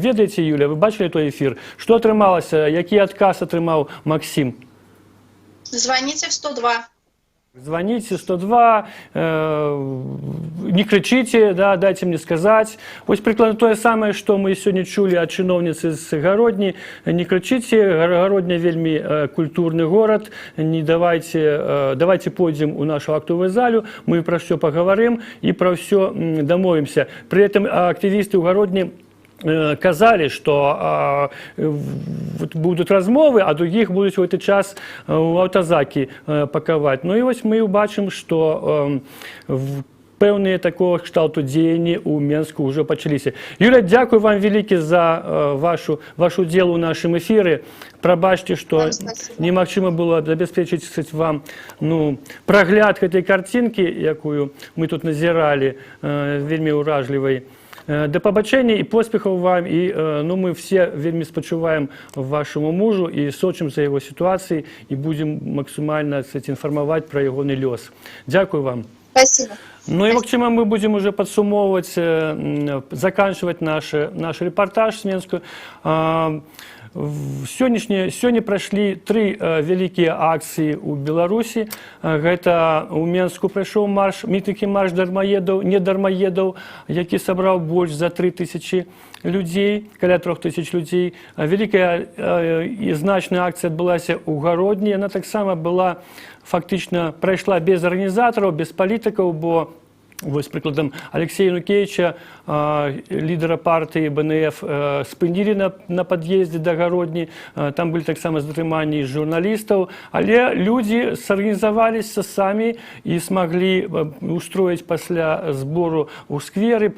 ведаєте, Юля, ви бачили той ефір? Що отрималося, який відказ отримав Максим? Звоните в 102. Звоните 102, не кричите, да, дайте мне сказать. Ось прикладно то самое, что мы сегодня чули от чиновницы с Городни. Не кричите, Городня вельми культурный город. Не давайте пойдем у нашу актовую залу, мы про все поговорим и про все домовимся. При этом активисты у Городни казали, що будуть розмови, а других будуть в цей час у автозаки пакувати. Ну і ось ми бачимо, що певні такого кшталту діяння у Мінську вже почалися. Юля, дякую вам велике за вашу ділу у нашому ефірі. Пробачте, що неможливо було забезпечити вам прогляд цієї картинки, яку ми тут назирали, вельми уражливої. До побачення і поспіхів вам. І ми всі вельми спочуваємо вашому мужу і сочимо за його ситуацію і будемо максимально інформувати про його нелёс. Дякую вам. Спасибо. Ну и, Максима, мы будем уже подсумовывать, заканчивать наш репортаж с Минска. Сегодня прошли 3 великие акции у Беларуси. Это у Минску прошел митинг марш недармоедов, який собрал больше за 3000 людей, каля 3000 людей. Великая и значная акция отбылася у Городні. Она так само была фактично пройшла без організаторів, без політиків, бо ось прикладом Олексія Янукевича, лідера партії БНФ, спинили на під'їзді до Городні. Там були так само затримані журналістів. Але люди зорганізувалися самі і змогли устроїти після збору у сквері,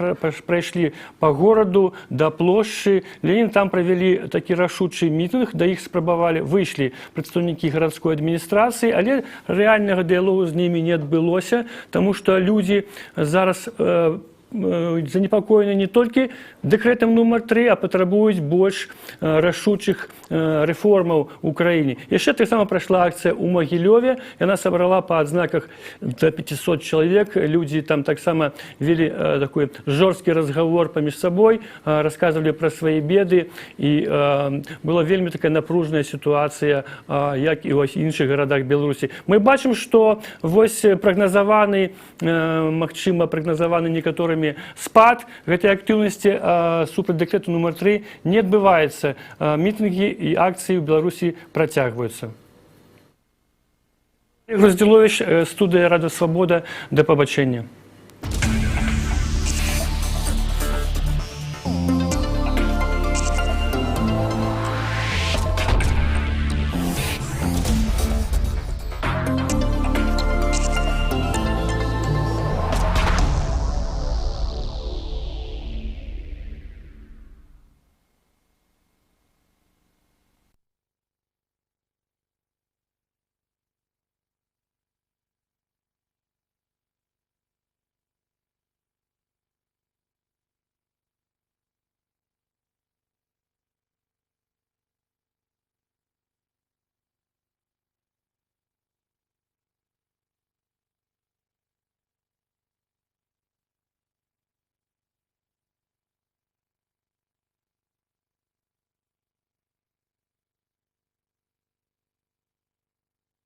пройшли по городу до площі. Ленін там провели такий рішучий мітинг, де їх спробували, вийшли представники городської адміністрації, але реального діалогу з ними не відбулося, тому що люди зараз занепокоєні не тільки декретом номер 3, а потребують більш рішучих реформ в Україні. І ще так само пройшла акція у Могилеві, і вона зібрала по відзнаках до 500 чоловік. Люди там так само вели такий жорсткий розговор поміж собою, розказували про свої біди, і була вельми така напружена ситуація, як і в інших городах Білорусі. Ми бачимо, що ось прогнозований, максимально прогнозований некоторими спад гэтай актыўнасці супраць дэкрэту номер 3 не адбываецца. Мітинги і акції в Білорусі працягваюцца. Груздзілович, студія Радіо Свобода. До побачення.